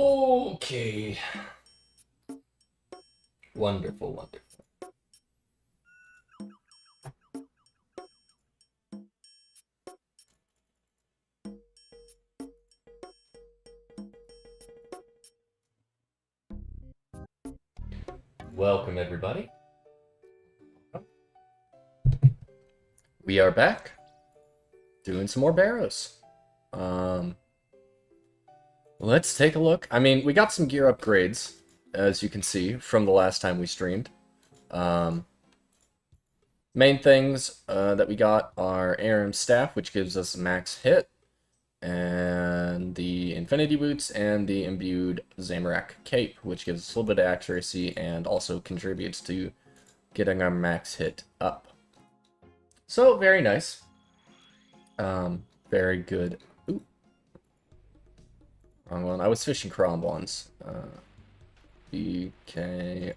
Okay. Wonderful, wonderful. Welcome, everybody. We are back doing some more Barrows. Let's take a look. I mean, we got some gear upgrades, as you can see, from the last time we streamed. Main things that we got are Aram Staff, which gives us max hit, and the Infinity Boots, and the Imbued Zamorak Cape, which gives us a little bit of accuracy and also contributes to getting our max hit up. So, very nice. Very good. Ooh. Wrong one. I was fishing Crombons. BKR.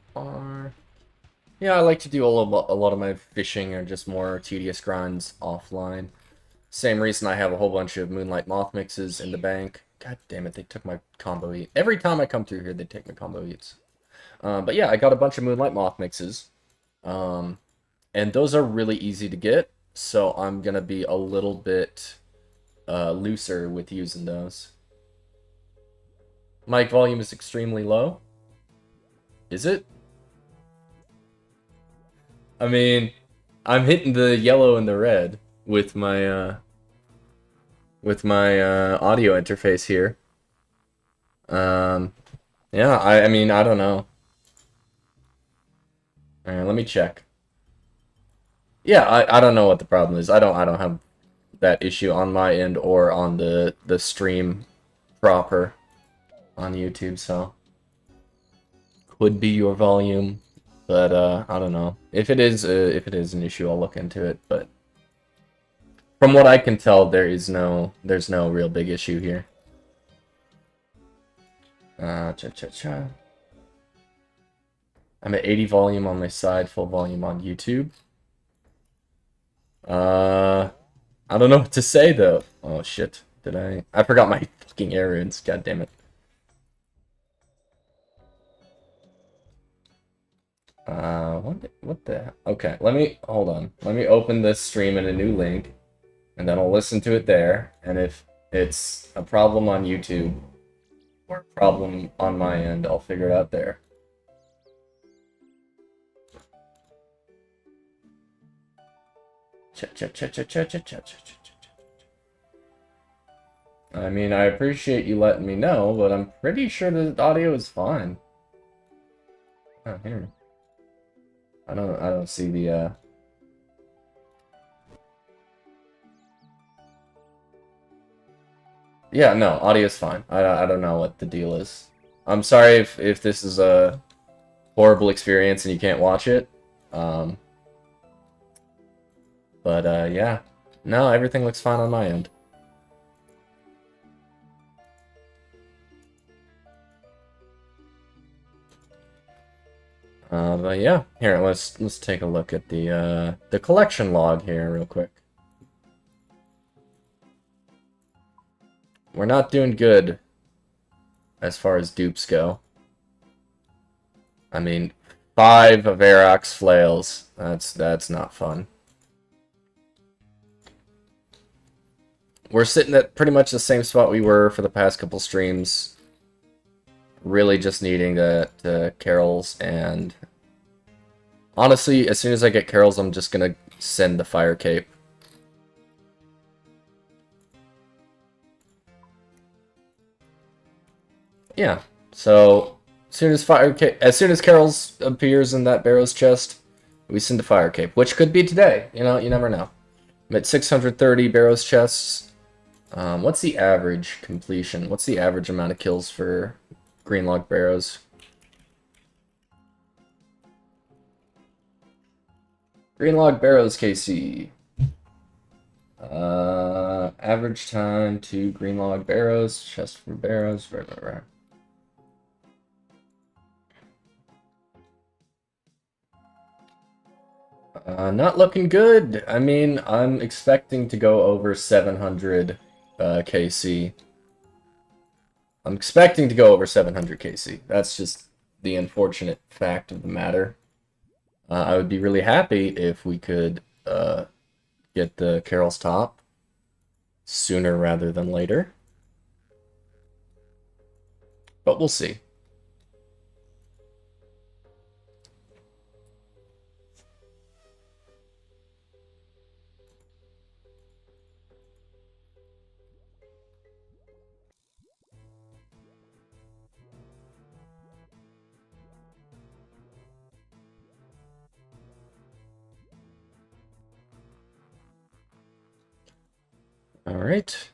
Yeah, I like to do a lot of my fishing or just more tedious grinds offline. Same reason I have a whole bunch of Moonlight Moth mixes in the bank. God damn it, they took my combo eat. Every time I come through here, they take my combo eats. But yeah, I got a bunch of Moonlight Moth mixes. And those are really easy to get, so I'm going to be a little bit looser with using those. Mic volume is extremely low. Is it? I mean, I'm hitting the yellow and the red with my audio interface here. Yeah, I mean, I don't know. Alright, let me check. Yeah, I don't know what the problem is. I don't have that issue on my end or on the stream proper on YouTube, so could be your volume, but I don't know. If it is an issue, I'll look into it, but from what I can tell, there's no real big issue here. Cha. I'm at 80 volume on my side, full volume on YouTube. I don't know what to say though. Oh shit, I forgot my fucking errands, god damn it. What the, okay, hold on. Let me open this stream in a new link, and then I'll listen to it there, and if it's a problem on YouTube, or a problem on my end, I'll figure it out there. I mean, I appreciate you letting me know, but I'm pretty sure the audio is fine. Oh, here. I don't see the Yeah, no, audio's fine. I don't know what the deal is. I'm sorry if this is a horrible experience and you can't watch it. But yeah. No, everything looks fine on my end. But yeah, here, let's take a look at the collection log here real quick. We're not doing good as far as dupes go. I mean, 5 Averox flails. That's not fun. We're sitting at pretty much the same spot we were for the past couple streams. Really just needing the Carols, and honestly, as soon as I get Carols, I'm just gonna send the Fire Cape. Yeah, so as soon as Carols appears in that Barrows chest, we send the Fire Cape, which could be today. You know, you never know. I'm at 630 Barrows chests. What's the average completion? What's the average amount of kills for Greenlog Barrows? Greenlog Barrows KC. Average time to Greenlog Barrows, chest for Barrows, right. Not looking good. I mean, I'm expecting to go over 700 KC. I'm expecting to go over 700 KC. That's just the unfortunate fact of the matter. I would be really happy if we could get the Carol's Top sooner rather than later. But we'll see. All right.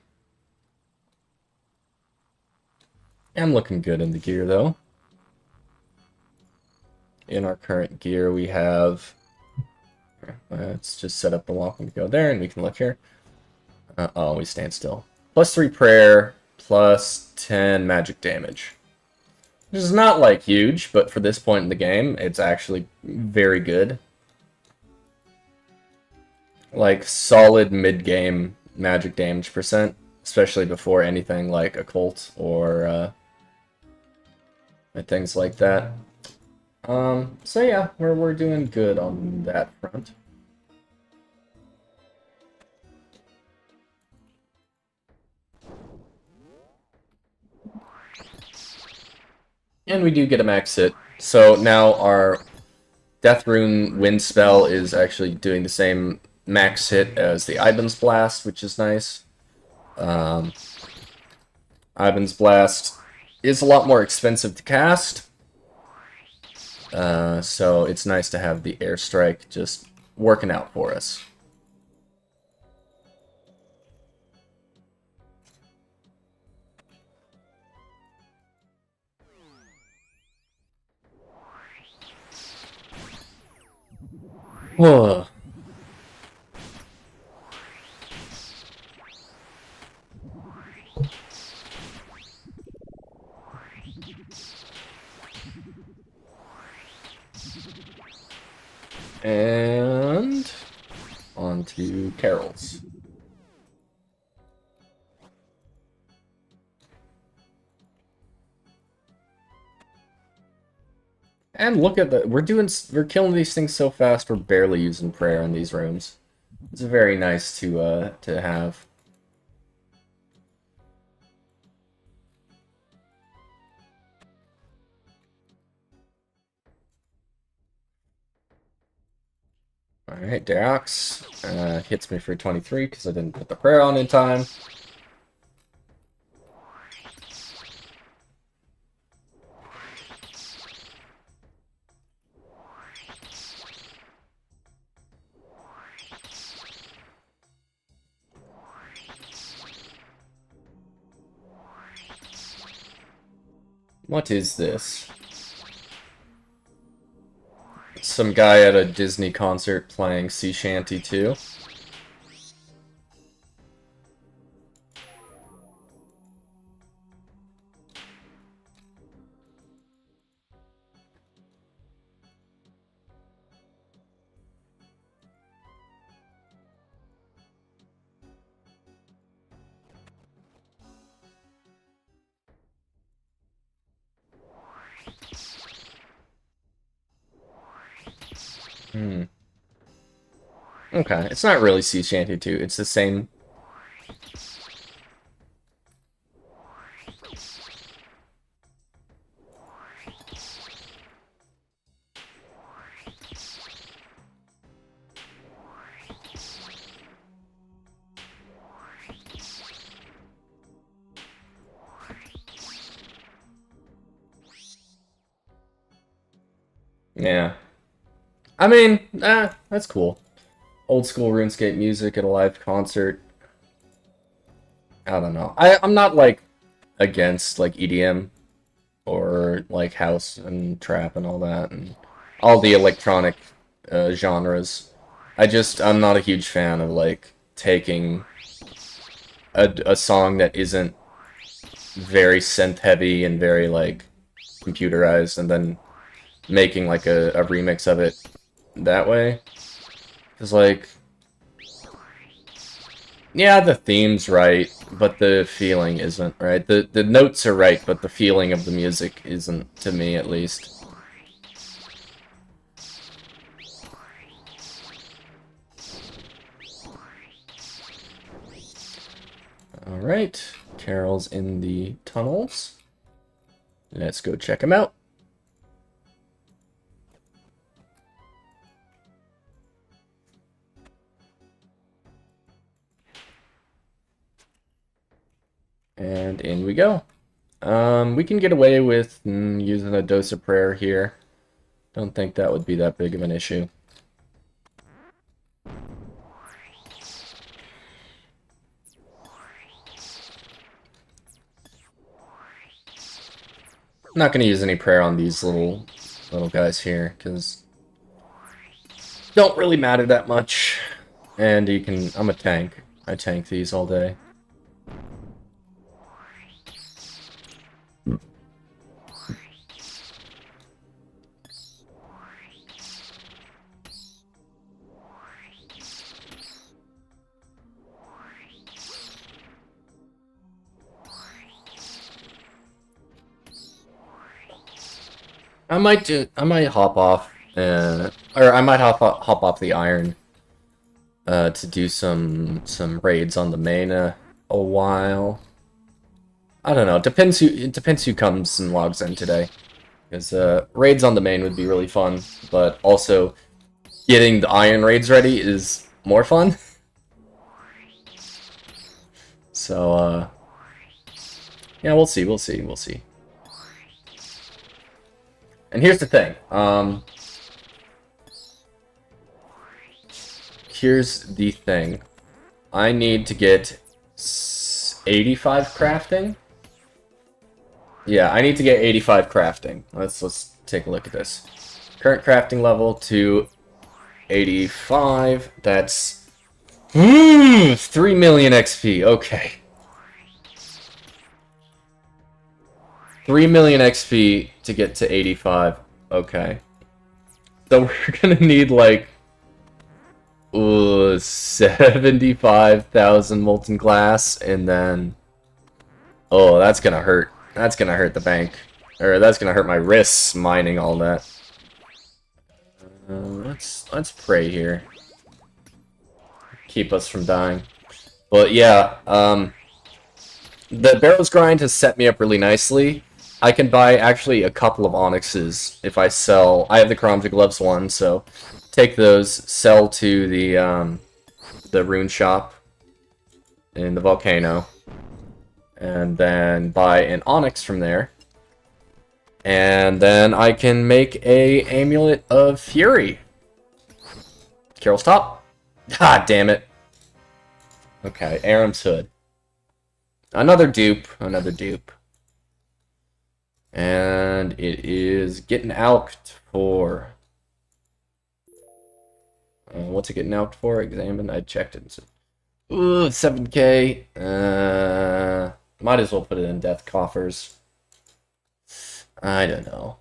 I'm looking good in the gear, though. In our current gear, we have... let's just set up the walk and go there, and we can look here. Oh, we stand still. +3 prayer, +10 magic damage. Which is not, like, huge, but for this point in the game, it's actually very good. Like, solid mid-game magic damage percent, especially before anything like occult or things like that. So yeah, we're doing good on that front. And we do get a max hit. So now our Death Rune Wind spell is actually doing the same max hit as the Ivan's Blast, which is nice. Ivan's Blast is a lot more expensive to cast. So it's nice to have the Airstrike just working out for us. Whoa. And on to Carol's. And look at that, we're killing these things so fast, we're barely using prayer in these rooms. It's very nice to have. Alright, Darox hits me for 23 because I didn't put the prayer on in time. What is this? Some guy at a Disney concert playing Sea Shanty 2. Okay, it's not really Sea Shanty 2, it's the same. Yeah. I mean, that's cool. Old school RuneScape music at a live concert. I don't know. I'm not, like, against, like, EDM or, like, house and trap and all that, and all the electronic genres. I'm not a huge fan of, like, taking a song that isn't very synth-heavy and very, like, computerized, and then making, like, a remix of it that way. Because, like, Yeah, the theme's right, but the feeling isn't, right? The notes are right, but the feeling of the music isn't, to me at least. Alright, Carol's in the tunnels. Let's go check him out. And in we go. We can get away with using a dose of prayer here. Don't think that would be that big of an issue. I'm not going to use any prayer on these little guys here, because don't really matter that much. And you can... I'm a tank. I tank these all day. I might hop off, or I might hop off the iron to do some raids on the main a while. I don't know. It depends who comes and logs in today, because raids on the main would be really fun, but also getting the iron raids ready is more fun. So yeah, we'll see. And here's the thing. Here's the thing. I need to get 85 crafting. Yeah, I need to get 85 crafting. Let's take a look at this. Current crafting level to 85. That's 3 million XP. Okay. 3 million XP to get to 85. Okay. So we're gonna need like 75,000 molten glass, and then oh, that's gonna hurt. That's gonna hurt the bank, or that's gonna hurt my wrists mining all that. Let's pray here. Keep us from dying. But yeah, the Barrows grind has set me up really nicely. I can buy actually a couple of onyxes if I sell. I have the Karamja Gloves one, so take those, sell to the rune shop in the volcano, and then buy an onyx from there. And then I can make a amulet of fury. Carol's top. God damn it. Okay, Aram's hood. Another dupe. And it is getting out for... what's it getting out for? Examined. I checked it and said, ooh, 7K. Might as well put it in death coffers. I don't know.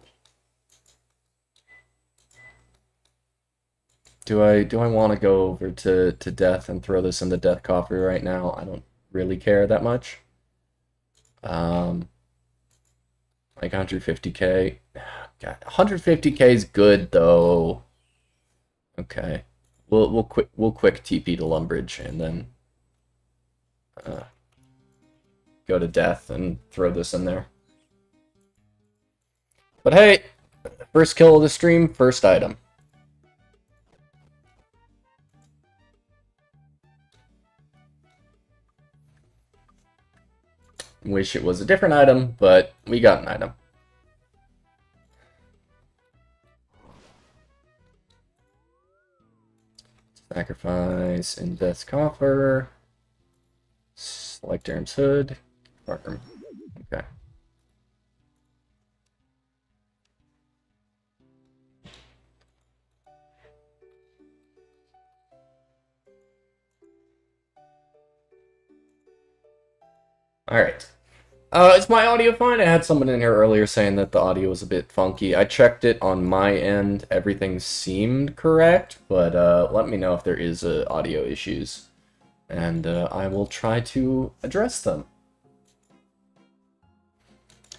Do I want to go over to death and throw this in the death coffer right now? I don't really care that much. Like 150K. God, 150K is good though. Okay, we'll quick TP to Lumbridge and then go to death and throw this in there. But hey, first kill of the stream, first item. Wish it was a different item, but we got an item. Sacrifice in Death's Coffer. Select Aram's Hood. Marker. Okay. Alright. Is my audio fine? I had someone in here earlier saying that the audio was a bit funky. I checked it on my end. Everything seemed correct, but let me know if there is audio issues. and I will try to address them.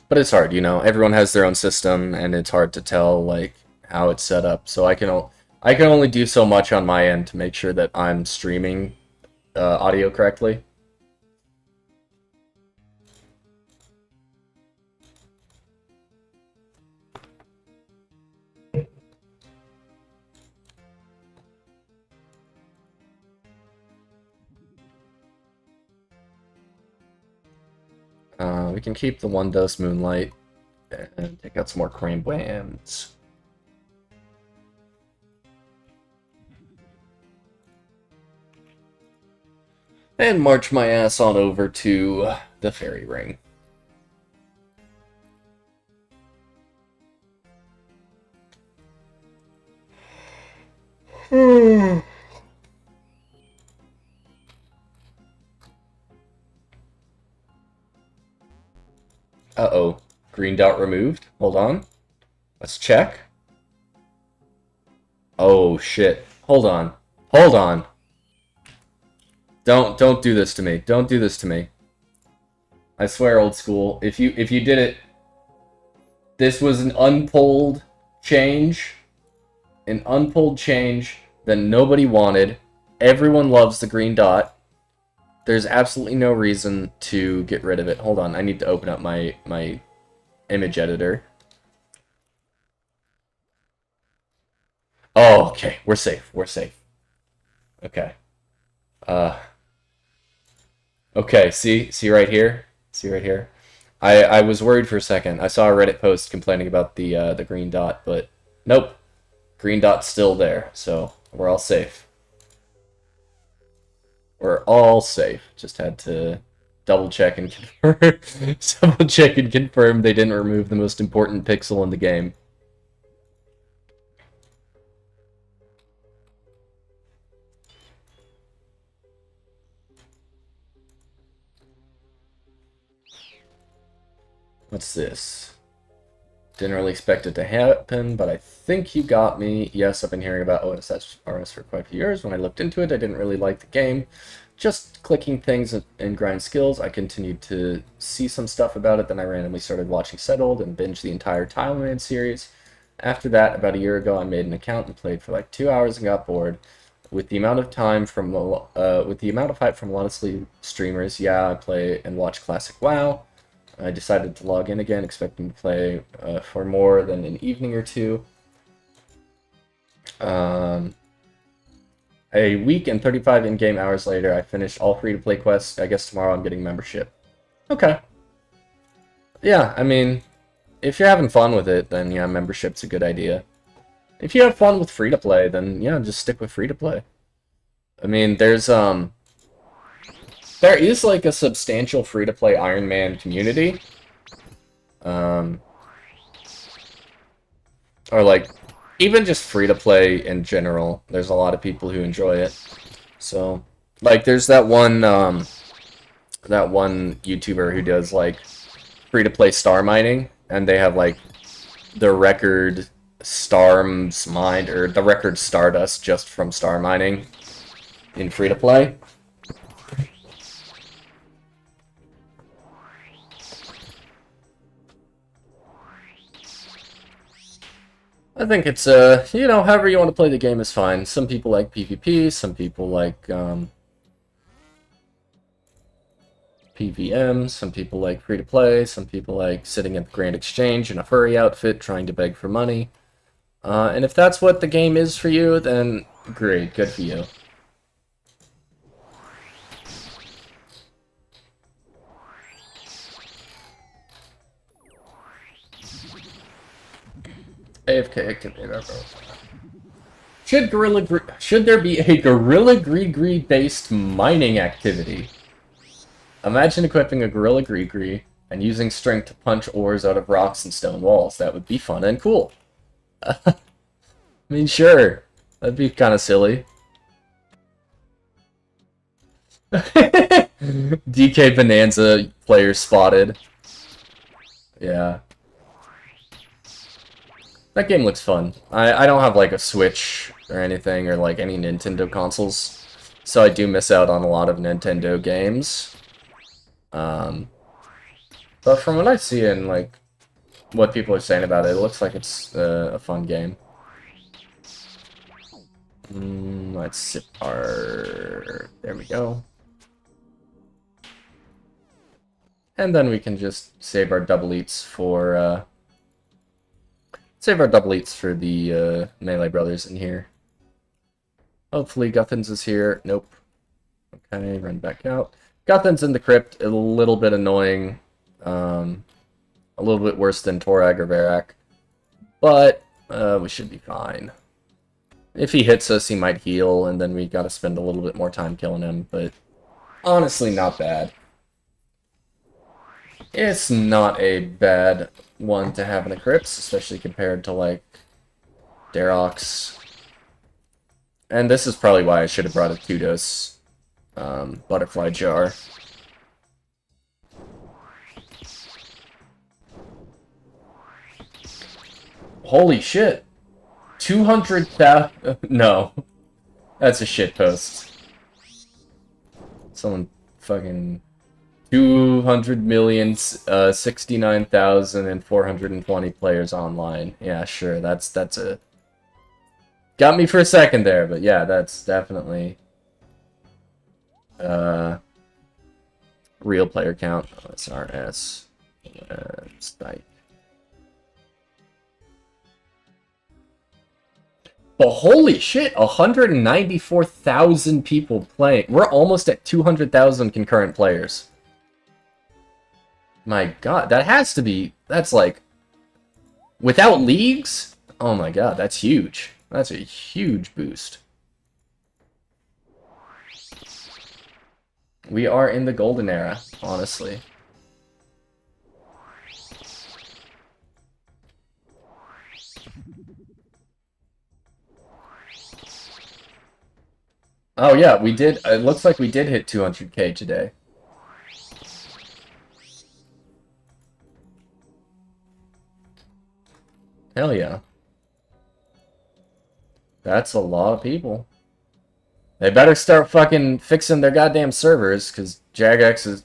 But it's hard, you know. Everyone has their own system, and it's hard to tell like how it's set up. So I can only do so much on my end to make sure that I'm streaming audio correctly. We can keep the 1 dose Moonlight and take out some more Crane Whams. And march my ass on over to the Fairy Ring. Uh-oh. Green dot removed. Hold on. Let's check. Oh, shit. Hold on. Hold on. Don't do this to me. Don't do this to me. I swear, old school. If you did it... This was an unpulled change. An unpulled change that nobody wanted. Everyone loves the green dot. There's absolutely no reason to get rid of it. Hold on, I need to open up my image editor. Oh, okay, we're safe. We're safe. Okay. Okay, see right here? See right here? I was worried for a second. I saw a Reddit post complaining about the green dot, but nope. Green dot's still there, so we're all safe. We're all safe. Just had to double check and confirm. Double check and confirm they didn't remove the most important pixel in the game. What's this? Didn't really expect it to happen, but I think you got me. Yes, I've been hearing about osrs for quite a few years. When I looked into it, I didn't really like the game. Just clicking things and grind skills, I continued to see some stuff about it, then I randomly started watching Settled and binged the entire Ironman series. After that, about a year ago, I made an account and played for like 2 hours and got bored. With the amount of hype from a lot of streamers, yeah, I play and watch Classic WoW. I decided to log in again, expecting to play for more than an evening or two. A week and 35 in-game hours later, I finished all free-to-play quests. I guess tomorrow I'm getting membership. Okay. Yeah, I mean, if you're having fun with it, then yeah, membership's a good idea. If you have fun with free-to-play, then yeah, just stick with free-to-play. I mean, there is like a substantial free-to-play Ironman community. Or like, even just free-to-play in general. There's a lot of people who enjoy it. So, like, there's that one YouTuber who does, like, free-to-play star mining, and they have, like, the record stars mined, or the record stardust just from star mining in free-to-play. I think it's, you know, however you want to play the game is fine. Some people like PvP, some people like, PVM, some people like free-to-play, some people like sitting at the Grand Exchange in a furry outfit trying to beg for money. And if that's what the game is for you, then great, good for you. AFK activity. Should there be a Gorilla Gree based mining activity? Imagine equipping a Gorilla Gree and using strength to punch ores out of rocks and stone walls. That would be fun and cool. I mean, sure. That'd be kind of silly. DK Bonanza player spotted. Yeah. That game looks fun. I don't have like a Switch or anything or like any Nintendo consoles, so I do miss out on a lot of Nintendo games. But from what I see and like what people are saying about it, it looks like it's a fun game. Let's sip our... There we go. And then we can just save our double eats for the Melee Brothers in here. Hopefully Guthans is here. Nope. Okay, run back out. Guthan's in the crypt, a little bit annoying. A little bit worse than Torag or Varak. But we should be fine. If he hits us, he might heal, and then we gotta spend a little bit more time killing him, but honestly, not bad. It's not a bad one to have in the crypts, especially compared to, like, Darox. And this is probably why I should have brought a Kudos Butterfly Jar. Holy shit! 200,000... No. That's a shit post. Someone fucking... 200,069,420 players online. Yeah, sure, that's a... Got me for a second there, but yeah, that's definitely... real player count. OSRS. Site. But holy shit, 194,000 people playing. We're almost at 200,000 concurrent players. My god, that has to be... That's like... Without leagues? Oh my god, that's huge. That's a huge boost. We are in the golden era, honestly. Oh yeah, we did. It looks like we did hit 200k today. Hell yeah. That's a lot of people. They better start fucking fixing their goddamn servers, because Jagex,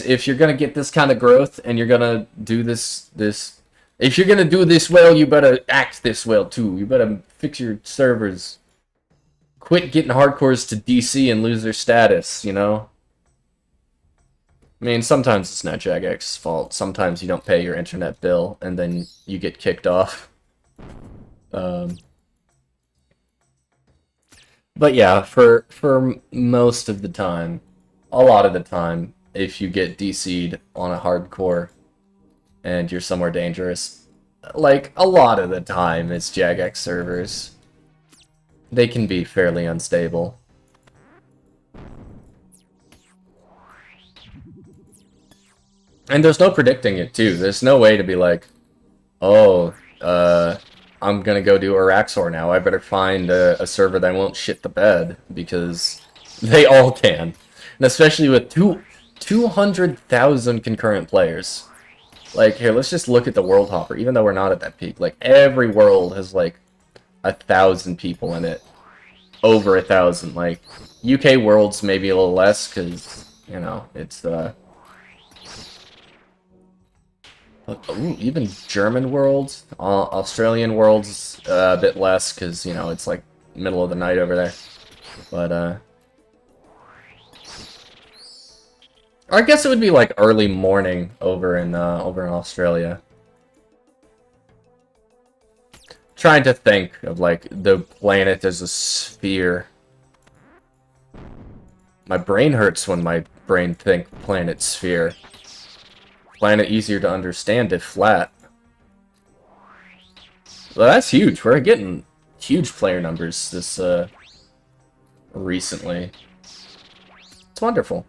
if you're gonna get this kind of growth and you're gonna do this, if you're gonna do this well, you better act this well too. You better fix your servers. Quit getting hardcores to DC and lose their status, you know? I mean, sometimes it's not Jagex's fault. Sometimes you don't pay your internet bill, and then you get kicked off. But yeah, for most of the time, a lot of the time, if you get DC'd on a hardcore, and you're somewhere dangerous, like, a lot of the time, it's Jagex servers. They can be fairly unstable. And there's no predicting it, too. There's no way to be like, oh, I'm gonna go do Araxor now. I better find a server that won't shit the bed, because they all can. And especially with 200,000 concurrent players. Like, here, let's just look at the World Hopper, even though we're not at that peak. Like, every world has, like, 1,000 people in it. Over 1,000. Like, UK Worlds maybe a little less, because, you know, it's, ooh, even German Worlds, Australian Worlds, a bit less, because, you know, it's, like, middle of the night over there. But, I guess it would be, like, early morning over in Australia. Trying to think of, like, the planet as a sphere. My brain hurts when my brain think planet sphere. Planet easier to understand if flat. Well, that's huge. We're getting huge player numbers this, recently. It's wonderful.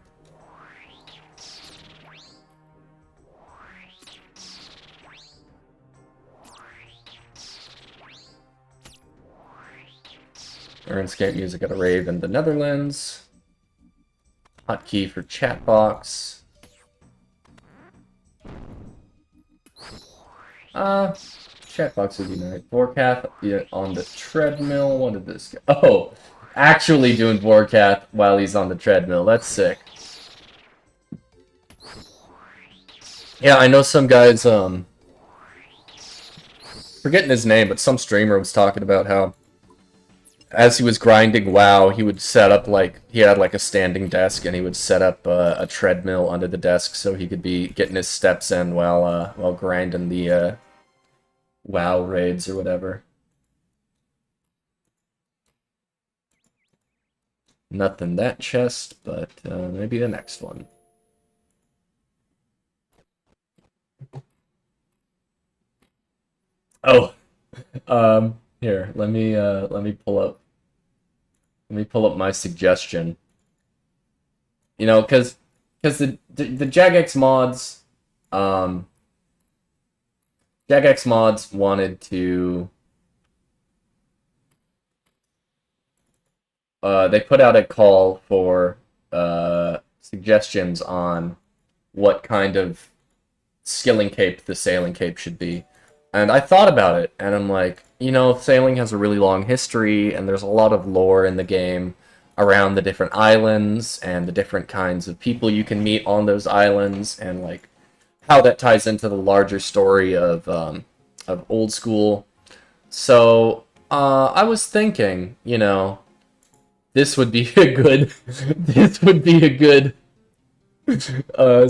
RuneScape music at a rave in the Netherlands. Hotkey for chat box. Chat box would be nice. Forecast on the treadmill. What did this go? Oh, Actually doing Vorkath while he's on the treadmill. That's sick. Yeah, I know some guys, forgetting his name, but some streamer was talking about how as he was grinding WoW, he would set up, like, he had, like, a standing desk, and he would set up a treadmill under the desk so he could be getting his steps in while grinding the, WoW raids or whatever. Nothing that chest, but maybe the next one. Oh, here, let me pull up my suggestion. You know, because the Jagex mods, Jagex mods wanted to. They put out a call for suggestions on what kind of skilling cape the sailing cape should be. And I thought about it, and I'm like, you know, sailing has a really long history, and there's a lot of lore in the game around the different islands and the different kinds of people you can meet on those islands, and like how that ties into the larger story of old school. So I was thinking, you know, this would be a good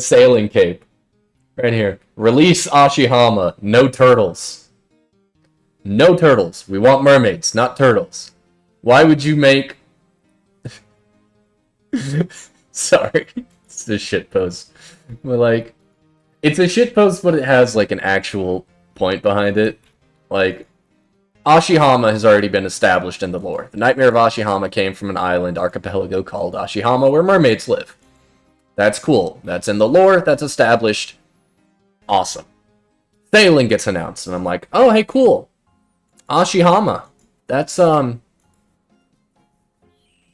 sailing cape. Right here. Release Ashihama. No turtles. No turtles. We want mermaids, not turtles. Why would you make... Sorry. It's a shitpost. But, like, it's a shitpost, but it has, like, an actual point behind it. Like, Ashihama has already been established in the lore. The Nightmare of Ashihama came from an island archipelago called Ashihama where mermaids live. That's cool. That's in the lore. That's established. Awesome. Sailing gets announced, and I'm like, oh, hey, cool. Ashihama. That's,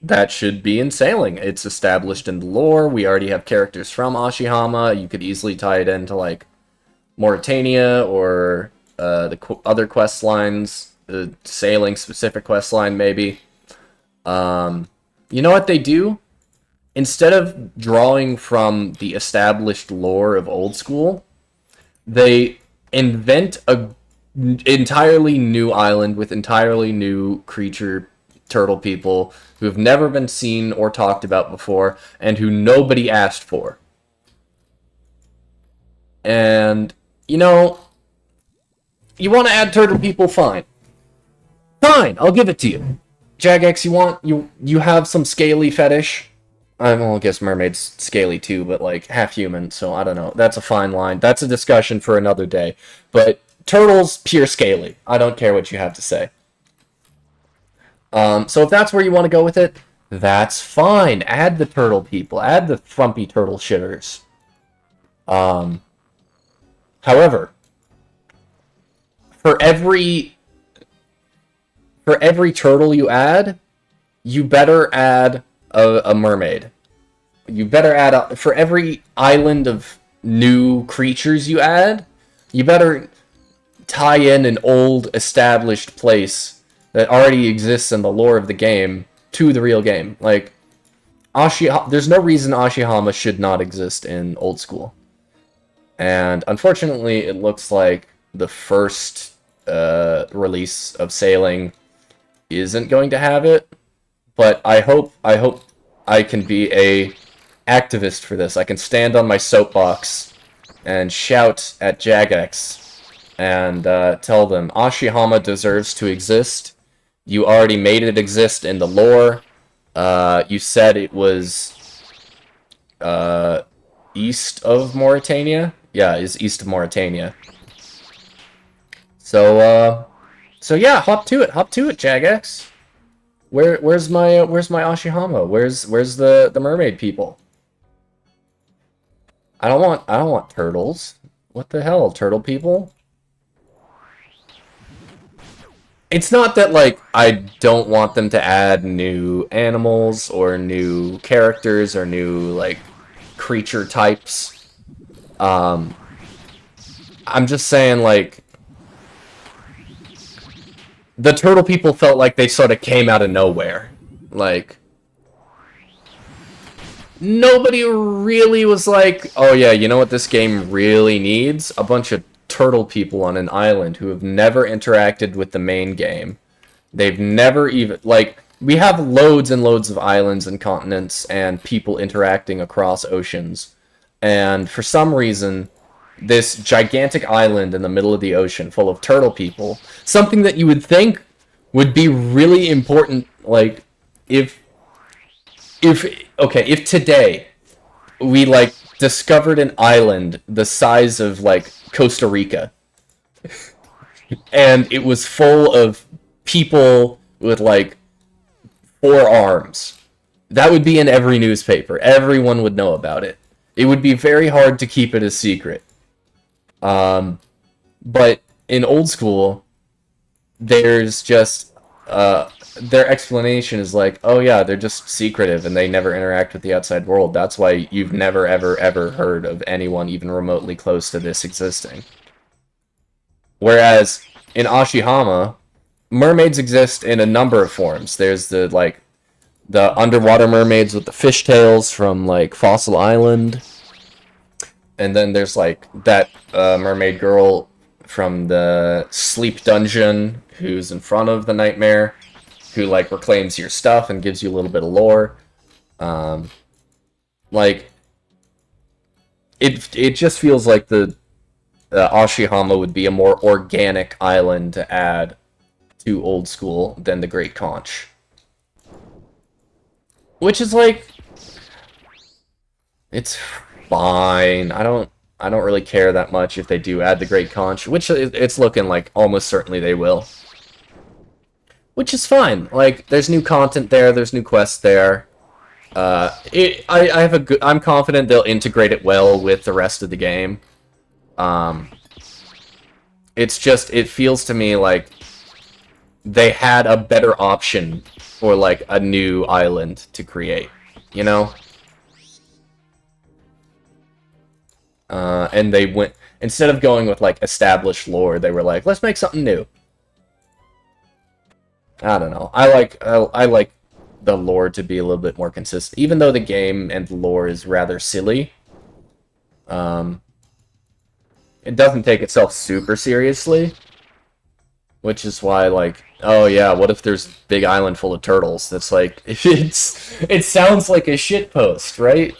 that should be in sailing. It's established in the lore. We already have characters from Ashihama. You could easily tie it into, like, Mauritania or the other quest lines. The sailing-specific quest line, maybe. You know what they do? Instead of drawing from the established lore of old school, they invent a entirely new island with entirely new creature turtle people who have never been seen or talked about before and who nobody asked for. And, you know, you want to add turtle people? Fine. Fine, I'll give it to you. Jagex, you have some scaly fetish? I guess mermaid's scaly too, but like half human, so I don't know. That's a fine line. That's a discussion for another day. But turtles, pure scaly. I don't care what you have to say. So if that's where you want to go with it, that's fine. Add the turtle people. Add the frumpy turtle shitters. However, for every turtle you add, you better add a mermaid. You better add for every island of new creatures you add, you better tie in an old established place that already exists in the lore of the game to the real game. Like there's no reason Ashihama should not exist in old school. And unfortunately, it looks like the first release of sailing isn't going to have it. But I hope I can be a activist for this. I can stand on my soapbox and shout at Jagex and tell them Ashihama deserves to exist. You already made it exist in the lore. You said it was east of Mauritania. Yeah, it's east of Mauritania. So yeah, hop to it, Jagex. Where's my Ashihama? Where's the mermaid people? I don't want turtles. What the hell, turtle people? It's not that like I don't want them to add new animals or new characters or new like creature types. I'm just saying like the turtle people felt like they sort of came out of nowhere. Like, nobody really was like, oh yeah, you know what this game really needs? A bunch of turtle people on an island who have never interacted with the main game. They've never even, like, we have loads and loads of islands and continents and people interacting across oceans. And for some reason, this gigantic island in the middle of the ocean full of turtle people, something that you would think would be really important, like, if today we, like, discovered an island the size of, like, Costa Rica, and it was full of people with, like, 4 arms, that would be in every newspaper. Everyone would know about it. It would be very hard to keep it a secret. But in old school, there's just, their explanation is like, oh yeah, they're just secretive and they never interact with the outside world. That's why you've never, ever, ever heard of anyone even remotely close to this existing. Whereas in Ashihama, mermaids exist in a number of forms. There's the, like, the underwater mermaids with the fishtails from, like, Fossil Island. And then there's, like, that mermaid girl from the Sleep Dungeon who's in front of the Nightmare, who, like, reclaims your stuff and gives you a little bit of lore. Like, it just feels like the Ashihama would be a more organic island to add to old school than the Great Conch. Which is, like, it's fine. I don't really care that much if they do add the Great Conch, which it's looking like almost certainly they will. Which is fine. Like, there's new content there, there's new quests there. I'm confident they'll integrate it well with the rest of the game. It's just, it feels to me like they had a better option for, like, a new island to create, you know? And they went, instead of going with, like, established lore, they were like, let's make something new. I don't know. I like the lore to be a little bit more consistent, even though the game and the lore is rather silly. It doesn't take itself super seriously, which is why, like, oh yeah, what if there's a big island full of turtles? That's like, it sounds like a shitpost, right?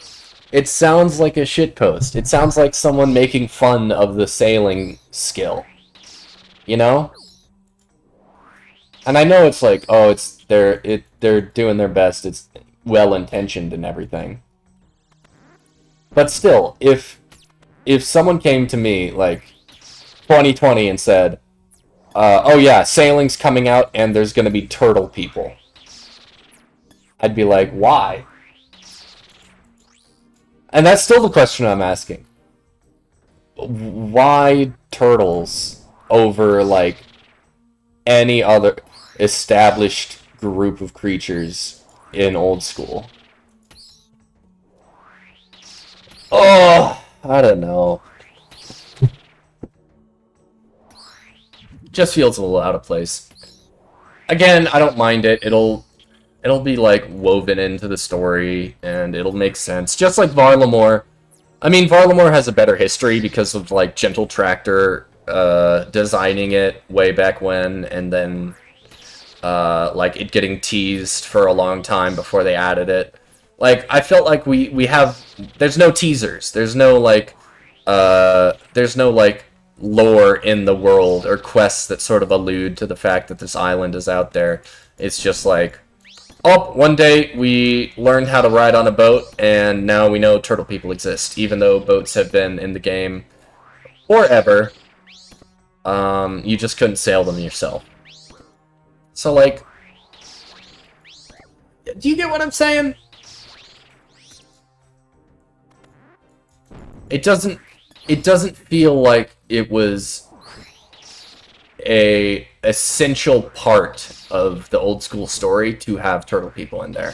It sounds like a shitpost. It sounds like someone making fun of the sailing skill, you know? And I know it's like, oh, they're doing their best. It's well-intentioned and everything. But still, if someone came to me, like, 2020 and said, oh yeah, sailing's coming out and there's gonna be turtle people, I'd be like, why? And that's still the question I'm asking. Why turtles over, like, any other established group of creatures in old school? Oh, I don't know. Just feels a little out of place. Again, I don't mind it. It'll be, like, woven into the story, and it'll make sense. Just like Varlamore. I mean, Varlamore has a better history because of, like, Gentle Tractor designing it way back when, and then, like, it getting teased for a long time before they added it. Like, I felt like we have... There's no teasers. There's no, like, lore in the world or quests that sort of allude to the fact that this island is out there. It's just like, oh, one day we learned how to ride on a boat, and now we know turtle people exist, even though boats have been in the game forever. You just couldn't sail them yourself. So, like, do you get what I'm saying? It doesn't feel like it was a essential part of the old school story to have turtle people in there.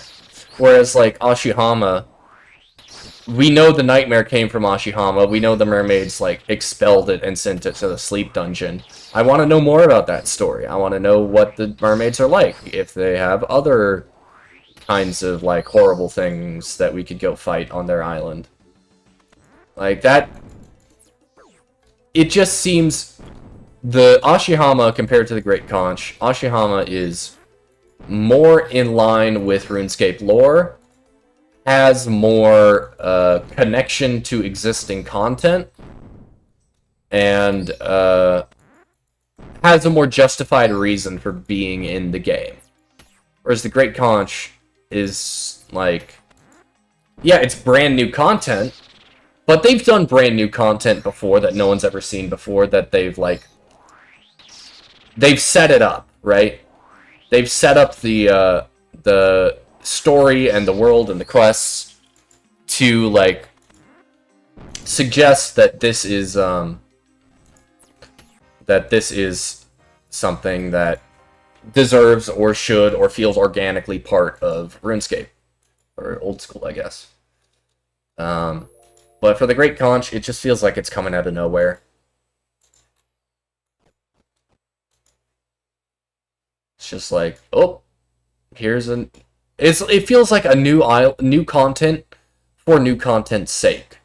Whereas, like, Ashihama, we know the nightmare came from Ashihama. We know the mermaids, like, expelled it and sent it to the sleep dungeon. I want to know more about that story. I want to know what the mermaids are like. If they have other kinds of, like, horrible things that we could go fight on their island. Like, that... It just seems... The Ashihama, compared to the Great Conch, Ashihama is more in line with RuneScape lore, has more connection to existing content, and has a more justified reason for being in the game. Whereas the Great Conch is, like... Yeah, it's brand new content, but they've done brand new content before that no one's ever seen before, that they've, like... They've set it up, right? They've set up the story and the world and the quests to, like, suggest that this is something that deserves or should or feels organically part of RuneScape. Or old school, I guess. But for the Great Conch, it just feels like it's coming out of nowhere. It's just like, oh, here's an... It feels like a new content for new content's sake,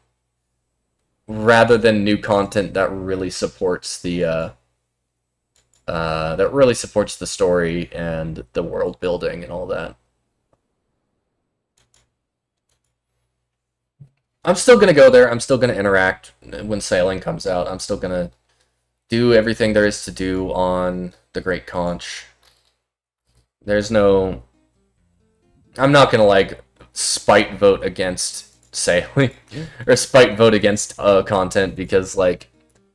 rather than new content that really supports the story and the world building and all that. I'm still gonna go there. I'm still gonna interact when sailing comes out. I'm still gonna do everything there is to do on the Great Conch. There's no... I'm not gonna, like, spite vote against sailing, or spite vote against content because, like,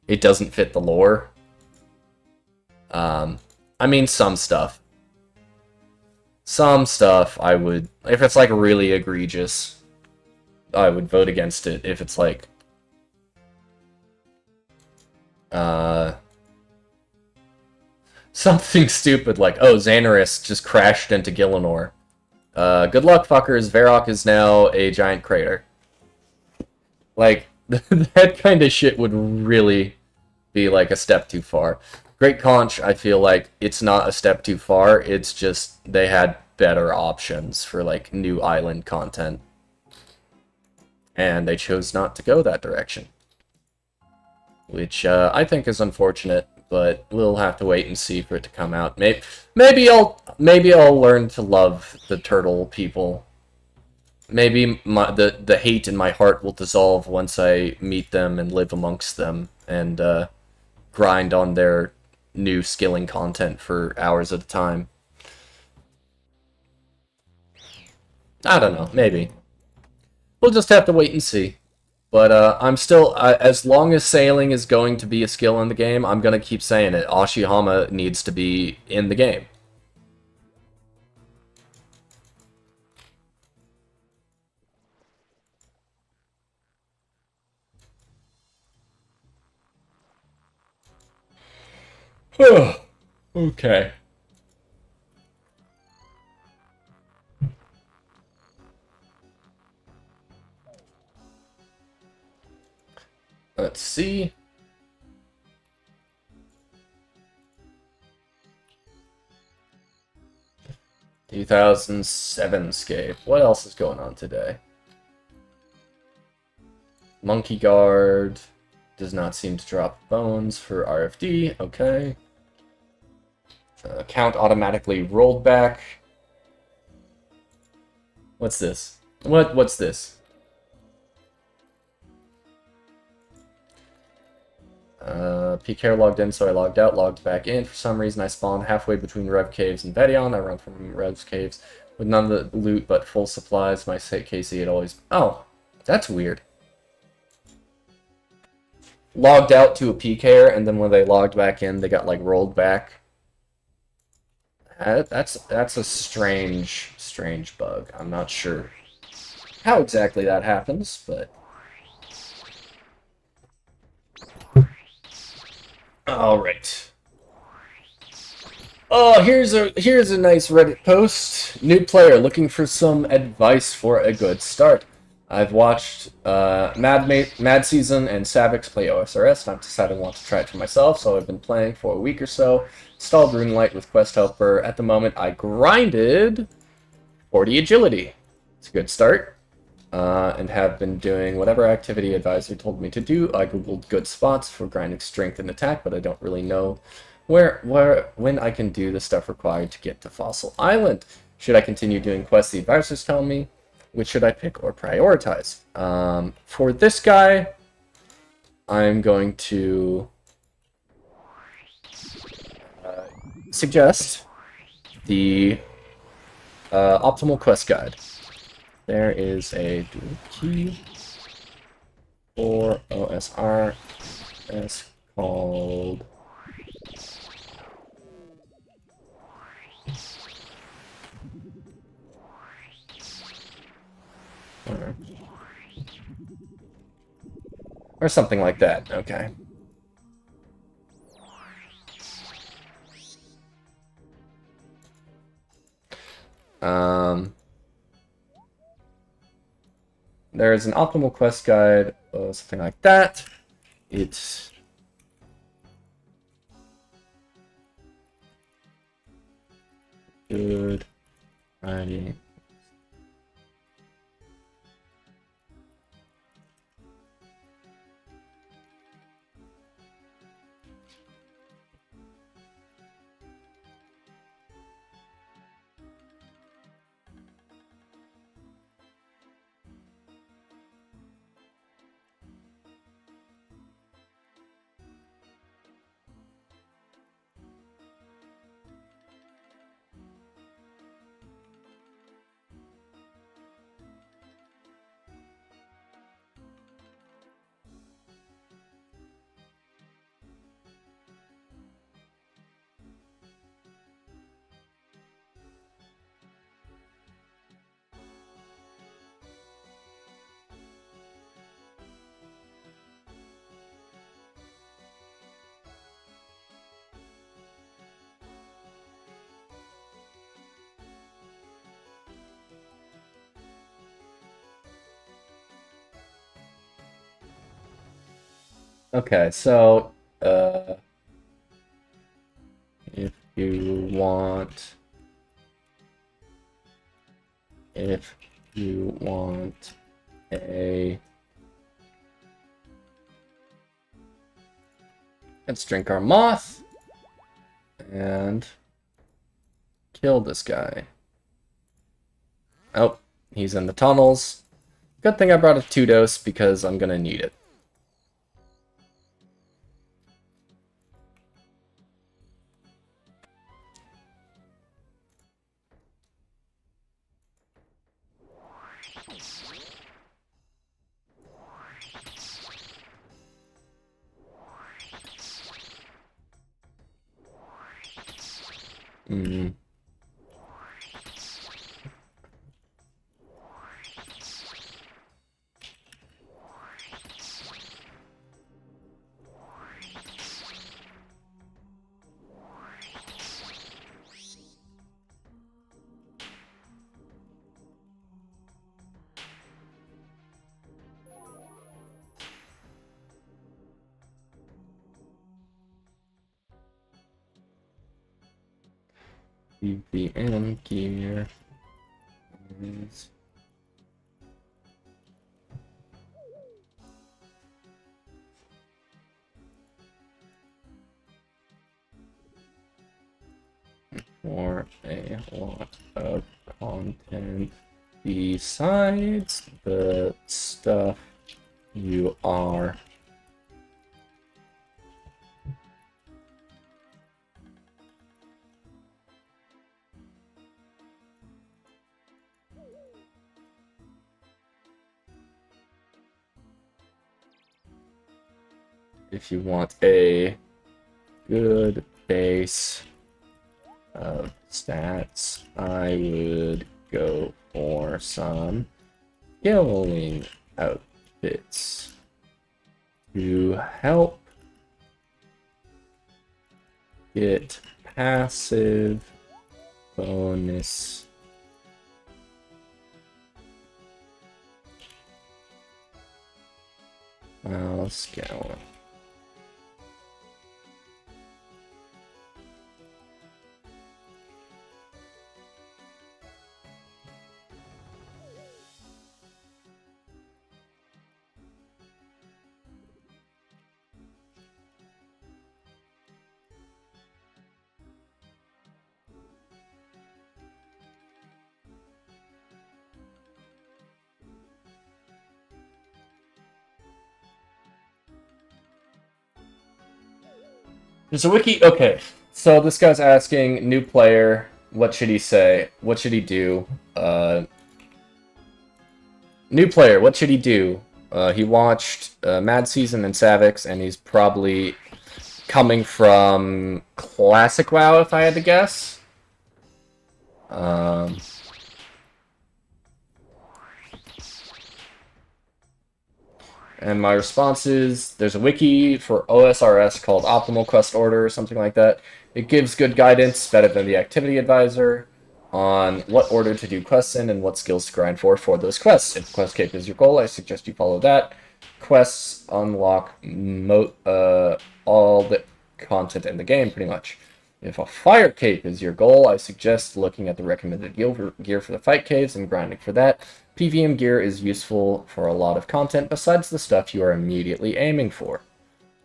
it doesn't fit the lore. I mean, some stuff. Some stuff I would... If it's, like, really egregious, I would vote against it. If it's, like... something stupid like, oh, Xanaris just crashed into Gielinor. Good luck, fuckers. Varrock is now a giant crater. Like, that kind of shit would really be, like, a step too far. Great Conch, I feel like it's not a step too far. It's just they had better options for, like, new island content. And they chose not to go that direction. Which, I think is unfortunate, but we'll have to wait and see for it to come out. Maybe I'll learn to love the turtle people. Maybe the hate in my heart will dissolve once I meet them and live amongst them and grind on their new skilling content for hours at a time. I don't know, maybe. We'll just have to wait and see. But I'm still, as long as sailing is going to be a skill in the game, I'm going to keep saying it. Ashihama needs to be in the game. Okay. Let's see. (2007) scape. What else is going on today? Monkey Guard does not seem to drop bones for RFD. Okay. Count automatically rolled back. What's this? What's this? PK logged in, so I logged out, logged back in. For some reason, I spawned halfway between Rev Caves and Vedion. I run from Rev's Caves with none of the loot but full supplies. My KC had always... Oh, that's weird. Logged out to a PKer, and then when they logged back in, they got, like, rolled back. That's a strange bug. I'm not sure how exactly that happens, but... Alright. Oh, here's a nice Reddit post. New player looking for some advice for a good start. I've watched Mad Season and Savix play OSRS, and I've decided I want to try it for myself, so I've been playing for a week or so. Installed RuneLite with Quest Helper. At the moment, I grinded 40 agility. It's a good start. And have been doing whatever activity advisor told me to do. I googled good spots for grinding strength and attack, but I don't really know when I can do the stuff required to get to Fossil Island. Should I continue doing quests the advisors tell me? Which should I pick or prioritize? For this guy, I'm going to suggest the optimal quest guide. There is a dual key for OSR. It's called or something like that. Okay. There is an optimal quest guide, something like that. It's good. Alrighty. Okay, so if you want a let's drink our moth and kill this guy. Oh, he's in the tunnels. Good thing I brought a 2-dose because I'm gonna need it. VPN gear is for a lot of content besides the stuff you are if you want a good base of stats, I would go for some skilling outfits to help get passive bonus. Scale. There's a wiki. Okay, so this guy's asking new player. What should he say? What should he do? New player. What should he do? He watched Mad Season and Savix, and he's probably coming from Classic WoW, if I had to guess. And my response is, there's a wiki for OSRS called Optimal Quest Order or something like that. It gives good guidance, better than the Activity Advisor, on what order to do quests in and what skills to grind for those quests. If Quest Cape is your goal, I suggest you follow that. Quests unlock all the content in the game, pretty much. If a Fire Cape is your goal, I suggest looking at the recommended gear for the fight caves and grinding for that. PVM gear is useful for a lot of content besides the stuff you are immediately aiming for.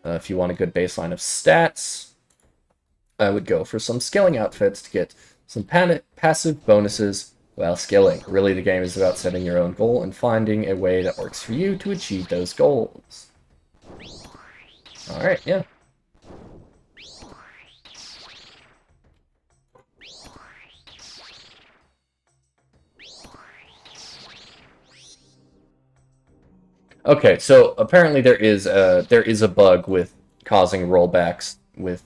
If you want a good baseline of stats, I would go for some skilling outfits to get some passive bonuses while skilling. Really, the game is about setting your own goal and finding a way that works for you to achieve those goals. Alright, yeah. Okay, so apparently there is a bug with causing rollbacks with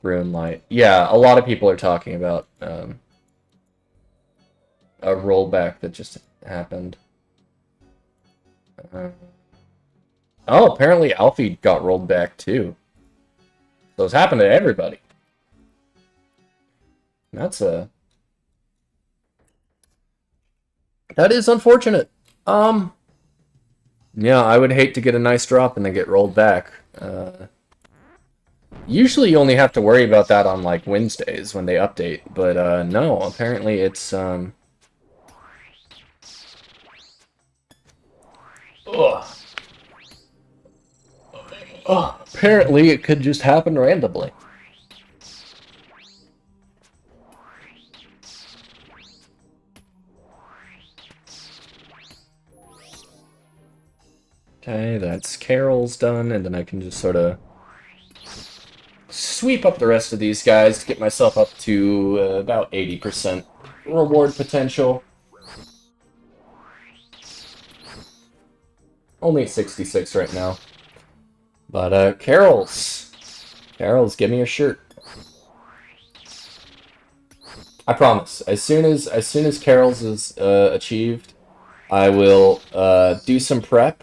Rune Light. Yeah, a lot of people are talking about a rollback that just happened. Oh, apparently Alfie got rolled back too. So it's happened to everybody. That is unfortunate. Yeah, I would hate to get a nice drop and then get rolled back. Usually you only have to worry about that on, like, Wednesdays when they update, but, no, apparently it's, Ugh. Apparently it could just happen randomly. Okay, that's Carol's done, and then I can just sort of sweep up the rest of these guys to get myself up to about 80% reward potential. Only at 66 right now. But, Carol's, give me a shirt. I promise. As soon as Carol's is achieved, I will do some prep.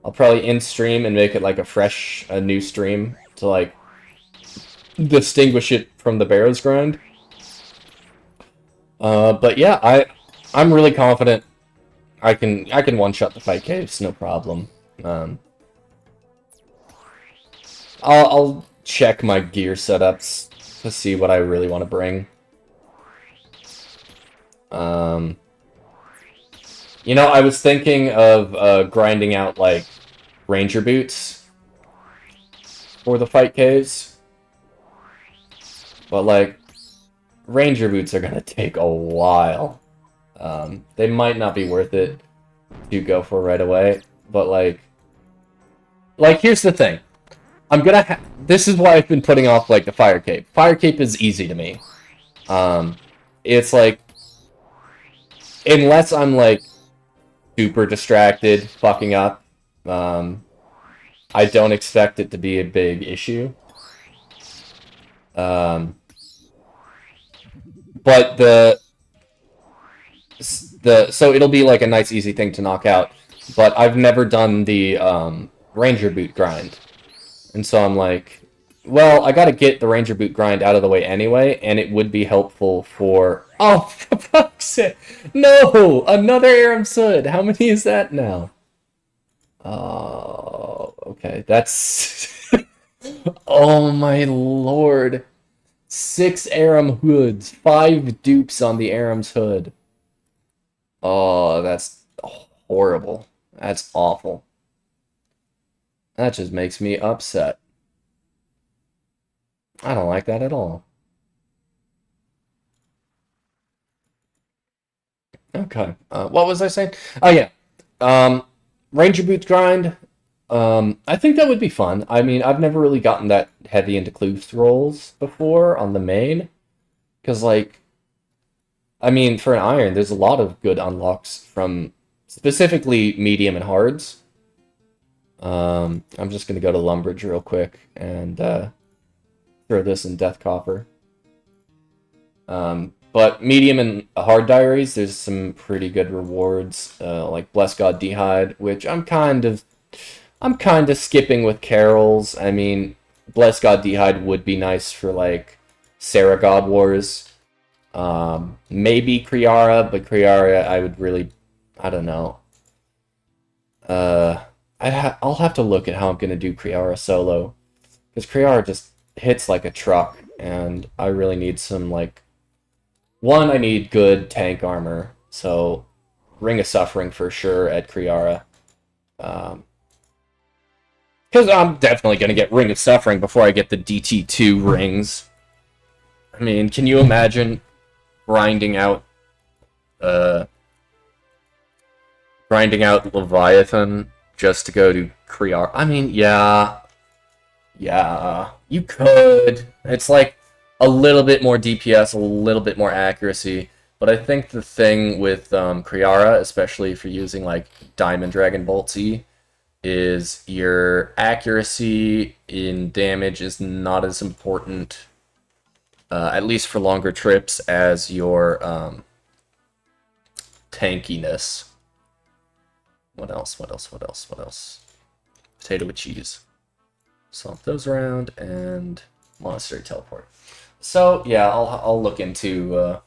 I'll probably end stream and make it like a new stream to like distinguish it from the Barrows grind. But yeah, I'm really confident I can one-shot the fight caves, no problem. I'll check my gear setups to see what I really want to bring. You know, I was thinking of grinding out, like, ranger boots for the fight caves. But, like, ranger boots are gonna take a while. They might not be worth it to go for right away. But, like, here's the thing. This is why I've been putting off, like, the fire cape. Fire cape is easy to me. It's, like, unless I'm, like, super distracted, fucking up, I don't expect it to be a big issue. But so it'll be like a nice easy thing to knock out, but I've never done the ranger boot grind. And so I'm like, well, I gotta get the ranger boot grind out of the way anyway, and it would be helpful for... Oh, for fuck's sake! No! Another Aram's Hood! How many is that now? Oh, okay, that's... Oh my lord. 6 Aram Hoods, 5 dupes on the Aram's Hood. Oh, that's horrible. That's awful. That just makes me upset. I don't like that at all. Okay. What was I saying? Oh, yeah. Ranger Boots grind. I think that would be fun. I mean, I've never really gotten that heavy into clue scrolls before on the main, because like, I mean, for an iron, there's a lot of good unlocks from specifically medium and hards. I'm just gonna go to Lumbridge real quick and throw this in Death Copper. But medium and hard diaries, there's some pretty good rewards, like Bless God D'hide, which I'm kind of skipping with Carols. I mean, Bless God D'hide would be nice for like Sarah God Wars. Maybe Kriara, but Kriara I would really, I don't know. I'll have to look at how I'm gonna do Kriara solo, because Kriara just hits like a truck, and I really need some like one. I need good tank armor, so Ring of Suffering for sure at Kriara. Because I'm definitely gonna get Ring of Suffering before I get the DT2 rings. I mean, can you imagine grinding out uh Leviathan just to go to Kriara? I mean, yeah, you could. It's like a little bit more DPS, a little bit more accuracy. But I think the thing with Kriara, especially if you're using like Diamond Dragon Boltsy, is your accuracy in damage is not as important, at least for longer trips, as your tankiness. What else? What else? What else? What else? Potato with cheese. Swap those around and monastery teleport. So yeah, I'll look into.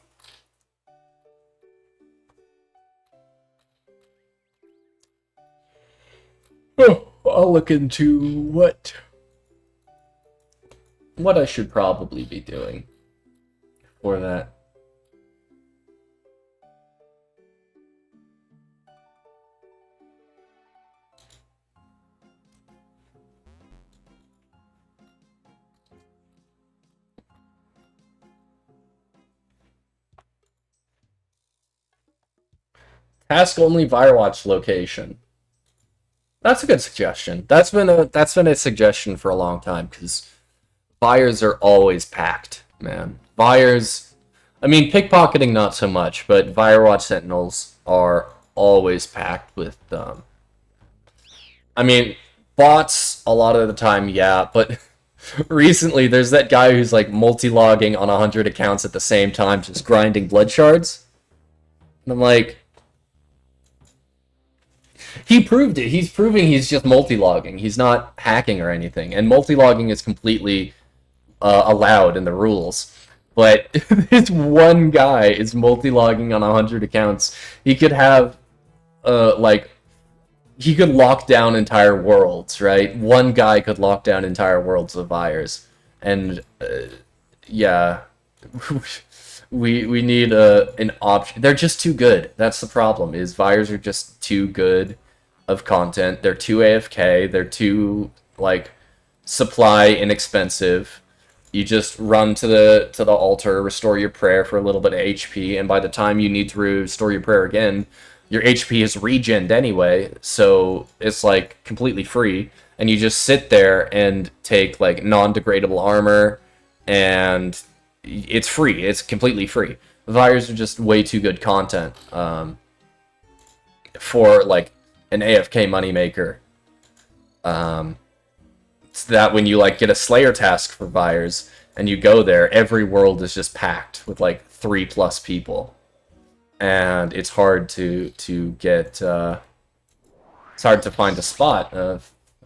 I'll look into what I should probably be doing for that. Task only Firewatch location. That's a good suggestion. That's been a suggestion for a long time, because buyers are always packed, man. Buyers, I mean, pickpocketing not so much, but Firewatch Sentinels are always packed with I mean, bots a lot of the time, yeah, but recently there's that guy who's like multi-logging on 100 accounts at the same time, just grinding blood shards. And I'm like, he proved it. He's proving he's just multi-logging. He's not hacking or anything. And multi-logging is completely allowed in the rules. But this one guy is multi-logging on 100 accounts. He could have, he could lock down entire worlds, right? One guy could lock down entire worlds of buyers. And, yeah. we need an option. They're just too good. That's the problem, is buyers are just too good of content. They're too AFK. They're too, like, supply inexpensive. You just run to the altar, restore your prayer for a little bit of HP, and by the time you need to restore your prayer again, your HP is regened anyway, so it's like completely free, and you just sit there and take like non-degradable armor, and it's free. It's completely free. Vires are just way too good content for like an AFK moneymaker. So that when you like get a Slayer task for buyers and you go there, every world is just packed with like 3+ people, and it's hard to get. It's hard to find a spot.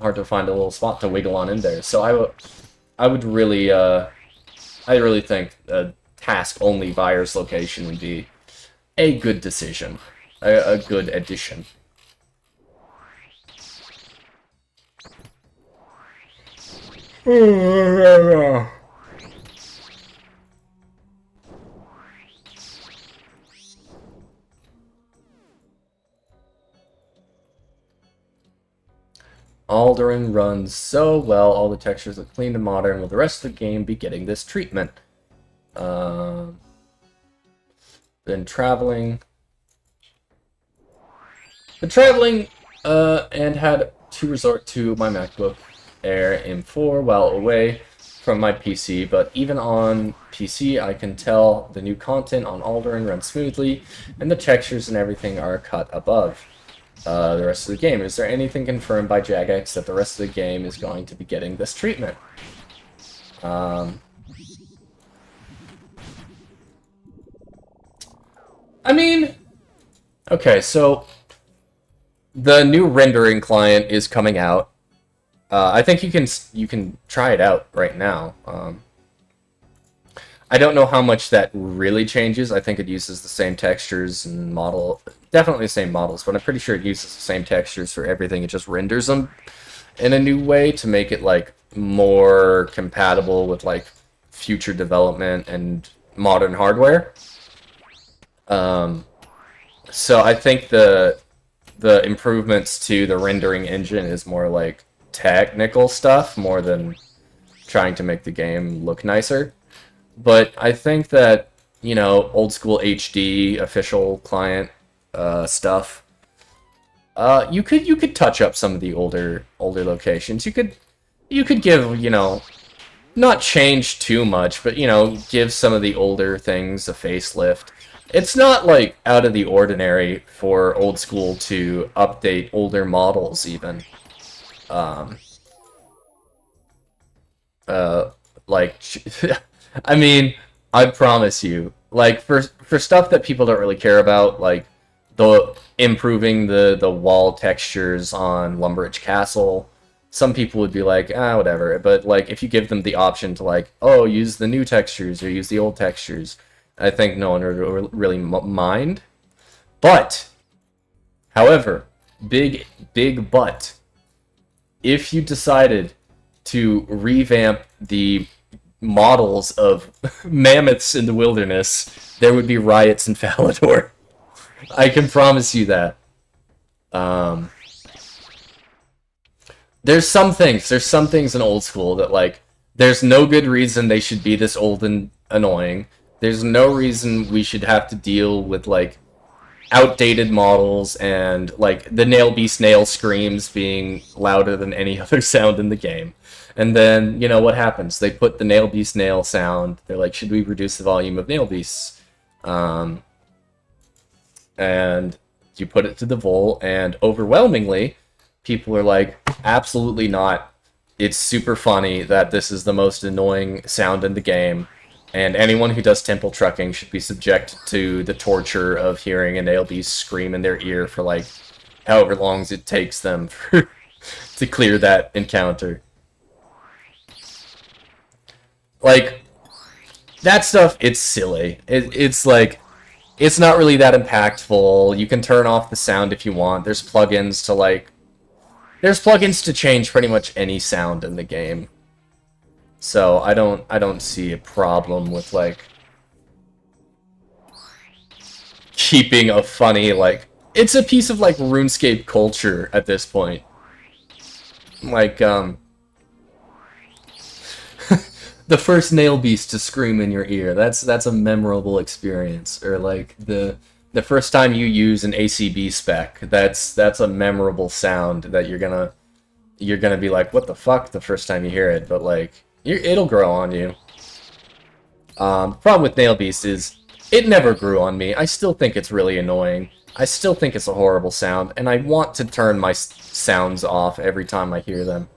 Hard to find a little spot to wiggle on in there. So I would really, I really think a task only buyer's location would be a good decision, a good addition. Alduin runs so well, all the textures look clean and modern. Will the rest of the game be getting this treatment? Been traveling. And had to resort to my MacBook Air M4 while away from my PC, but even on PC I can tell the new content on Alderaan runs smoothly, and the textures and everything are cut above the rest of the game. Is there anything confirmed by Jagex that the rest of the game is going to be getting this treatment? I mean, okay, so the new rendering client is coming out. I think you can try it out right now. I don't know how much that really changes. I think it uses the same textures and definitely the same models, but I'm pretty sure it uses the same textures for everything. It just renders them in a new way to make it like more compatible with like future development and modern hardware. So I think the improvements to the rendering engine is more like technical stuff more than trying to make the game look nicer. But I think that, you know, old school HD official client stuff, you could touch up some of the older locations. You could give, you know, not change too much, but, you know, give some of the older things a facelift. It's not like out of the ordinary for old school to update older models even. Like, I mean, I promise you, like, for stuff that people don't really care about, like the improving the wall textures on Lumbridge Castle, some people would be like, ah, whatever. But like, if you give them the option to like, oh, use the new textures or use the old textures, I think no one would really mind. But, however, big but, if you decided to revamp the models of mammoths in the wilderness, there would be riots in Falador. I can promise you that. There's some things in old school that, like, there's no good reason they should be this old and annoying. There's no reason we should have to deal with, like, outdated models and, like, the Nail Beast nail screams being louder than any other sound in the game. And then, you know, what happens? They put the Nail Beast nail sound. They're like, should we reduce the volume of Nail Beasts? And you put it to the Vol, and overwhelmingly, people are like, absolutely not. It's super funny that this is the most annoying sound in the game, and anyone who does temple trucking should be subjected to the torture of hearing a Nail Beast scream in their ear for, like, however long it takes them to clear that encounter. Like, that stuff, it's silly. It's like, it's not really that impactful. You can turn off the sound if you want. There's plugins to change pretty much any sound in the game. So I don't see a problem with, like, keeping a funny, like, it's a piece of, like, RuneScape culture at this point. Like, the first Nail Beast to scream in your ear, that's a memorable experience. Or, like, the first time you use an ACB spec, that's a memorable sound that you're gonna be like, what the fuck, the first time you hear it. But, like, it'll grow on you. The problem with Nail Beast is it never grew on me. I still think it's really annoying. I still think it's a horrible sound, and I want to turn my sounds off every time I hear them.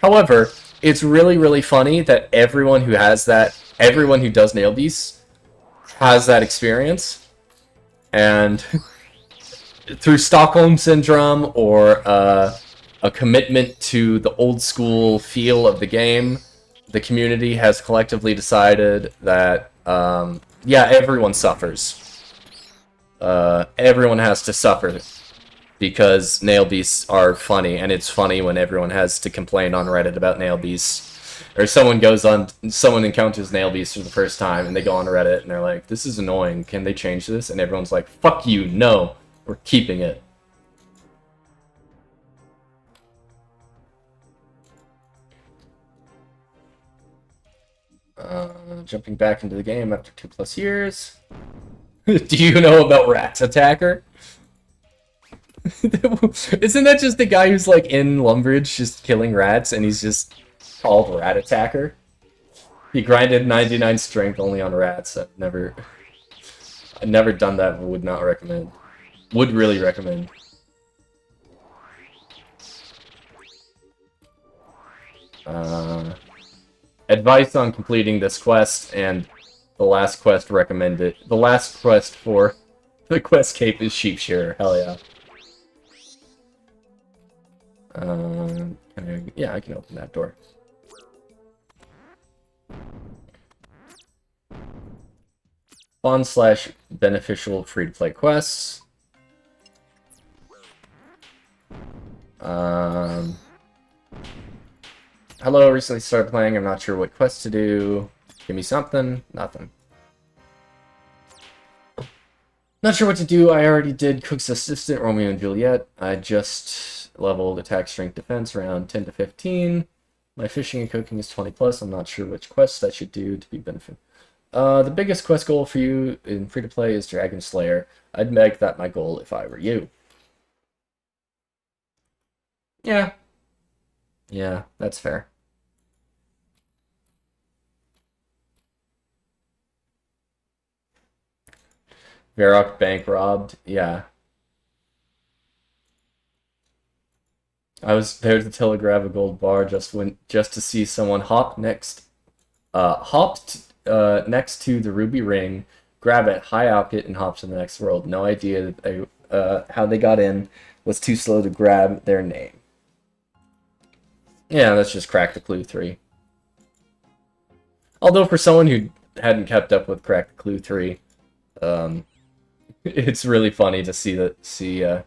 However, it's really, really funny that everyone who does Nail Beasts has that experience. And through Stockholm Syndrome or a commitment to the old school feel of the game, the community has collectively decided that, yeah, everyone suffers. Everyone has to suffer because Nail Beasts are funny, and it's funny when everyone has to complain on Reddit about Nail Beasts. Or someone encounters Nail Beasts for the first time, and they go on Reddit, and they're like, this is annoying, can they change this? And everyone's like, fuck you, no, we're keeping it. Jumping back into the game after 2+ years. Do you know about Rat Attacker? Isn't that just the guy who's like in Lumbridge just killing rats and he's just called Rat Attacker? He grinded 99 strength only on rats. I've never done that, but would not recommend. Would really recommend. Advice on completing this quest and the last quest recommended. The last quest for the quest cape is Sheep Shearer. Hell yeah. Yeah, I can open that door. Fun/beneficial free-to-play quests. Hello, recently started playing. I'm not sure what quest to do. Give me something. Nothing. Not sure what to do. I already did Cook's Assistant, Romeo and Juliet. I just leveled attack, strength, defense around 10 to 15. My fishing and cooking is 20 plus. I'm not sure which quests I should do to be beneficial. The biggest quest goal for you in free-to-play is Dragon Slayer. I'd make that my goal if I were you. Yeah. Yeah, that's fair. Varrock bank robbed. Yeah. I was there to telegraph a gold bar just to see someone hopped next to the ruby ring, grab it, high out it, and hop to the next world. No idea that how they got in. Was too slow to grab their name. Yeah, let's just crack the clue 3. Although for someone who hadn't kept up with crack the clue 3, it's really funny to see it's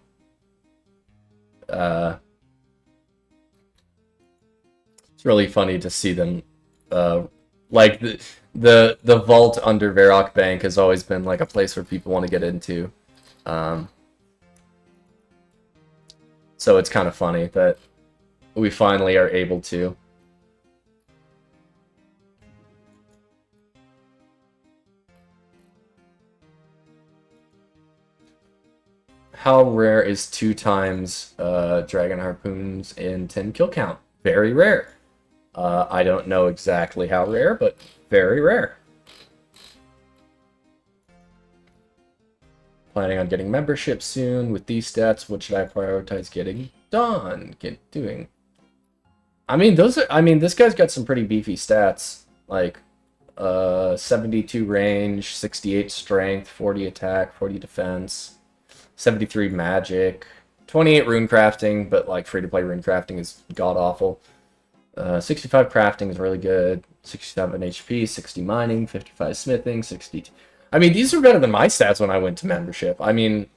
really funny to see them like the vault under Varrock Bank has always been like a place where people want to get into. So it's kind of funny that we finally are able to. How rare is 2 times Dragon Harpoons in 10 kill count? Very rare. I don't know exactly how rare, but very rare. Planning on getting membership soon. With these stats, what should I prioritize getting done? Doing? I mean, this guy's got some pretty beefy stats. Like, 72 range, 68 strength, 40 attack, 40 defense, 73 magic, 28 rune crafting, but like free-to-play rune crafting is god-awful. 65 crafting is really good. 67 HP, 60 mining, 55 smithing, 60... I mean, these are better than my stats when I went to membership. I mean,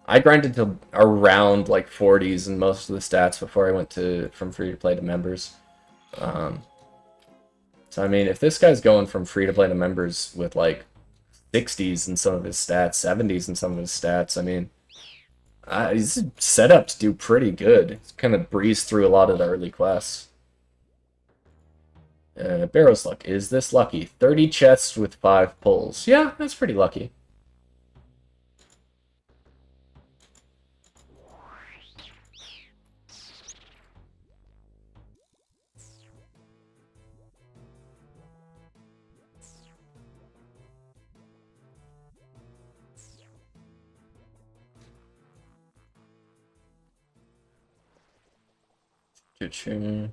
I grinded to around like 40s in most of the stats before I went from free-to-play to members. So, I mean, if this guy's going from free-to-play to members with like 60s in some of his stats, 70s in some of his stats, I mean, he's set up to do pretty good. He's kind of breezed through a lot of the early quests. Barrows luck. Is this lucky? 30 chests with 5 pulls. Yeah, that's pretty lucky. Cha-ching.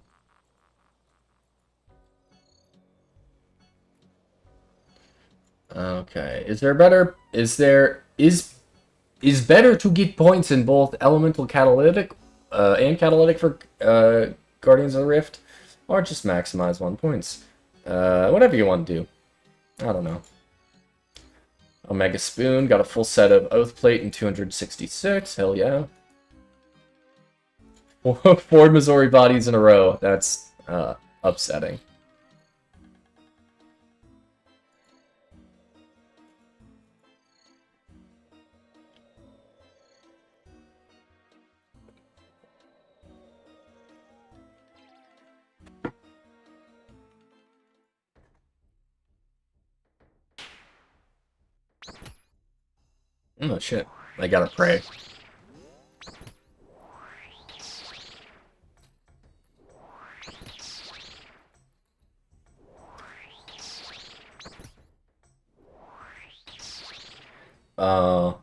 Okay. Is better to get points in both elemental catalytic and catalytic for Guardians of the Rift, or just maximize 1 points? Whatever you want to do. I don't know. Omega Spoon got a full set of Oath Plate and 266. Hell yeah. 4 Missouri bodies in a row. That's upsetting. Oh shit. I gotta pray.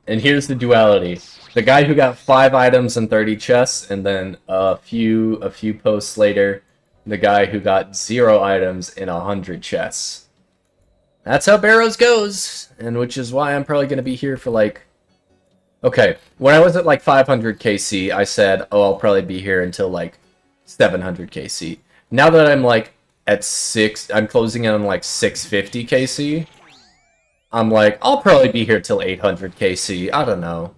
And here's the duality. The guy who got 5 items and 30 chests, and then a few posts later, the guy who got 0 items and 100 chests. That's how Barrows goes, and which is why I'm probably going to be here for like... Okay, when I was at like 500 KC, I said, oh, I'll probably be here until like 700 KC. Now that I'm like at 6, I'm closing in on like 650 KC, I'm like, I'll probably be here till 800 KC, I don't know.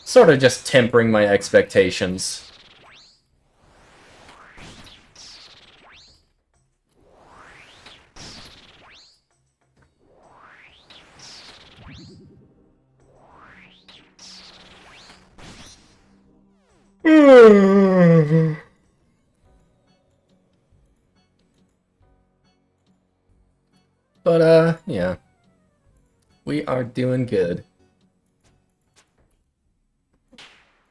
Sort of just tempering my expectations. But, yeah. We are doing good.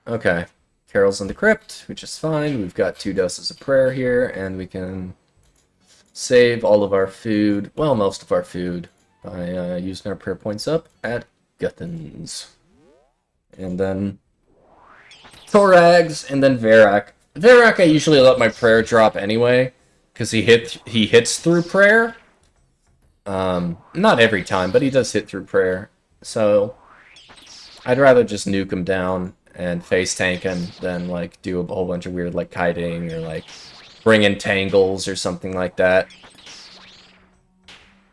Okay. Carol's in the crypt, which is fine. We've got 2 doses of prayer here, and we can save all of our food, well, most of our food, by using our prayer points up at Guthans. And then Torags, and then Varak. Varak, I usually let my prayer drop anyway, because he hits through prayer. Not every time, but he does hit through prayer. So I'd rather just nuke him down and face tank him than like do a whole bunch of weird like kiting or like bring in tangles or something like that.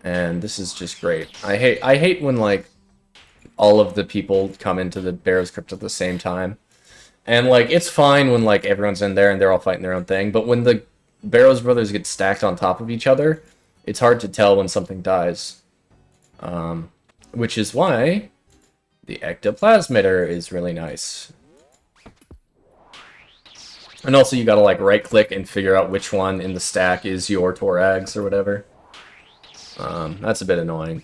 And this is just great. I hate when like all of the people come into the Barrows Crypt at the same time. And like it's fine when like everyone's in there and they're all fighting their own thing, but when the Barrows brothers get stacked on top of each other, it's hard to tell when something dies. Which is why the ectoplasmitter is really nice. And also you gotta like right click and figure out which one in the stack is your Torags or whatever. That's a bit annoying.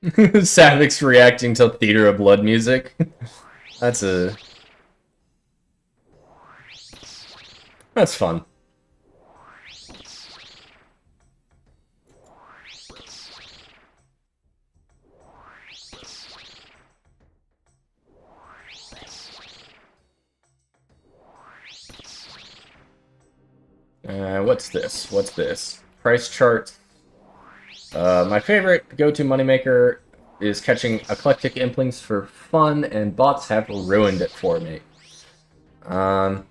Savik's reacting to Theater of Blood music. That's fun. What's this? What's this? Price chart. My favorite go-to moneymaker is catching eclectic implings for fun, and bots have ruined it for me. Yeah,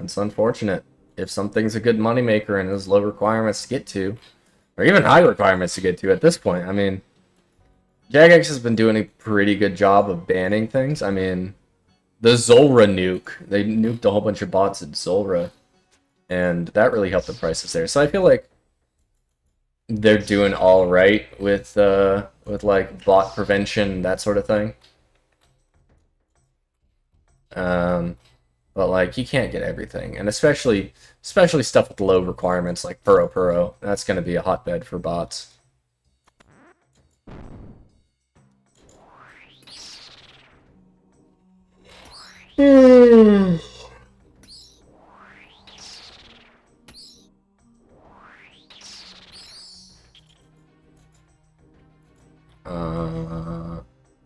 it's unfortunate. If something's a good moneymaker and has low requirements to get to, or even high requirements to get to at this point, I mean, Jagex has been doing a pretty good job of banning things. I mean, the Zulrah nuke, they nuked a whole bunch of bots at Zulrah, and that really helped the prices there. So I feel like they're doing all right with like bot prevention, that sort of thing. But like you can't get everything, and especially stuff with low requirements like Puro. That's going to be a hotbed for bots.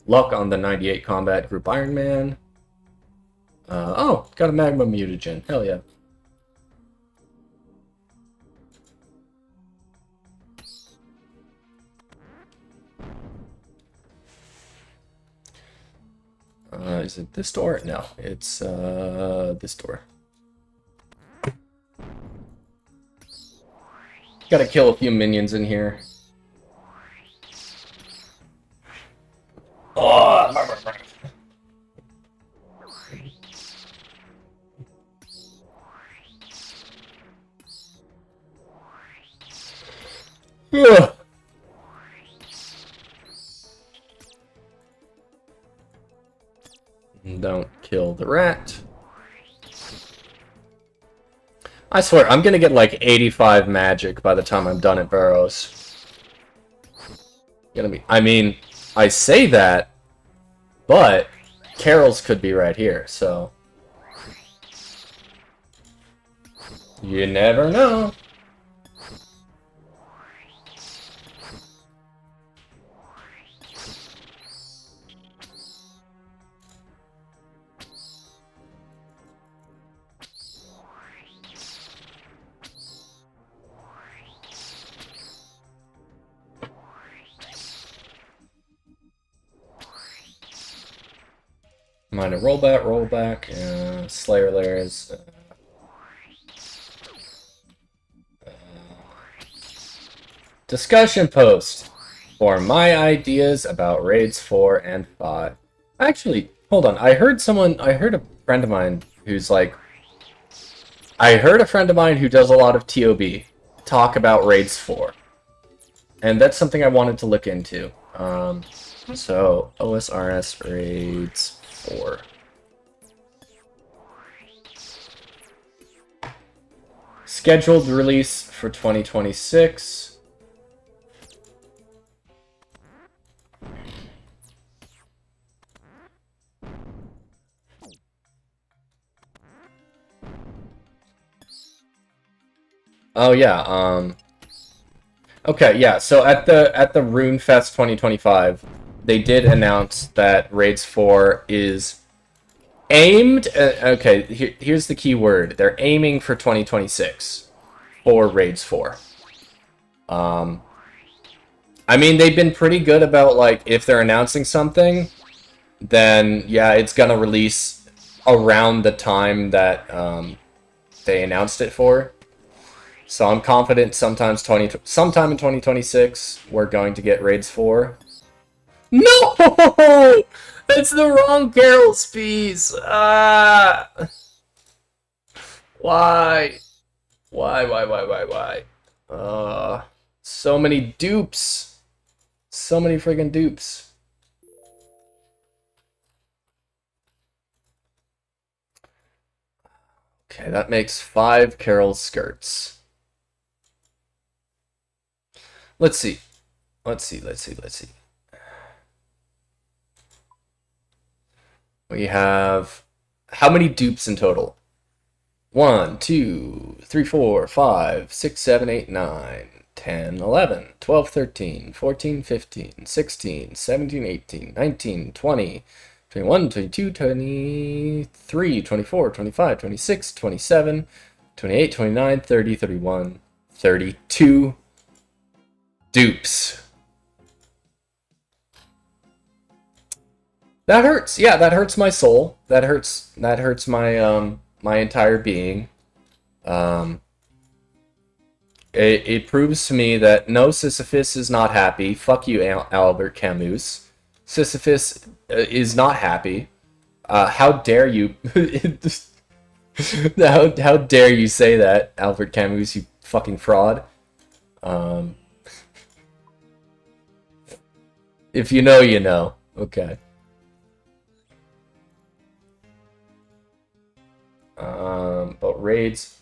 Luck on the 98 Combat Group Ironman. Oh, got a Magma Mutagen. Hell yeah. Is it this door? No, it's this door. Gotta kill a few minions in here. Oh. Ugh. Don't kill the rat. I swear, I'm gonna get like 85 magic by the time I'm done at Barrows. Gonna be. I mean, I say that, but Carol's could be right here, so you never know. Minor rollback, Slayer layers. Discussion post for my ideas about raids 4 and 5. Actually, hold on. I heard a friend of mine who's like, I heard a friend of mine who does a lot of TOB talk about raids 4. And that's something I wanted to look into. So, OSRS raids 4. Scheduled release for 2026. Oh yeah, okay, yeah, so at the Rune Fest 2025, they did announce that Raids 4 is aimed okay, here's the key word. They're aiming for 2026 for Raids 4. I mean, they've been pretty good about, like, if they're announcing something, then, yeah, it's gonna release around the time that, they announced it for. So I'm confident sometime in 2026, we're going to get Raids 4. No! That's the wrong Carol's piece! Ah! Why? Why? So many dupes. So many friggin' dupes. Okay, that makes 5 Carol skirts. Let's see. We have... How many dupes in total? 1, 2, 3, 4, 5, 6, 7, 8, 9, 10, 11, 12, 13, 14, 15, 16, 17, 18, 19, 20, 21, 22, 23, 24, 25, 26, 27, 28, 29, 30, 31, 32 dupes. That hurts. Yeah, that hurts my soul. That hurts my my entire being. It proves to me that no, Sisyphus is not happy. Fuck you, Albert Camus. Sisyphus is not happy. How dare you? how dare you say that, Albert Camus? You fucking fraud. If you know, you know. Okay. But raids,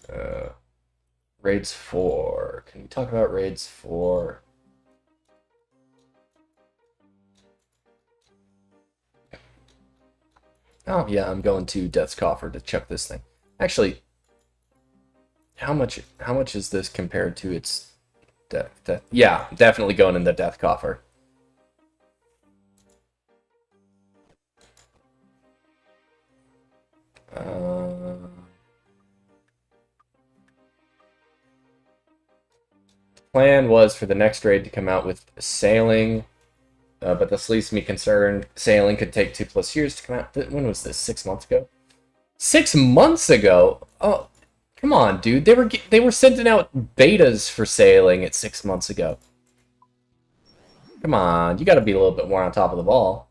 raids 4. Can you talk about raids 4? Oh yeah, I'm going to Death's Coffer to check this thing. Actually, how much is this compared to its death? Yeah, definitely going in the Death Coffer. Plan was for the next raid to come out with sailing, but this leaves me concerned. Sailing could take 2+ years to come out. When was this? 6 months ago? 6 months ago? Oh, come on, dude. They were sending out betas for sailing at 6 months ago. Come on, you got to be a little bit more on top of the ball.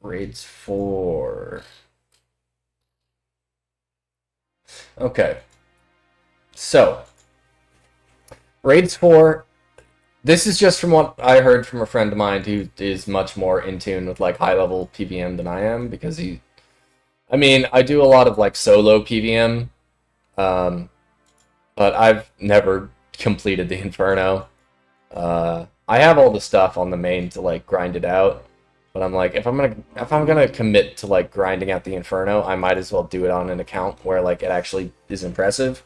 Raids 4. Okay. So, Raids 4, this is just from what I heard from a friend of mine who is much more in tune with like high-level PVM than I am, because I mean, I do a lot of like solo PVM, um, but I've never completed the Inferno. I have all the stuff on the main to like grind it out, but I'm like, if I'm gonna commit to like grinding out the Inferno, I might as well do it on an account where like it actually is impressive,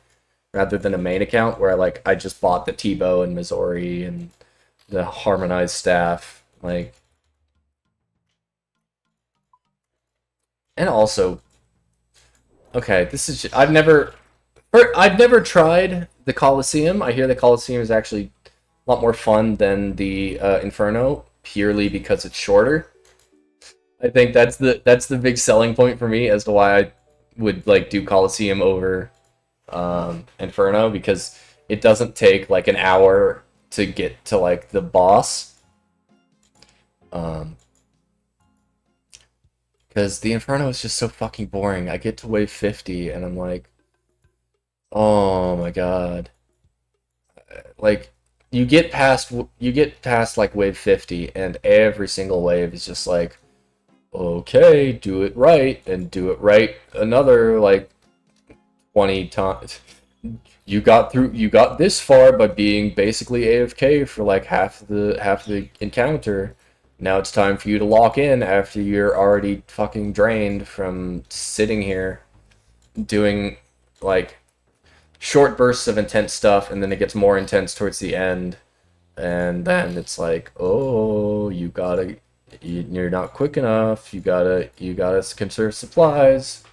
rather than a main account where like I just bought the Tebow and Missouri and the harmonized staff, like, and also, okay, this is I've never tried the Coliseum. I hear the Coliseum is actually a lot more fun than the Inferno, purely because it's shorter. I think that's the big selling point for me as to why I would like do Coliseum over Inferno, because it doesn't take like an hour to get to like the boss. Because the Inferno is just so fucking boring. I get to wave 50 and I'm like, oh my god. Like, you get past like wave 50 and every single wave is just like, okay, do it right, and do it right another like 20 times. You got this far by being basically AFK for like half the encounter. Now it's time for you to lock in after you're already fucking drained from sitting here doing like short bursts of intense stuff, and then it gets more intense towards the end, and then it's like, oh, you're not quick enough. You gotta conserve supplies.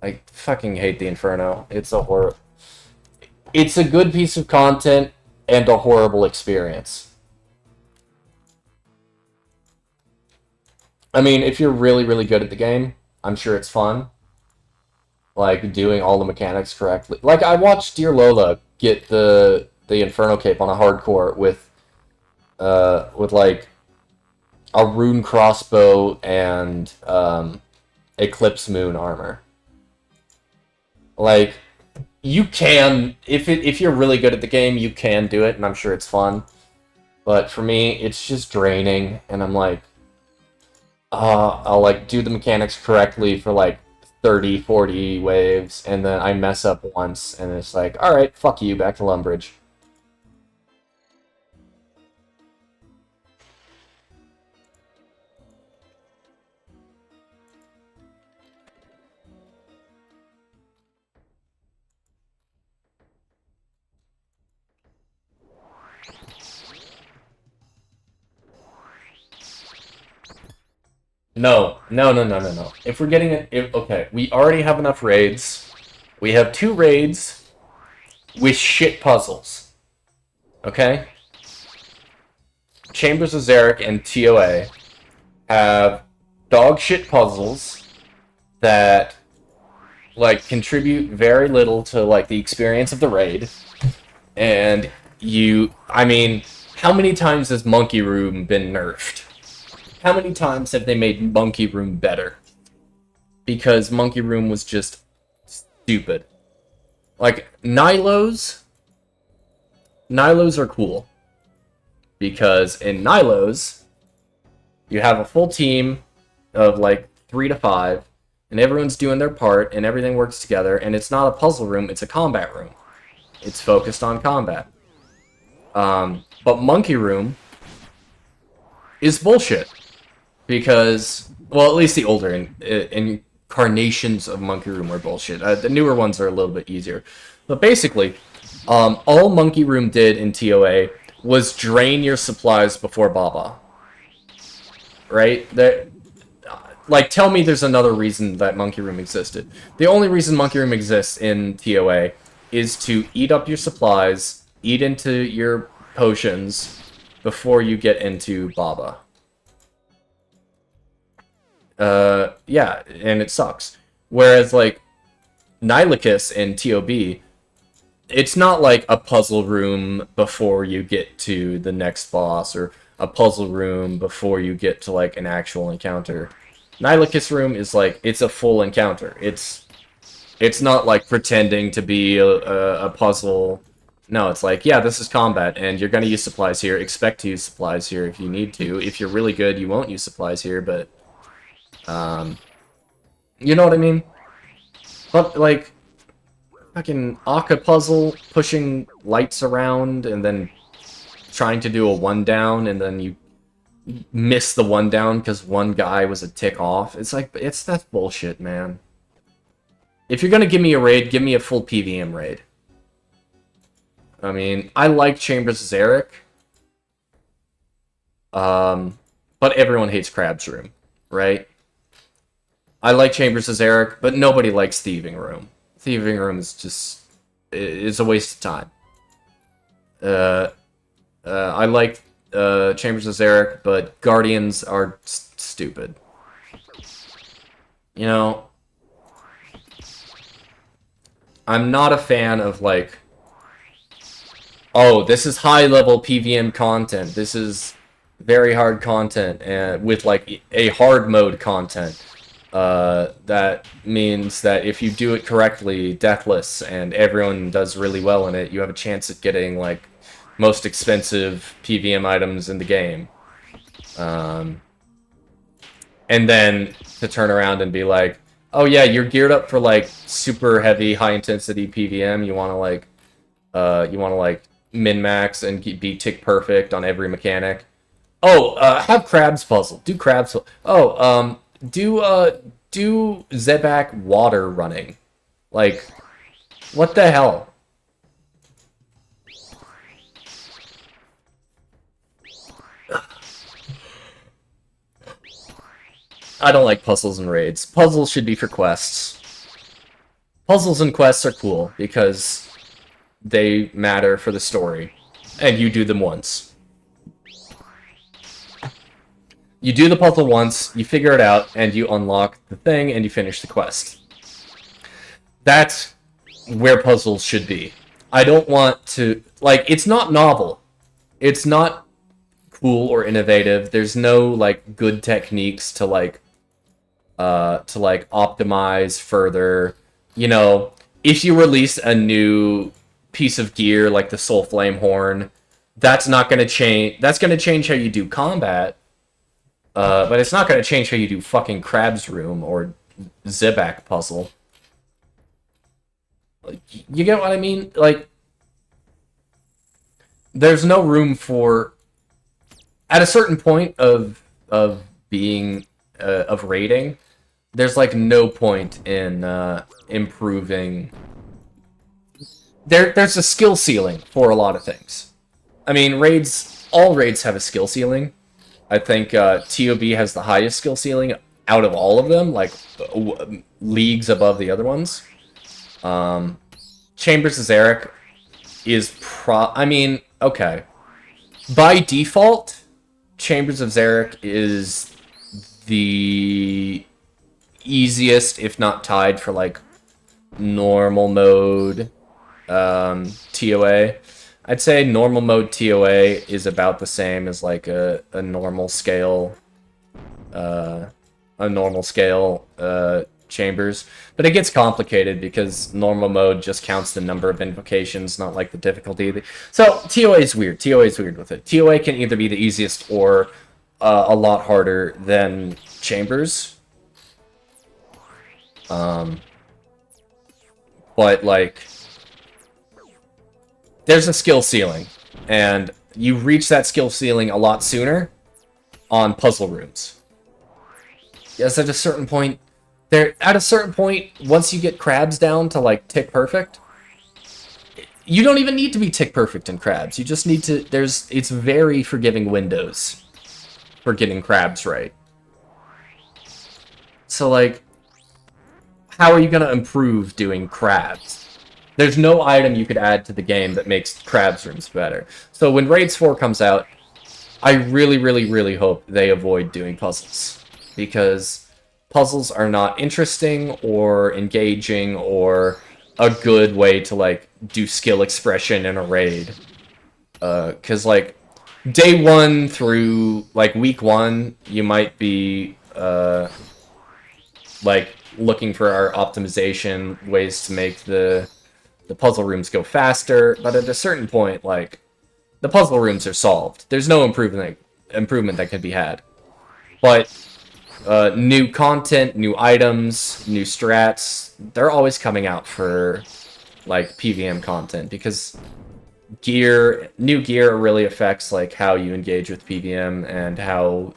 I fucking hate the Inferno. It's a good piece of content and a horrible experience. I mean, if you're really, really good at the game, I'm sure it's fun. Like, doing all the mechanics correctly. Like, I watched Dear Lola get the Inferno Cape on a hardcore with like a rune crossbow and Eclipse Moon armor. Like, you can, if you're really good at the game, you can do it, and I'm sure it's fun. But for me, it's just draining, and I'm like, I'll like do the mechanics correctly for like 30, 40 waves, and then I mess up once, and it's like, alright, fuck you, back to Lumbridge. No, no, no, no, no, no. If we're getting it, okay, we already have enough raids. We have 2 raids with shit puzzles. Okay? Chambers of Zarek and TOA have dog shit puzzles that like contribute very little to like the experience of the raid. And I mean, how many times has Monkey Room been nerfed? How many times have they made Monkey Room better? Because Monkey Room was just stupid. Like, Nilos are cool. Because in Nilos, you have a full team of like 3 to 5, and everyone's doing their part, and everything works together, and it's not a puzzle room, it's a combat room. It's focused on combat. But Monkey Room is bullshit. Because, well, at least the older incarnations of Monkey Room are bullshit. The newer ones are a little bit easier. But basically, all Monkey Room did in TOA was drain your supplies before Baba. Right? Like, tell me there's another reason that Monkey Room existed. The only reason Monkey Room exists in TOA is to eat up your supplies, eat into your potions, before you get into Baba. Yeah, and it sucks. Whereas, like, Nihilus in TOB, it's not like a puzzle room before you get to the next boss, or a puzzle room before you get to, like, an actual encounter. Nihilus room is, like, it's a full encounter. It's not like pretending to be a puzzle. No, it's like, yeah, this is combat, and you're gonna use supplies here. Expect to use supplies here if you need to. If you're really good, you won't use supplies here, but... you know what I mean? But, like, fucking Aka puzzle, pushing lights around, and then trying to do a one-down, and then you miss the one-down because one guy was a tick off. It's like, that's bullshit, man. If you're gonna give me a raid, give me a full PVM raid. I mean, I like Chambers of Zarek. But everyone hates Crab's Room, right? I like Chambers of Zarek, but nobody likes Thieving Room. Thieving Room is just... it's a waste of time. I like Chambers of Zarek, but Guardians are stupid. You know, I'm not a fan of, like, oh, this is high-level PVM content. This is very hard content, and with, like, a hard mode content. That means that if you do it correctly, deathless, and everyone does really well in it, you have a chance at getting, like, most expensive PVM items in the game. And then to turn around and be like, oh yeah, you're geared up for, like, super heavy, high-intensity PVM. You want to, like, min-max and be tick perfect on every mechanic. Oh, have Crab's puzzle. Do Crab's puzzle. Oh, do Zebak water running. Like, what the hell? I don't like puzzles and raids. Puzzles should be for quests. Puzzles and quests are cool because they matter for the story, and you do them once. You do the puzzle once, you figure it out, and you unlock the thing, and you finish the quest. That's where puzzles should be. I don't want to... like, it's not novel. It's not cool or innovative. There's no, like, good techniques to, like, optimize further. You know, if you release a new piece of gear, like the Soul Flame Horn, that's not going to change... that's going to change how you do combat, but it's not going to change how you do fucking Crab's Room or Zebak puzzle. Like, you get what I mean? Like, there's no room for... at a certain point of being... of raiding, there's, like, no point in improving... There's a skill ceiling for a lot of things. I mean, raids... all raids have a skill ceiling. I think TOB has the highest skill ceiling out of all of them, like, leagues above the other ones. Chambers of Zarek is I mean, okay. By default, Chambers of Zarek is the easiest, if not tied for, like, normal mode TOA. I'd say normal mode TOA is about the same as, like, a normal scale Chambers, but it gets complicated because normal mode just counts the number of invocations, not like the difficulty. So TOA is weird. TOA is weird with it. TOA can either be the easiest or a lot harder than Chambers. But, like, there's a skill ceiling, and you reach that skill ceiling a lot sooner on puzzle rooms. Yes, at a certain point, once you get Crabs down to, like, tick perfect, you don't even need to be tick perfect in Crabs. You just need to, it's very forgiving windows for getting Crabs right. So, like, how are you going to improve doing Crabs? There's no item you could add to the game that makes Crabs rooms better. So when Raids 4 comes out, I really, really, really hope they avoid doing puzzles. Because puzzles are not interesting or engaging or a good way to, like, do skill expression in a raid. Because, like, day 1 through, like, week 1, you might be, like, looking for our optimization ways to make the puzzle rooms go faster, but at a certain point, like, the puzzle rooms are solved. There's no improvement that can be had. But new content, new items, new strats, they're always coming out for, like, PVM content, because new gear really affects, like, how you engage with PVM and how,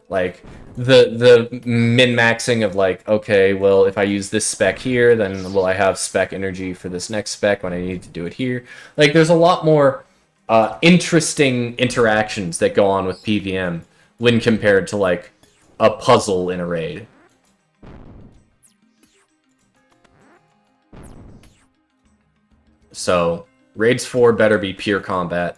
like, the min-maxing of, like, okay, well, if I use this spec here, then will I have spec energy for this next spec when I need to do it here? Like, there's a lot more interesting interactions that go on with PVM when compared to, like, a puzzle in a raid. So, Raids 4 better be pure combat.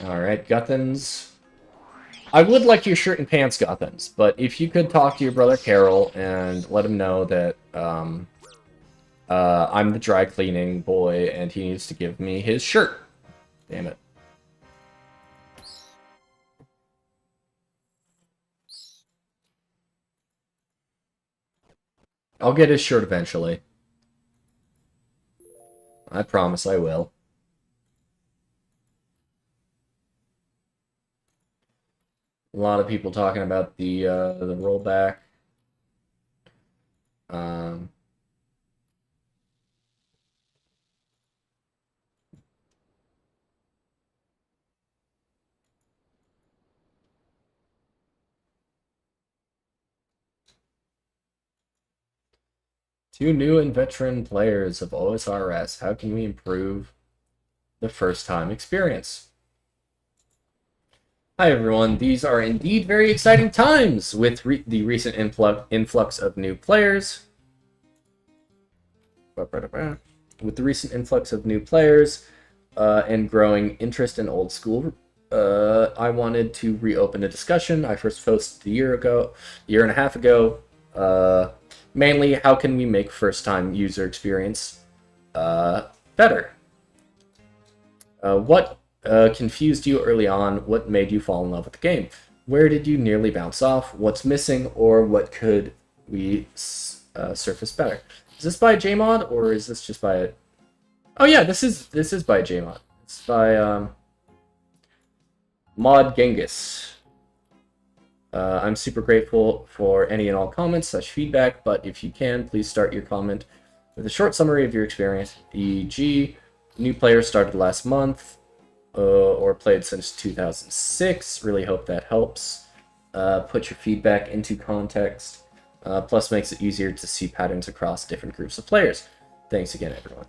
Alright, Guthans. I would like your shirt and pants, Guthans, but if you could talk to your brother Carol and let him know that I'm the dry cleaning boy and he needs to give me his shirt. Damn it. I'll get his shirt eventually. I promise I will. A lot of people talking about the rollback. Two new and veteran players of OSRS. How can we improve the first-time experience? Hi everyone, these are indeed very exciting times with the recent influx of new players. With the recent influx of new players and growing interest in old school, I wanted to reopen a discussion I first posted a year and a half ago. Mainly, how can we make first-time user experience better? What confused you early on? What made you fall in love with the game? Where did you nearly bounce off? What's missing, or what could we surface better? Is this by JMod, or is this just by... Oh yeah, this is by JMod. It's by Mod Genghis. I'm super grateful for any and all comments / feedback, but if you can, please start your comment with a short summary of your experience, e.g., new players started last month, or played since 2006. Really hope that helps. Put your feedback into context, plus makes it easier to see patterns across different groups of players. Thanks again, everyone.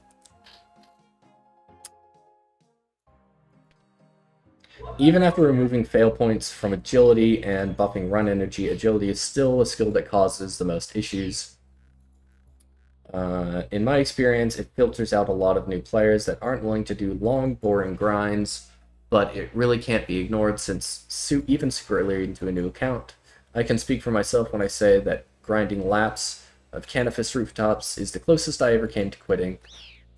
Even after removing fail points from agility and buffing run energy, agility is still a skill that causes the most issues. In my experience, it filters out a lot of new players that aren't willing to do long, boring grinds, but it really can't be ignored since even super early into a new account. I can speak for myself when I say that grinding laps of Canifis rooftops is the closest I ever came to quitting,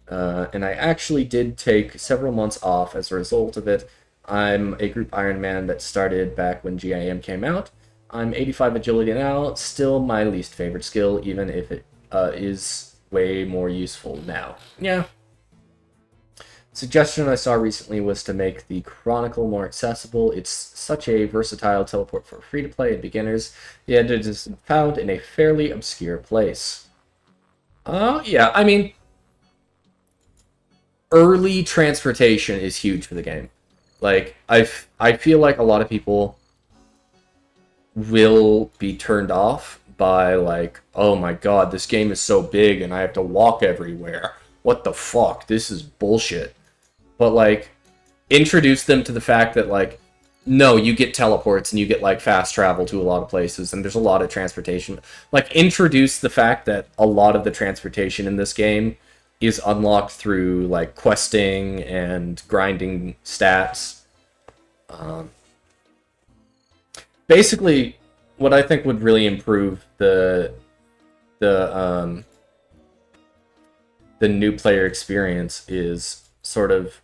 and I actually did take several months off as a result of it. I'm a group Ironman that started back when GIM came out. I'm 85 agility now, still my least favorite skill, even if it is way more useful now. Yeah. Suggestion I saw recently was to make the Chronicle more accessible. It's such a versatile teleport for free-to-play and beginners, yet it is found in a fairly obscure place. Yeah, I mean, early transportation is huge for the game. Like, I feel like a lot of people will be turned off by, like, oh my god, this game is so big and I have to walk everywhere. What the fuck? This is bullshit. But, like, introduce them to the fact that, like, no, you get teleports and you get, like, fast travel to a lot of places and there's a lot of transportation. Like, introduce the fact that a lot of the transportation in this game is unlocked through, like, questing and grinding stats. Um, Basically, what I think would really improve the the new player experience is sort of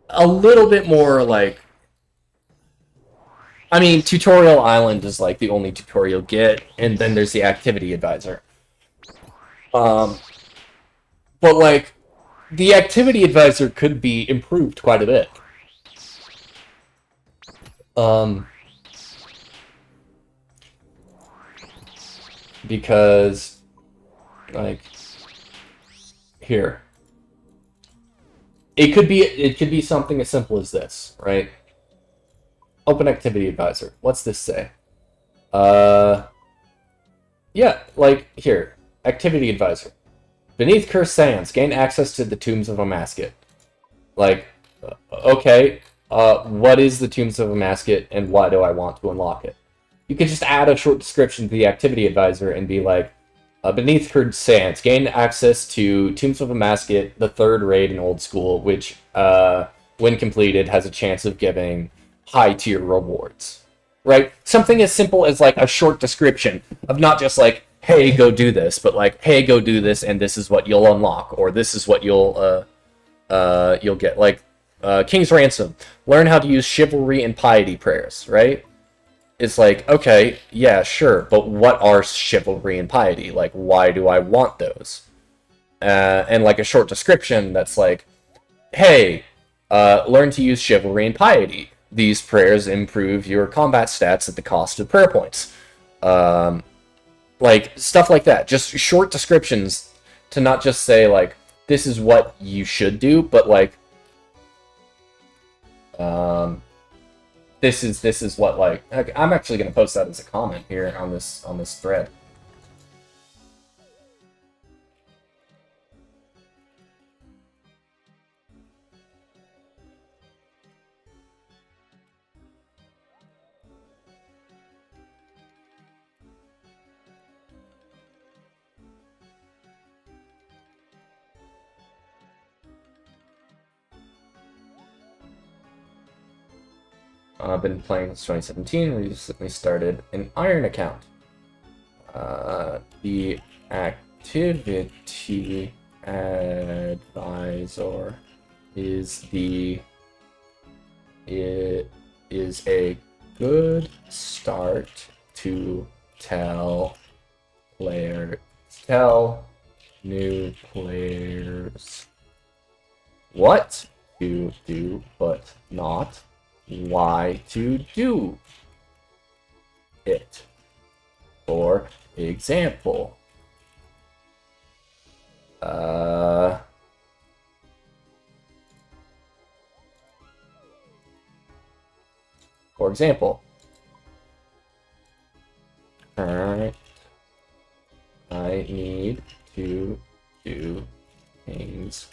a little bit more like, I mean, Tutorial Island is like the only tutorial you'll get, and then there's the Activity Advisor. Um, but like, the Activity Advisor could be improved quite a bit. Because, like, here, it could be something as simple as this, right? Open Activity Advisor. What's this say? Yeah, like here, Activity Advisor. Beneath Cursed Sands, gain access to the Tombs of Amasket. Like, okay, what is the Tombs of Amasket, and why do I want to unlock it? You could just add a short description to the Activity Advisor and be like, Beneath Cursed Sands, gain access to Tombs of Amasket, the third raid in Old School, which, when completed, has a chance of giving high-tier rewards. Right? Something as simple as, like, a short description of not just, like, hey, go do this, but, like, hey, go do this, and this is what you'll unlock, or this is what you'll get. Like, King's Ransom. Learn how to use chivalry and piety prayers, right? It's like, okay, yeah, sure, but what are chivalry and piety? Like, why do I want those? And like a short description that's like, hey, learn to use chivalry and piety. These prayers improve your combat stats at the cost of prayer points. Like, stuff like that. Just short descriptions to not just say, like, this is what you should do, but like, this is what, like, I'm actually going to post that as a comment here on this thread. I've been playing since 2017. Recently started an Iron account. The Activity Advisor is a good start to tell new players what to do, but not why to do it. For example, alright, I need to do things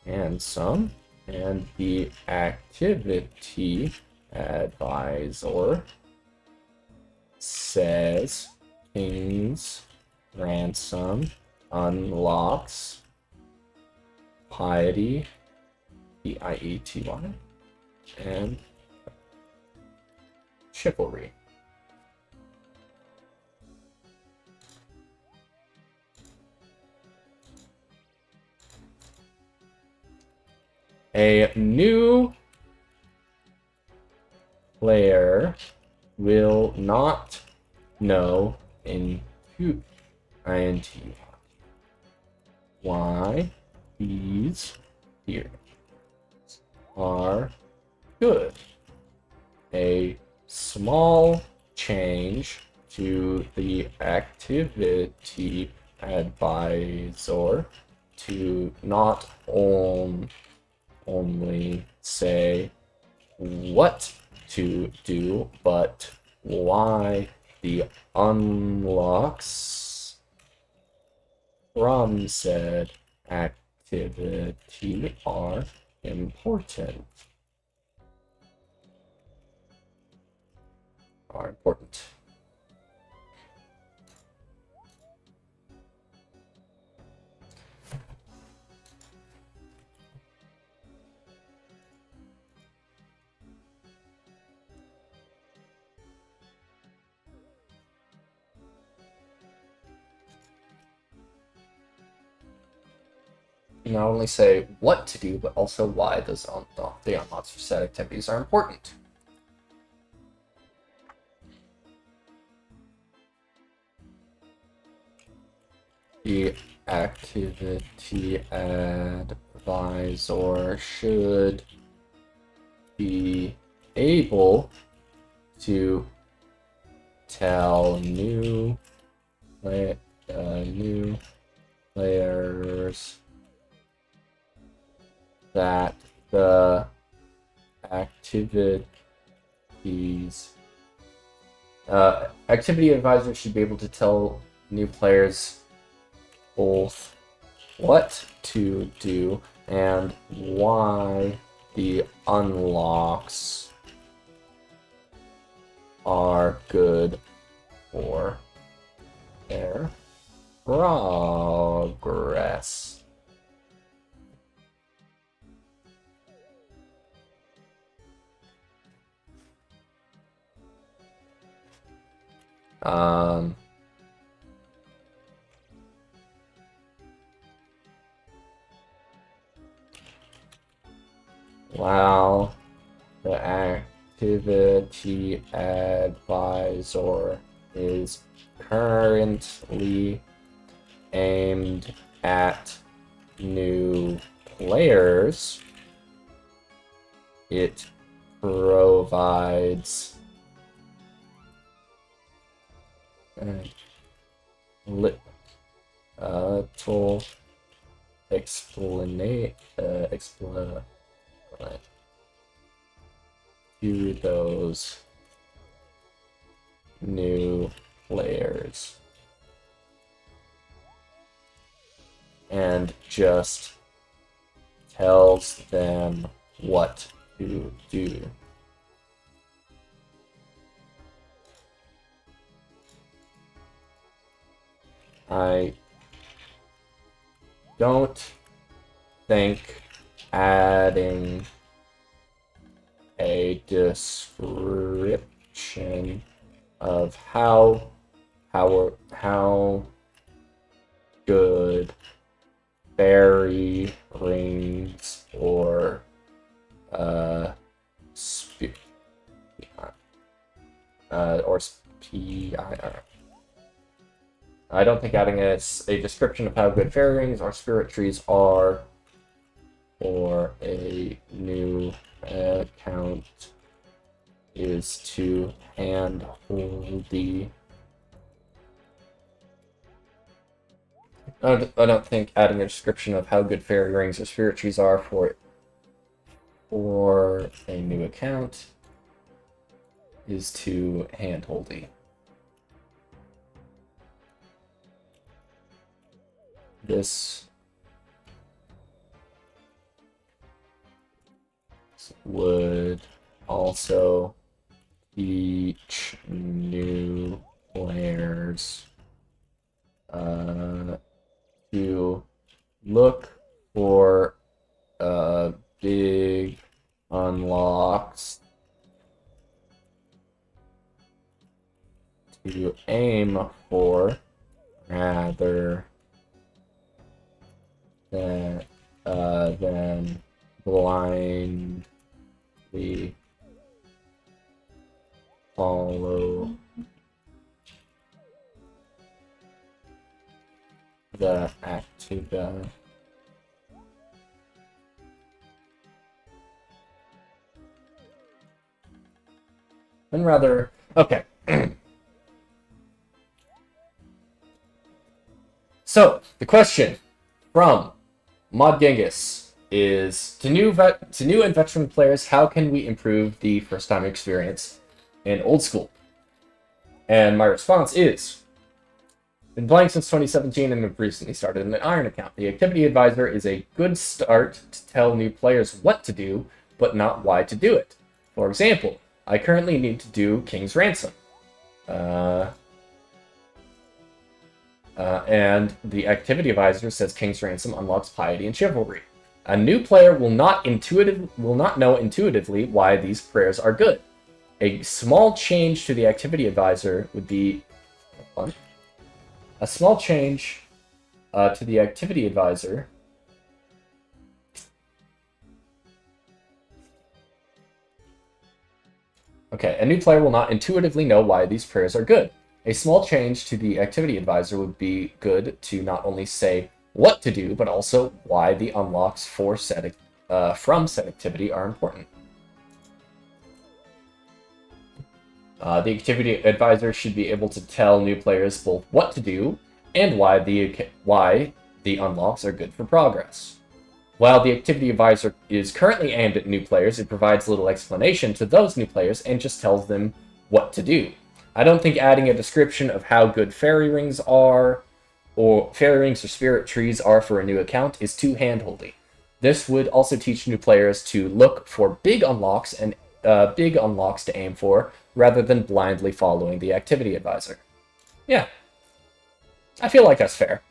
and some, and the Activity Advisor says King's Ransom unlocks piety, Piety, and chivalry. A new player will not know why these here are good. A small change to the Activity Advisor to not only say what to do, but why the unlocks from said activity are important. can not only say what to do, but also why the unlocked set activities are important. The activity advisor should be able to tell new players that the activity advisor should be able to tell new players both what to do and why the unlocks are good for their progress. While the activity advisor is currently aimed at new players, it provides little explanation to those new players and just tells them what to do. I don't think adding a description of how good fairy rings or I don't think adding a description of how good fairy rings or spirit trees are for a new account is too hand-holdy. I don't think adding a description of how good fairy rings or spirit trees are for a new account is too hand-holdy. This would also teach new players to look for big unlocks to aim for rather than blindly follow the activity. And rather, okay. So, the question from Mod Genghis is, to new and veteran players, how can we improve the first-time experience in Old School? And my response is, been playing since 2017 and have recently started an Iron account. The Activity Advisor is a good start to tell new players what to do, but not why to do it. For example, I currently need to do King's Ransom. And the Activity Advisor says King's Ransom unlocks Piety and Chivalry. A new player will not know intuitively why these prayers are good. A small change to the Activity Advisor would be a small change to the Activity Advisor Okay, a new player will not intuitively know why these prayers are good. A small change to the activity advisor would be good to not only say what to do, but also why the unlocks from said activity are important. The activity advisor should be able to tell new players both what to do and why the unlocks are good for progress. While the activity advisor is currently aimed at new players, it provides little explanation to those new players and just tells them what to do. I don't think adding a description of how good fairy rings or spirit trees are for a new account is too handholdy. This would also teach new players to look for big unlocks to aim for, rather than blindly following the activity advisor. Yeah, I feel like that's fair.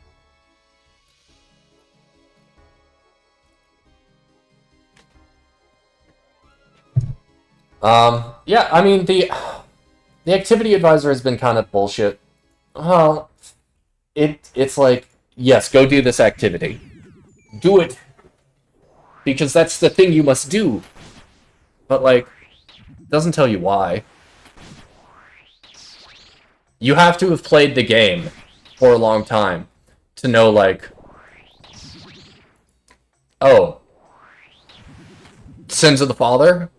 Yeah, I mean, the activity advisor has been kind of bullshit. Well, it's like, yes, go do this activity. Do it. Because that's the thing you must do. But, like, it doesn't tell you why. You have to have played the game for a long time to know, like, oh, Sins of the Father?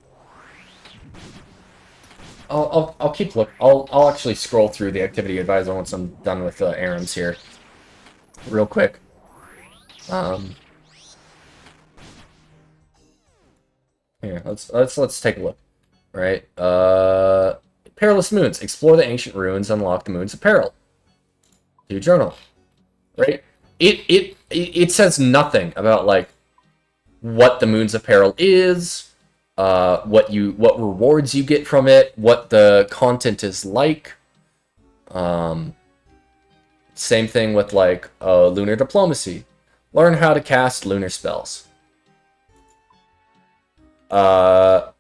I'll keep look. I'll actually scroll through the activity advisor once I'm done with errands here, real quick. Here, let's take a look. Right. Perilous Moons. Explore the ancient ruins. Unlock the Moons of Peril. Do journal. Right. It says nothing about like what the Moons of Peril is. What rewards you get from it, what the content is like. Same thing with like lunar diplomacy. Learn how to cast lunar spells.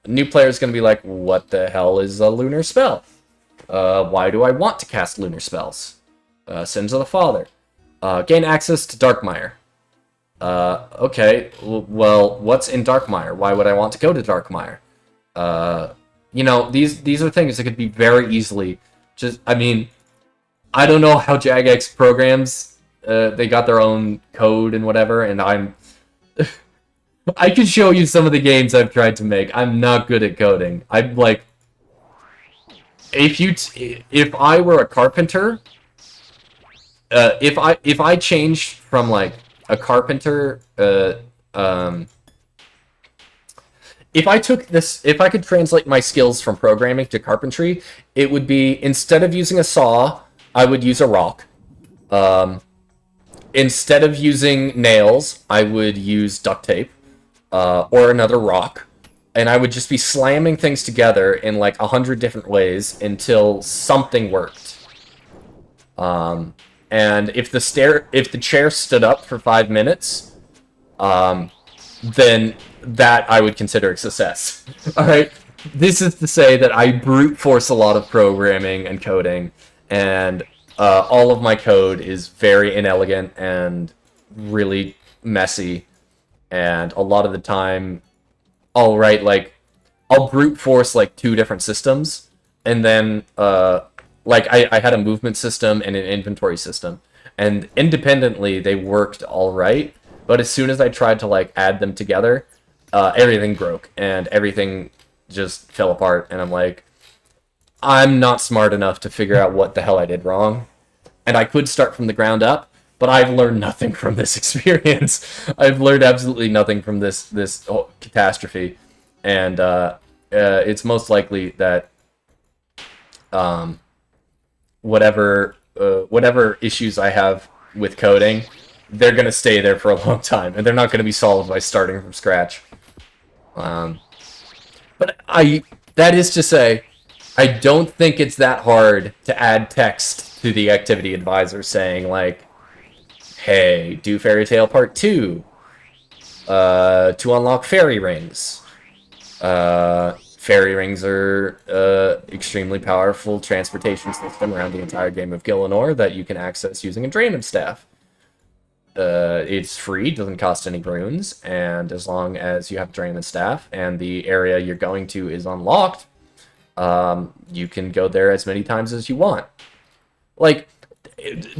New player's gonna be like, what the hell is a lunar spell? Why do I want to cast lunar spells? Sins of the Father. Gain access to Darkmire. Okay, well, what's in Darkmire? Why would I want to go to Darkmire? You know, these are things that could be very easily just, I mean, I don't know how Jagex programs, they got their own code and whatever, and I could show you some of the games I've tried to make. I'm not good at coding. I'm like, if I were a carpenter, if I changed from like a carpenter, if I could translate my skills from programming to carpentry, it would be, instead of using a saw, I would use a rock. Instead of using nails, I would use duct tape, or another rock. And I would just be slamming things together in like 100 different ways until something worked. And if the chair stood up for 5 minutes, then that I would consider a success. All right. This is to say that I brute force a lot of programming and coding, and all of my code is very inelegant and really messy. And a lot of the time, I'll brute force like 2 different systems, and then like I had a movement system and an inventory system, and independently they worked all right. But as soon as I tried to like add them together, everything broke and everything just fell apart. And I'm like, I'm not smart enough to figure out what the hell I did wrong. And I could start from the ground up, but I've learned nothing from this experience. I've learned absolutely nothing from this catastrophe, and it's most likely that whatever issues I have with coding, they're gonna stay there for a long time, and they're not gonna be solved by starting from scratch. But that is to say, I don't think it's that hard to add text to the activity advisor saying like, hey, do Fairy Tale Part 2 to unlock fairy rings. Fairy rings are extremely powerful transportation system around the entire game of Gillinor that you can access using a Drayman staff. It's free, doesn't cost any runes, and as long as you have a Drayman staff and the area you're going to is unlocked, You can go there as many times as you want. Like,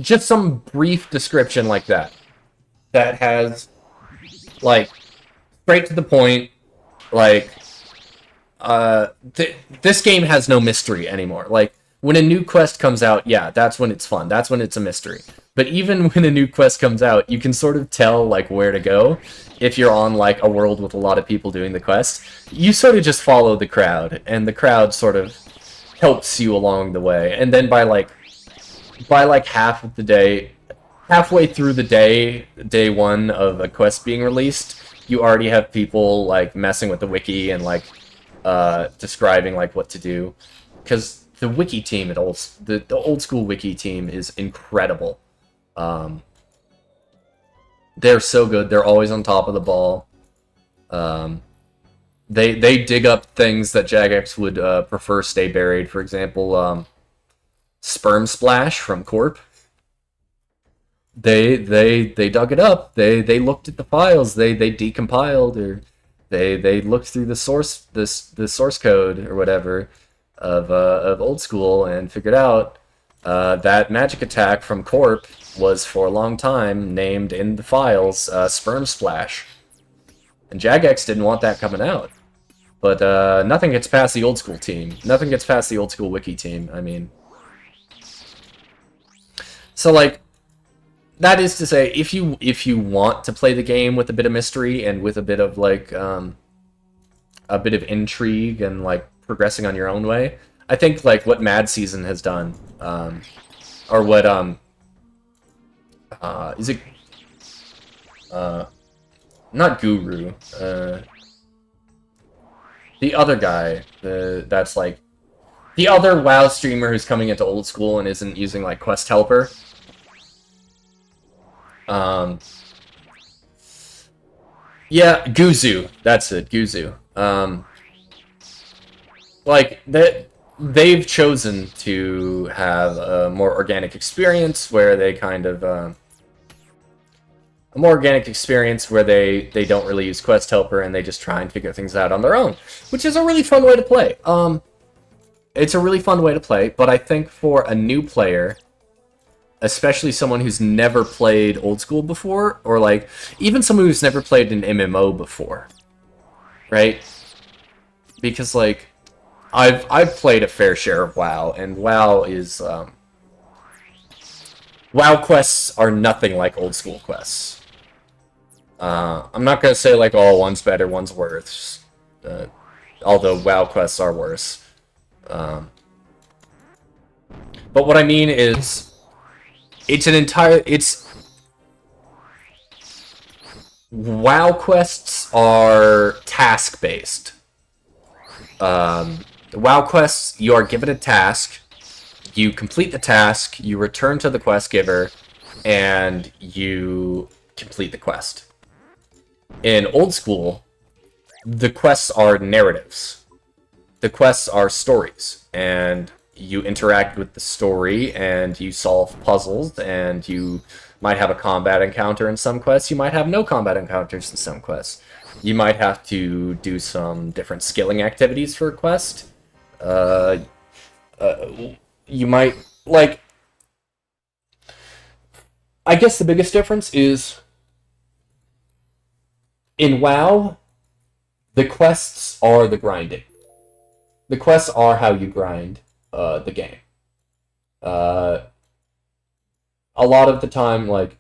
just some brief description like that. That has, like, straight to the point, like, this game has no mystery anymore. Like, when a new quest comes out, yeah, that's when it's fun. That's when it's a mystery. But even when a new quest comes out, you can sort of tell, like, where to go. If you're on, like, a world with a lot of people doing the quest, you sort of just follow the crowd, and the crowd sort of helps you along the way. And then by like half of the day, halfway through the day one of a quest being released, you already have people, like, messing with the wiki and, like, describing, like, what to do. Because the wiki team at the old school wiki team is incredible. They're so good. They're always on top of the ball. They dig up things that Jagex would prefer stay buried. For example, Sperm Splash from Corp. They dug it up. They looked at the files. They decompiled, or they looked through the source code or whatever of old school and figured out that magic attack from Corp was for a long time named in the files Sperm Splash, and Jagex didn't want that coming out. But nothing gets past the old school team. Nothing gets past the old school wiki team. I mean, so, like, that is to say, if you want to play the game with a bit of mystery and with a bit of, like, a bit of intrigue and, like, progressing on your own way, I think, like, what Mad Season has done, or what is it, not Guru, the other guy, that's, like, the other WoW streamer who's coming into old school and isn't using, like, Quest Helper. Yeah, Guzu. That's it, Guzu. Like, they've chosen to have a more organic experience where they kind of, a more organic experience where they don't really use Quest Helper and they just try and figure things out on their own, which is a really fun way to play. It's a really fun way to play, but I think for a new player, especially someone who's never played old school before, or, like, even someone who's never played an MMO before, right? Because, like, I've played a fair share of WoW, and WoW is WoW quests are nothing like old school quests. I'm not gonna say, like, oh, one's better, one's worse, although WoW quests are worse. But what I mean is, WoW quests are task-based. WoW quests, you are given a task, you complete the task, you return to the quest giver, and you complete the quest. In old school, the quests are narratives. The quests are stories, and you interact with the story, and you solve puzzles, and you might have a combat encounter in some quests, you might have no combat encounters in some quests. You might have to do some different skilling activities for a quest. You might, like... I guess the biggest difference is, in WoW, the quests are the grinding. The quests are how you grind the game. A lot of the time, like,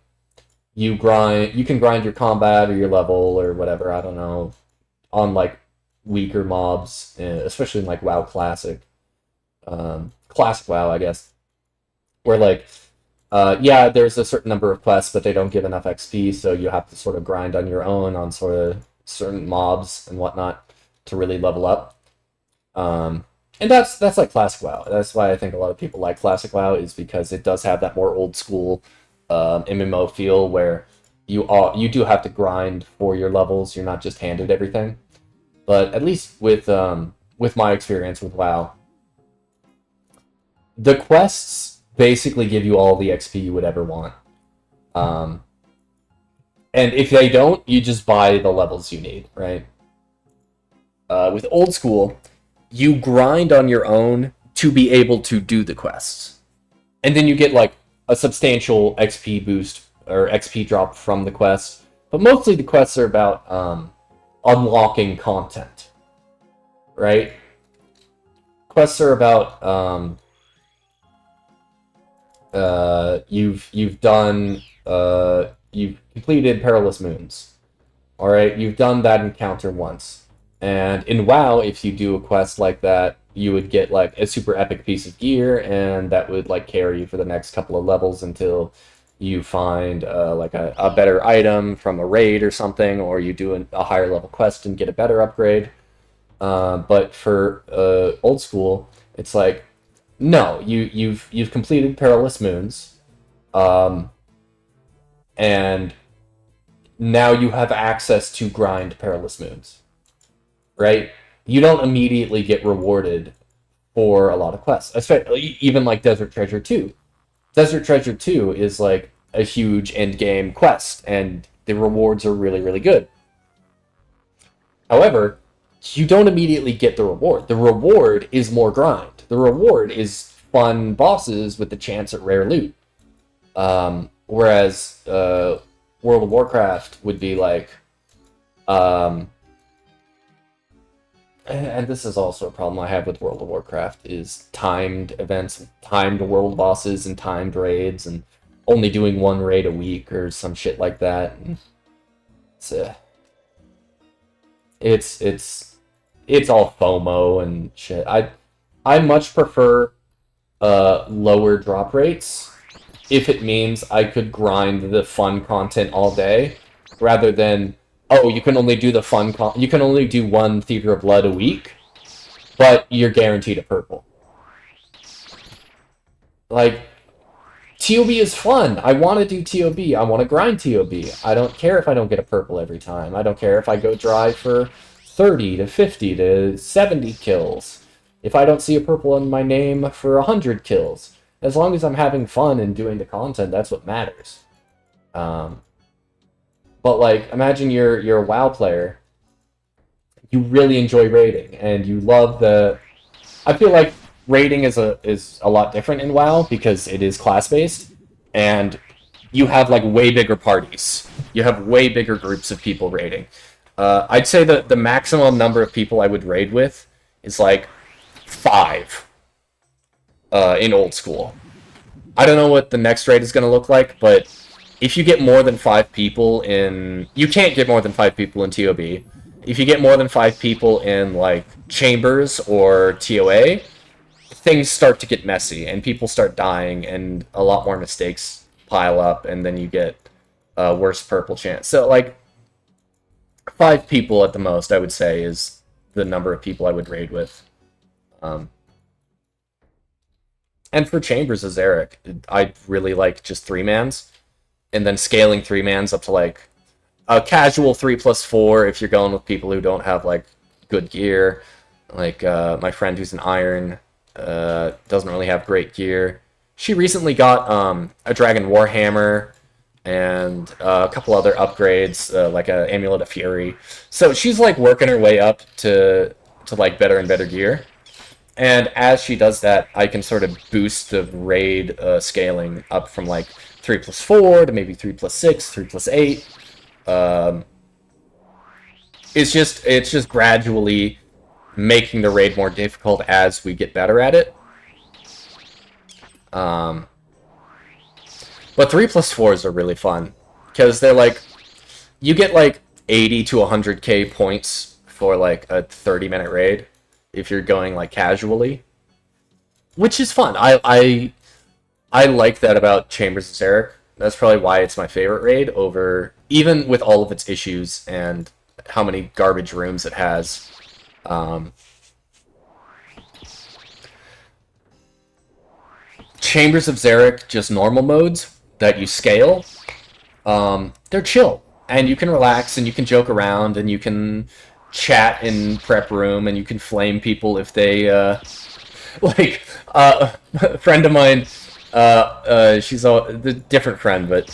you can grind your combat or your level or whatever, I don't know, on, like, weaker mobs, especially in, like, WoW Classic. Classic WoW, I guess. Where, like, yeah, there's a certain number of quests, but they don't give enough XP, so you have to sort of grind on your own on sort of certain mobs and whatnot to really level up. And that's like Classic WoW. That's why I think a lot of people like Classic WoW, is because it does have that more old school MMO feel where you do have to grind for your levels. You're not just handed everything. But at least with my experience with WoW, the quests basically give you all the XP you would ever want. And if they don't, you just buy the levels you need, right? With old school, you grind on your own to be able to do the quests. And then you get like a substantial XP boost or XP drop from the quest. But mostly the quests are about unlocking content, right? Quests are about you've done you've completed Perilous Moons. All right, you've done that encounter once. And in WoW, if you do a quest like that, you would get like a super epic piece of gear, and that would like carry you for the next couple of levels until you find like a better item from a raid or something, or you do a higher level quest and get a better upgrade. But for old school, it's like, no, you've completed Perilous Moons, and now you have access to grind Perilous Moons, right? You don't immediately get rewarded for a lot of quests, especially even like Desert Treasure 2. Desert Treasure 2 is like a huge end game quest, and the rewards are really, really good. However, you don't immediately get the reward. The reward is more grind. The reward is fun bosses with the chance at rare loot. Whereas World of Warcraft would be like, and this is also a problem I have with World of Warcraft, is timed events, timed world bosses, and timed raids, and only doing one raid a week or some shit like that. It's all FOMO and shit. I much prefer lower drop rates if it means I could grind the fun content all day, rather than, oh, you can only do the fun you can only do one Theater of Blood a week, but you're guaranteed a purple. Like, TOB is fun. I want to do TOB. I want to grind TOB. I don't care if I don't get a purple every time. I don't care if I go dry for 30 to 50 to 70 kills. If I don't see a purple in my name for 100 kills. As long as I'm having fun and doing the content, that's what matters. But like, imagine you're a WoW player. You really enjoy raiding, and you love the... I feel like raiding is a lot different in WoW because it is class-based, and you have like way bigger parties. You have way bigger groups of people raiding. I'd say that the maximum number of people I would raid with is like 5 in old school. I don't know what the next raid is going to look like, but if you get more than 5 people in... You can't get more than 5 people in TOB. If you get more than 5 people in like Chambers or TOA, things start to get messy, and people start dying, and a lot more mistakes pile up, and then you get a worse purple chance. So, like, 5 people at the most, I would say, is the number of people I would raid with. And for Chambers as Eric, I really like just 3-mans, and then scaling 3-mans up to, like, a casual 3+4 if you're going with people who don't have, like, good gear. Like, my friend who's an Iron doesn't really have great gear. She recently got a Dragon Warhammer and a couple other upgrades, like an Amulet of Fury. So she's like working her way up to like better and better gear. And as she does that, I can sort of boost the raid scaling up from like 3+4 to maybe 3+6, 3+8. It's just gradually making the raid more difficult as we get better at it. But 3+4s are really fun, because they're like, you get like 80 to 100k points for like a 30-minute raid if you're going like casually, which is fun. I like that about Chambers of Zarek. That's probably why it's my favorite raid, over, even with all of its issues and how many garbage rooms it has. Chambers of Zarek, just normal modes that you scale, they're chill, and you can relax, and you can joke around, and you can chat in prep room, and you can flame people if they, like, a friend of mine, she's a different friend, but,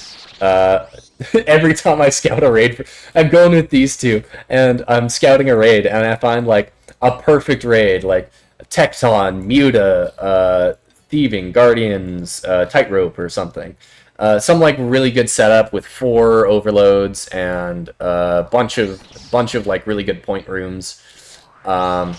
every time I scout a raid, I'm going with these two, and I'm scouting a raid, and I find, like, a perfect raid, like Tecton, Muta, Thieving, Guardians, Tightrope, or something. Some like really good setup with 4 overloads and a bunch of like really good point rooms. And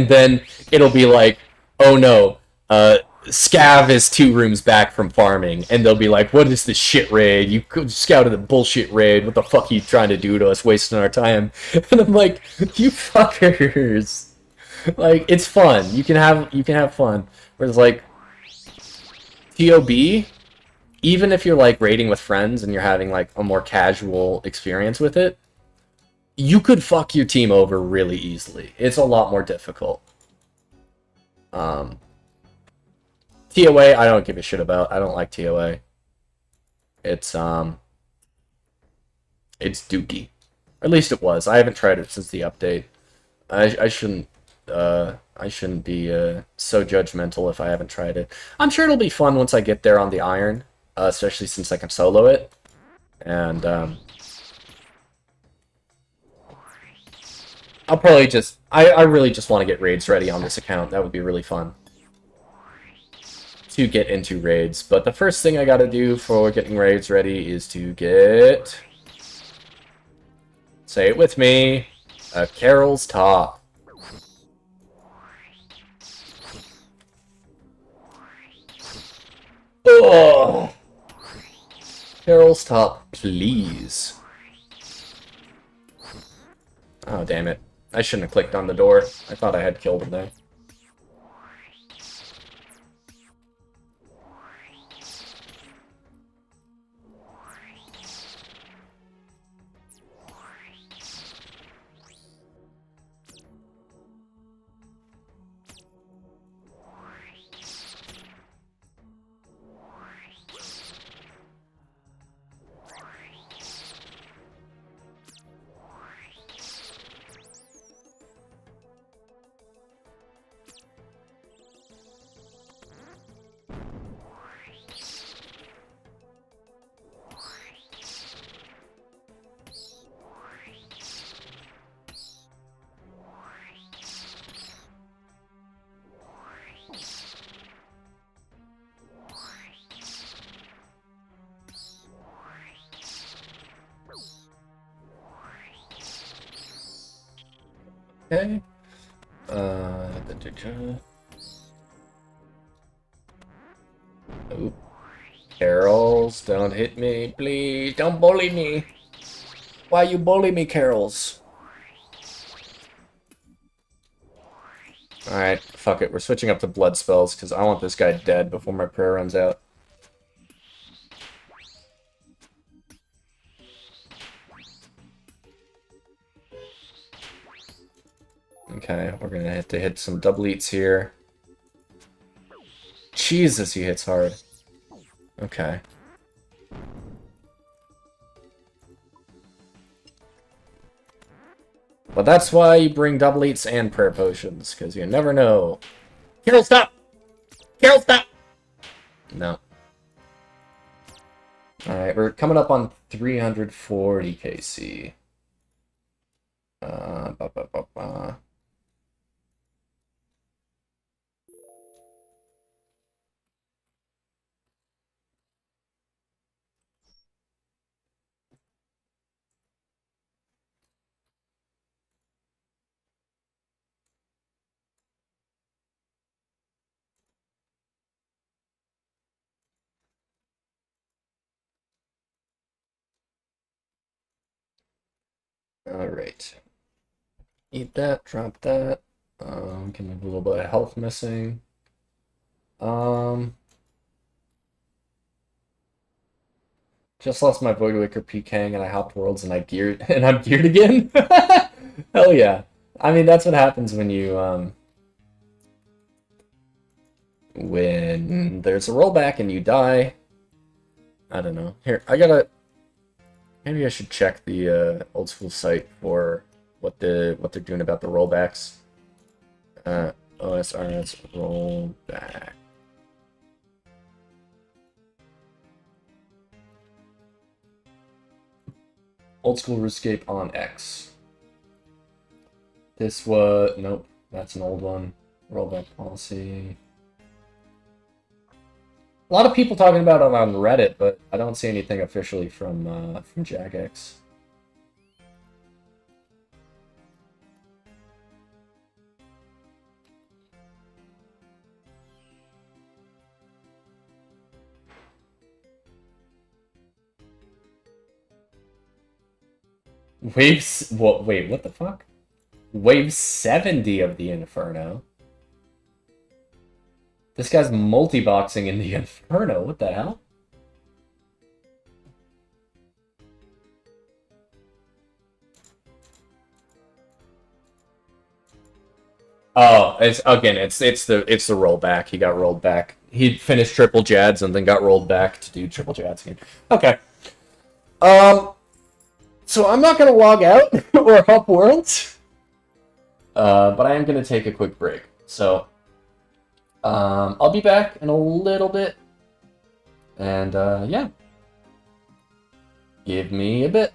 then it'll be like, oh no, Scav is 2 rooms back from farming, and they'll be like, what is this shit raid? You scouted a bullshit raid. What the fuck are you trying to do to us, wasting our time? And I'm like, you fuckers. Like, it's fun. You can have fun. Whereas like TOB, even if you're like raiding with friends and you're having like a more casual experience with it, you could fuck your team over really easily. It's a lot more difficult. TOA, I don't give a shit about. I don't like TOA. It's dookie. At least it was. I haven't tried it since the update. I shouldn't be so judgmental if I haven't tried it. I'm sure it'll be fun once I get there on the Iron, especially since I can solo it. And I'll probably just... I really just want to get raids ready on this account. That would be really fun to get into raids. But the first thing I gotta do for getting raids ready is to get... Say it with me. Carol's Top. Oh! Carol's Top, please. Oh, damn it. I shouldn't have clicked on the door. I thought I had killed him there. Okay. Oop. Carols, don't hit me, please. Don't bully me. Why you bully me, Carols? Alright, fuck it. We're switching up to blood spells, because I want this guy dead before my prayer runs out. Okay, we're gonna have to hit some double eats here. Jesus, he hits hard. Okay. But that's why you bring double eats and prayer potions, because you never know. Carol, stop! Carol, stop! No. Alright, we're coming up on 340 KC. Ba, ba, ba, ba. Alright. Eat that, drop that. Can have a little bit of health missing. Just lost my Voidwaker PKing and I hopped worlds and I'm geared again. Hell yeah. I mean that's what happens when you when there's a rollback and you die. I don't know. Here, maybe I should check the old school site for what they're doing about the rollbacks. OSRS rollback. Old school RuneScape on X. This was... Nope, that's an old one. Rollback policy. A lot of people talking about it on Reddit, but I don't see anything officially from Jagex. Waves... What? Wait, what the fuck? Wave 70 of the Inferno? This guy's multi-boxing in the Inferno. What the hell? Oh, it's the rollback. He got rolled back. He finished triple jads and then got rolled back to do triple jads again. Okay. So I'm not gonna log out or hop worlds. But I am gonna take a quick break. So I'll be back in a little bit. And yeah. Give me a bit.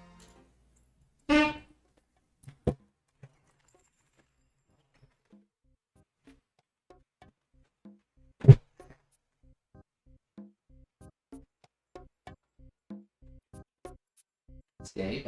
Stay.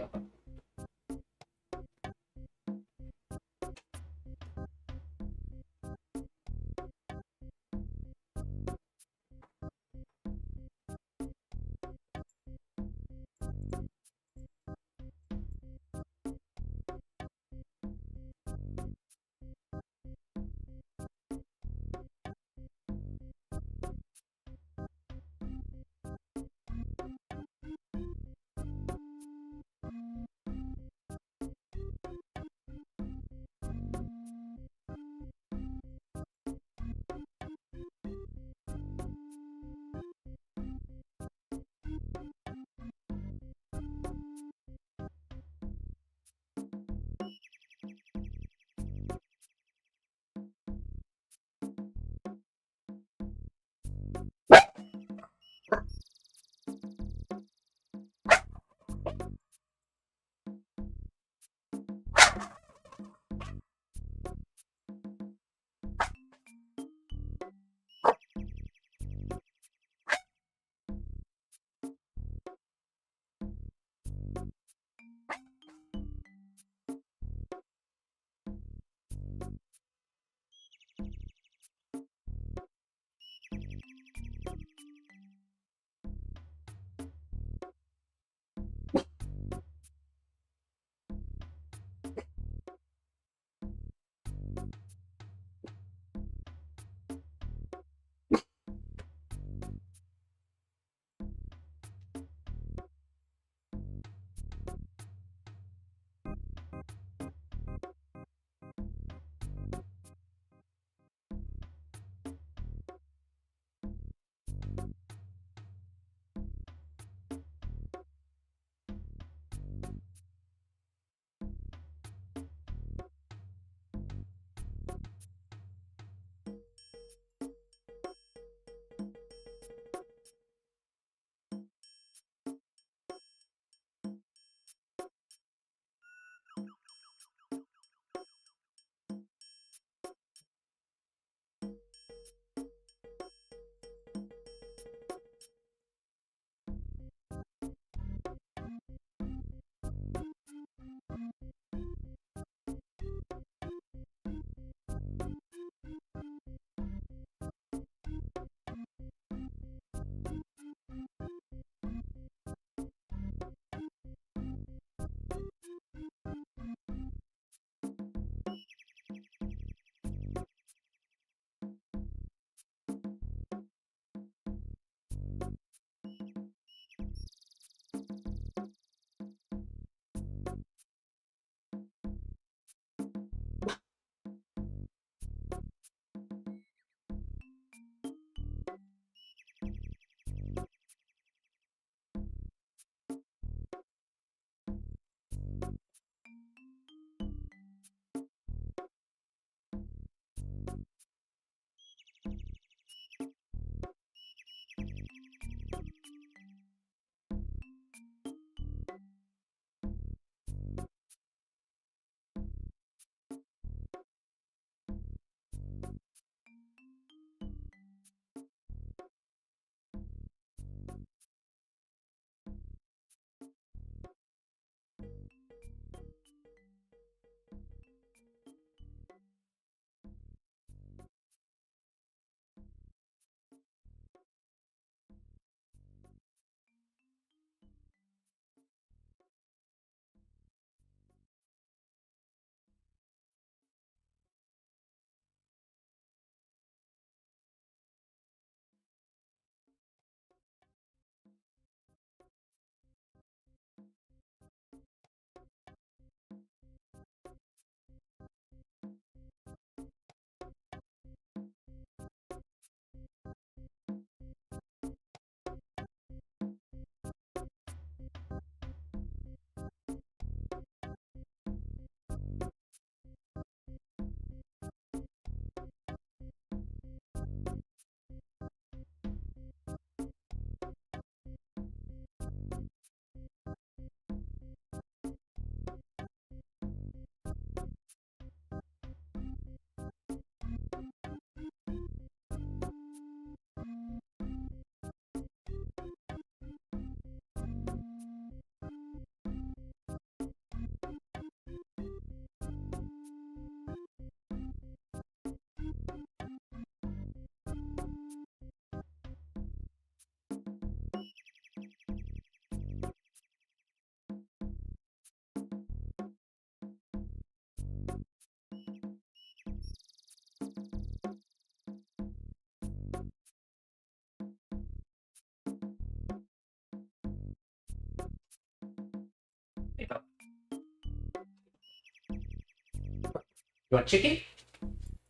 You want chicken?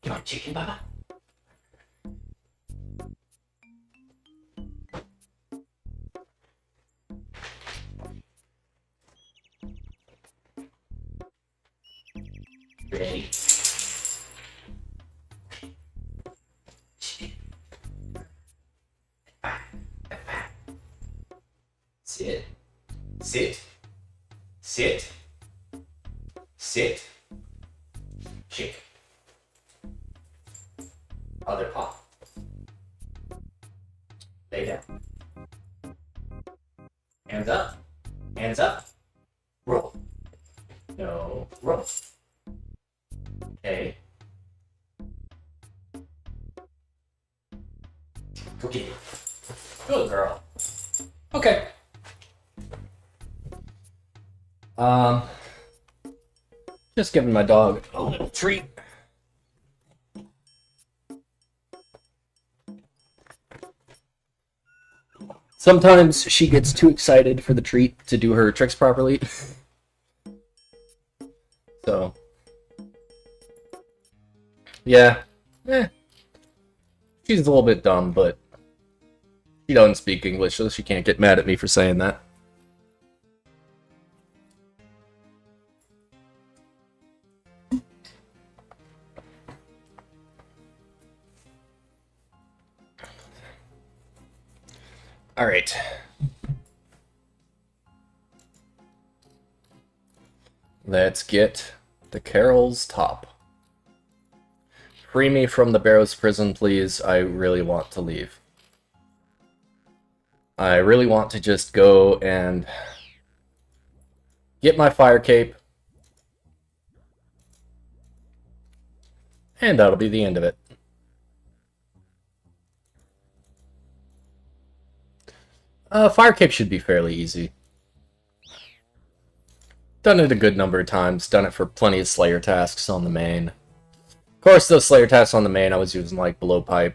You want chicken, Baba? Ready? Sit. Sit. Sit. Sit. Kick. Other paw. Lay down. Hands up. Hands up. Roll. No. Roll. Okay. Cookie. Good girl. Okay. Just giving my dog a little treat. Sometimes she gets too excited for the treat to do her tricks properly. So, yeah. She's a little bit dumb, but she doesn't speak English, so she can't get mad at me for saying that. All right. Let's get the Carol's top. Free me from the Barrows prison, please. I really want to leave. I really want to just go and get my fire cape. And that'll be the end of it. Fire cape should be fairly easy. Done it a good number of times. Done it for plenty of Slayer tasks on the main. Of course, those Slayer tasks on the main I was using like blowpipe,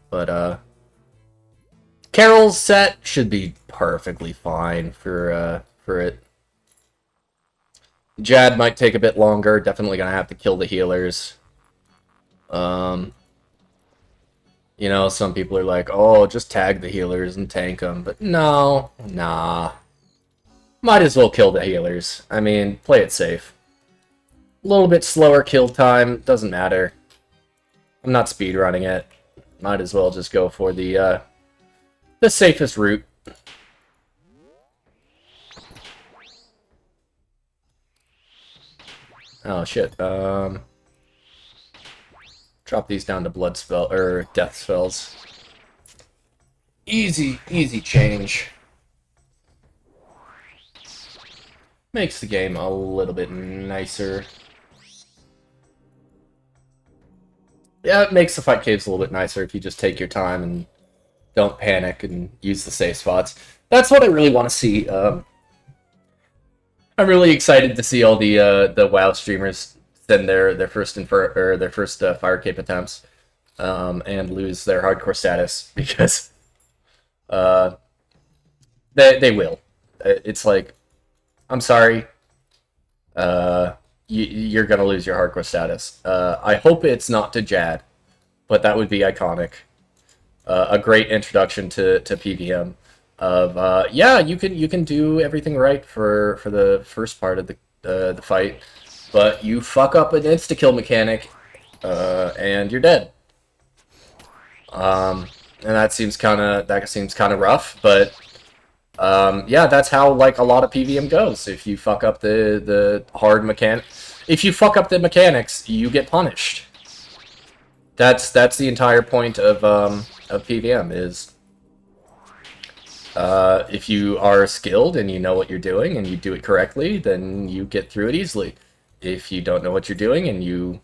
but Carol's set should be perfectly fine for it. Jad might take a bit longer. Definitely gonna have to kill the healers. You know, some people are like, oh, just tag the healers and tank them. But no, nah. Might as well kill the healers. I mean, play it safe. A little bit slower kill time, doesn't matter. I'm not speedrunning it. Might as well just go for the safest route. Oh shit. Drop these down to blood spell or death spells. Easy change. Makes the game a little bit nicer. Yeah, it makes the fight caves a little bit nicer if you just take your time and don't panic and use the safe spots. That's what I really want to see. I'm really excited to see all the WoW streamers send their first fire cape attempts and lose their hardcore status because they will. It's like, I'm sorry, you're gonna lose your hardcore status. I hope it's not to Jad, but that would be iconic. A great introduction to PVM. Of yeah, you can do everything right for the first part of the fight, but you fuck up an insta-kill mechanic, and you're dead. And that seems kind of rough, but yeah, that's how like a lot of PVM goes. If you fuck up the hard if you fuck up the mechanics, you get punished. That's the entire point of PVM is. If you are skilled and you know what you're doing and you do it correctly, then you get through it easily. If you don't know what you're doing and you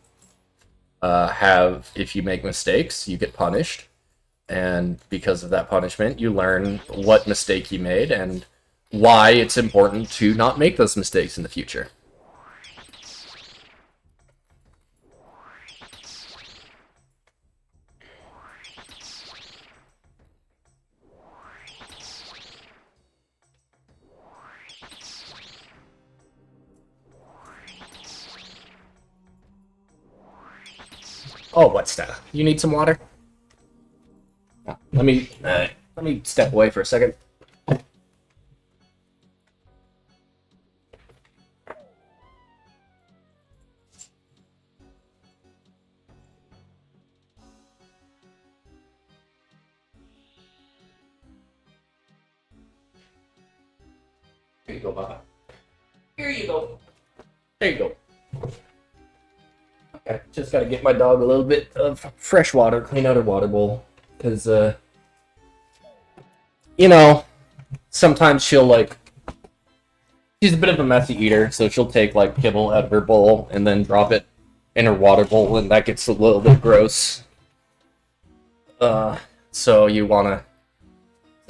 if you make mistakes, you get punished. And because of that punishment, you learn what mistake you made and why it's important to not make those mistakes in the future. Oh, what's that? You need some water? Oh, let me step away for a second. Here you go, Baba. Here you go. There you go. Okay, just gotta get my dog a little bit of fresh water, clean out her water bowl. Because, you know, sometimes she'll, like, she's a bit of a messy eater, so she'll take, like, kibble out of her bowl and then drop it in her water bowl, and that gets a little bit gross. So you wanna...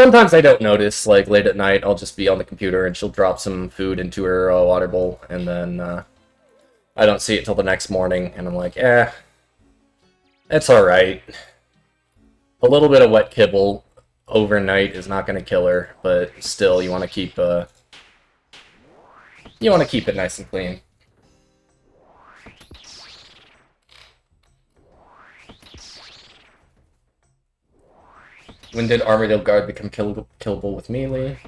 Sometimes I don't notice, like, late at night, I'll just be on the computer and she'll drop some food into her water bowl, and then, I don't see it till the next morning, and I'm like, it's alright. A little bit of wet kibble overnight is not going to kill her, but still, you want to keep it nice and clean. When did Armadale Guard become killable with melee?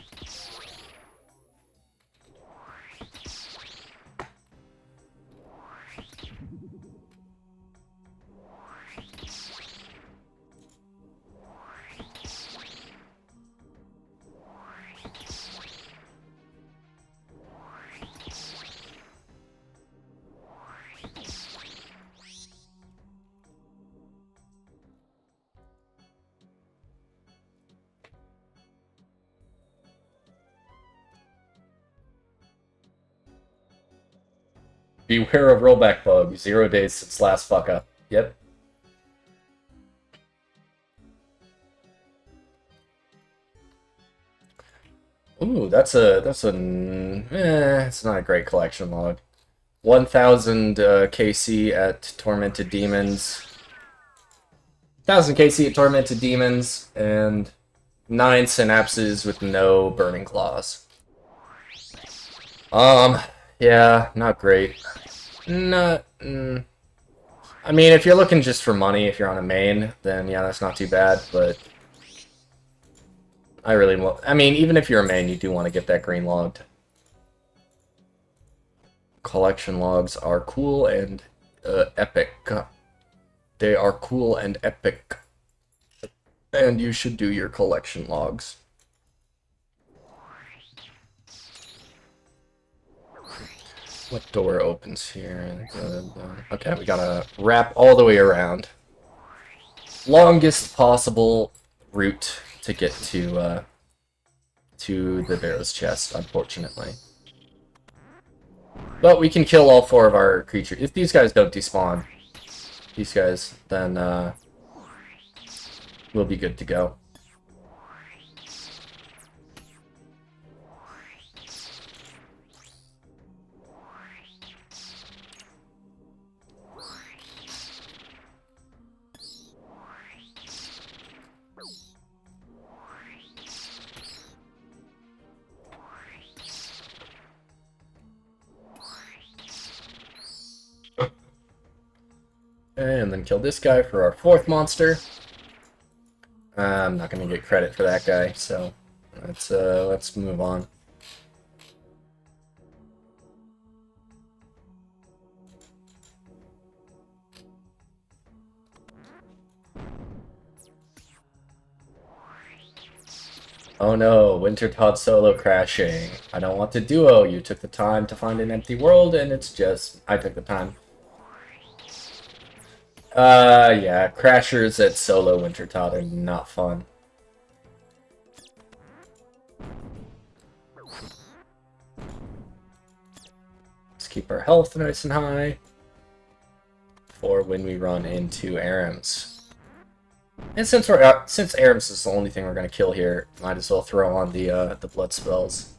Beware of rollback bug. 0 days since last fuck up. Yep. Ooh, it's not a great collection log. 1000 KC at Tormented Demons. 1000 KC at Tormented Demons, and 9 synapses with no Burning Claws. Yeah, not great. Not... I mean, if you're looking just for money, if you're on a main, then yeah, that's not too bad, but... I mean, even if you're a main, you do want to get that green logged. Collection logs are cool and epic. They are cool and epic. And you should do your collection logs. What door opens here? Okay, we gotta wrap all the way around. Longest possible route to get to the Barrows chest, unfortunately. But we can kill all 4 of our creatures. If these guys don't despawn, then we'll be good to go. And then kill this guy for our 4th monster. I'm not going to get credit for that guy, so let's move on. Oh no, Winter Todd solo crashing. I don't want to duo. You took the time to find an empty world, and it's just... I took the time. Yeah, crashers at solo Winter Todd are not fun. Let's keep our health nice and high for when we run into Arims. And since Arims is the only thing we're gonna kill here, might as well throw on the blood spells.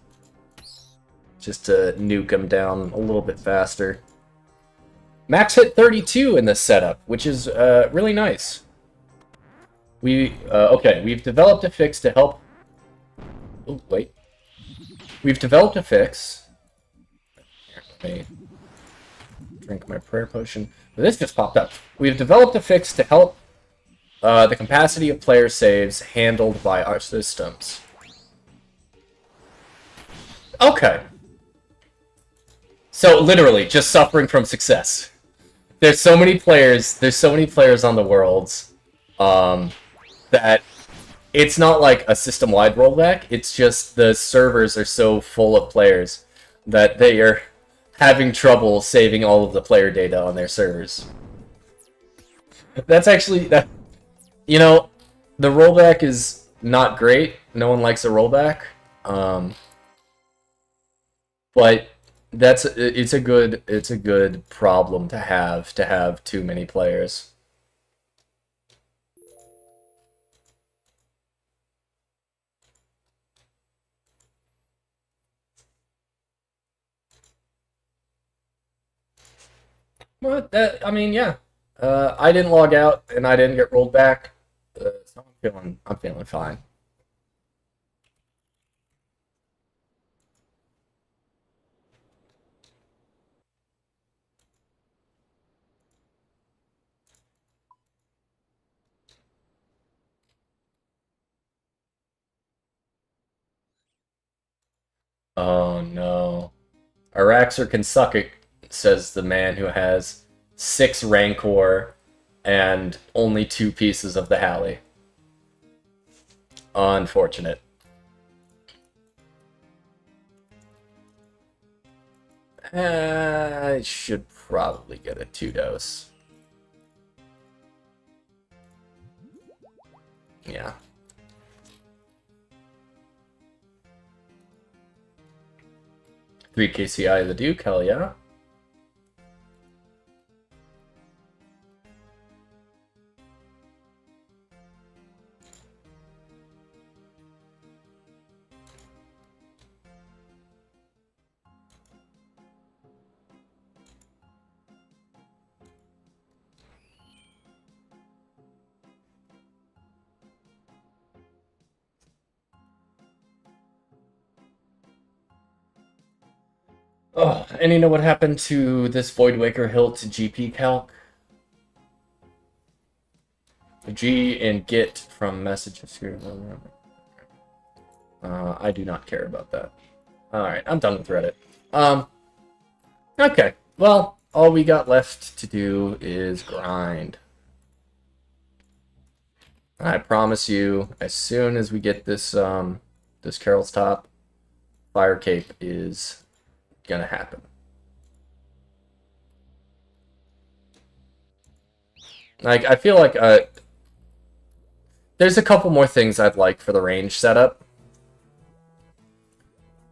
Just to nuke them down a little bit faster. Max hit 32 in this setup, which is really nice. Okay, we've developed a fix to help... Oh, wait. We've developed a fix. Let me drink my prayer potion. But this just popped up. We've developed a fix to help the capacity of player saves handled by our systems. Okay. So literally, just suffering from success. There's so many players on the worlds that it's not like a system-wide rollback, it's just the servers are so full of players that they are having trouble saving all of the player data on their servers. That's actually, you know, the rollback is not great. No one likes a rollback. But it's a good problem to have too many players. But I mean, yeah. I didn't log out and I didn't get rolled back, so I'm feeling fine. Oh no. Araxer can suck it, says the man who has 6 Rancor and only 2 pieces of the Halley. Unfortunate. I should probably get a 2-dose. Yeah. Three KCI of the Duke, hell yeah. Oh, and you know what happened to this Voidwaker hilt GP calc? The G and get from messages here. I do not care about that. Alright, I'm done with Reddit. Okay. Well, all we got left to do is grind. I promise you, as soon as we get this this Carol's Top, Fire Cape is gonna happen. Like, I feel like there's a couple more things I'd like for the range setup.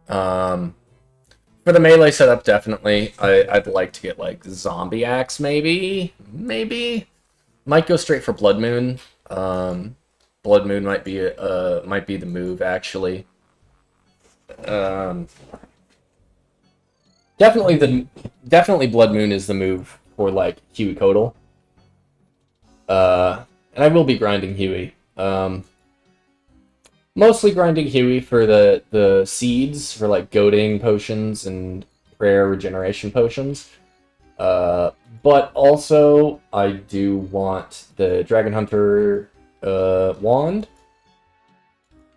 For the melee setup, definitely. I'd like to get, like, Zombie Axe, maybe? Maybe? Might go straight for Blood Moon. Blood Moon might be the move, actually. Definitely Blood Moon is the move for, like, Huey Codal. And I will be grinding Huey. Mostly grinding Huey for the seeds, for, like, goading potions and prayer regeneration potions. But also, I do want the Dragon Hunter wand.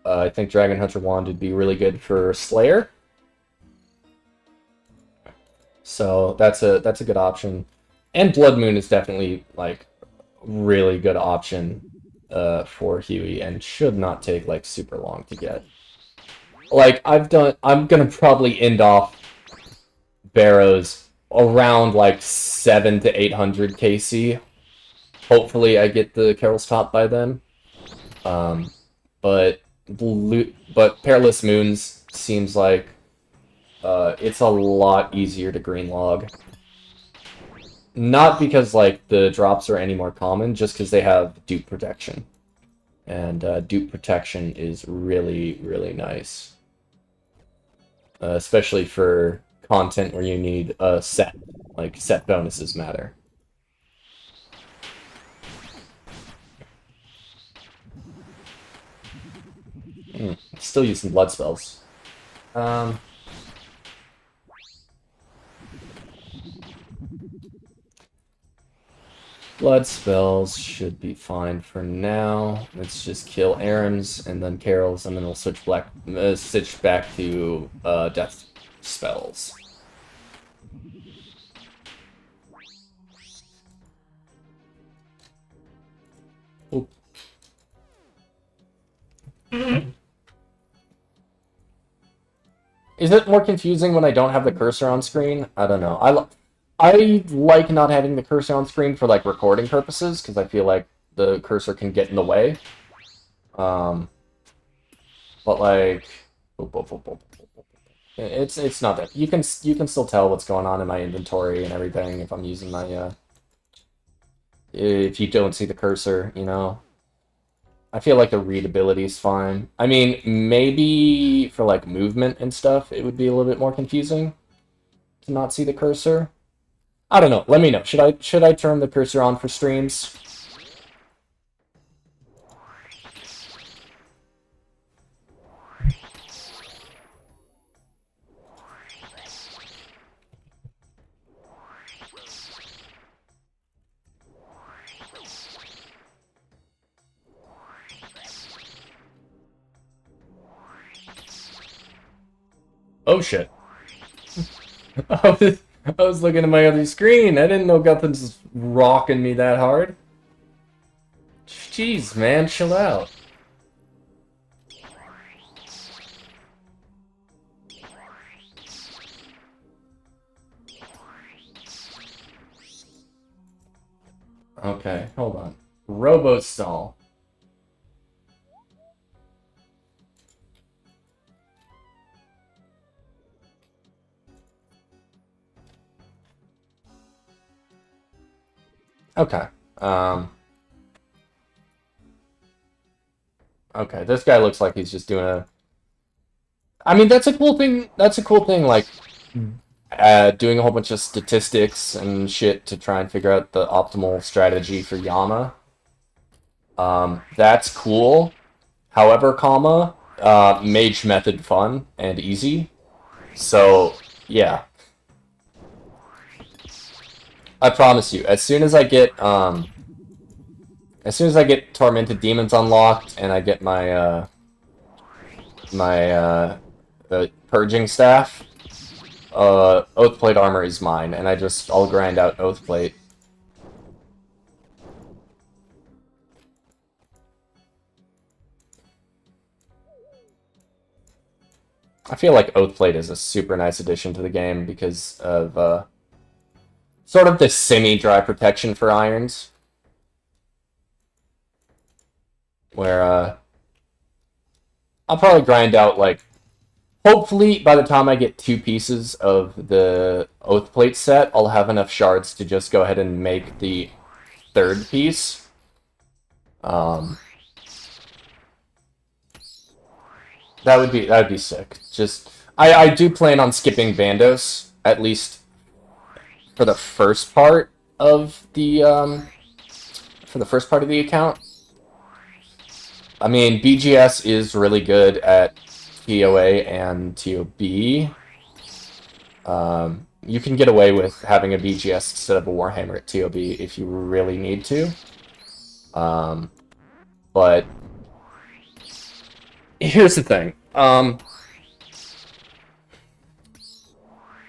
I think Dragon Hunter wand would be really good for Slayer. So that's a good option. And Blood Moon is definitely, like, really good option for Huey and should not take, like, super long to get. Like, I'm gonna probably end off Barrows around, like, 700 to 800 KC. Hopefully I get the Carol's Top by then. But Perilous Moons seems like it's a lot easier to green log. Not because, like, the drops are any more common, just because they have dupe protection. And dupe protection is really, really nice. Especially for content where you need a set. Like, set bonuses matter. Still using blood spells. blood spells should be fine for now. Let's just kill Aaron's and then Carol's, and then we'll switch back to death spells. Oop. Is it more confusing when I don't have the cursor on screen? I don't know. I like not having the cursor on screen for like recording purposes because I feel like the cursor can get in the way. But like, it's not that you can still tell what's going on in my inventory and everything if I'm using my if you don't see the cursor, you know. I feel like the readability is fine. I mean, maybe for like movement and stuff, it would be a little bit more confusing to not see the cursor. I don't know. Let me know. Should I turn the cursor on for streams? Oh shit. I was looking at my other screen. I didn't know Guthin's was rocking me that hard. Jeez, man, chill out. Okay, hold on. Robo-stall. Okay. Okay, this guy looks like he's just doing a... I mean, that's a cool thing. That's a cool thing, like, doing a whole bunch of statistics and shit to try and figure out the optimal strategy for Yama. That's cool. However, mage method fun and easy. So, yeah. I promise you, as soon as I get Tormented Demons unlocked and I get my the Purging Staff, Oathplate armor is mine, and I'll grind out Oathplate. I feel like Oathplate is a super nice addition to the game because of sort of the semi-dry protection for irons. Where, I'll probably grind out, like, hopefully by the time I get 2 pieces of the Oathplate set, I'll have enough shards to just go ahead and make the 3rd piece. That would be sick. Just, I do plan on skipping Bandos, at least for the first part of the account. I mean, BGS is really good at TOA and TOB. You can get away with having a BGS instead of a Warhammer at TOB if you really need to. But here's the thing.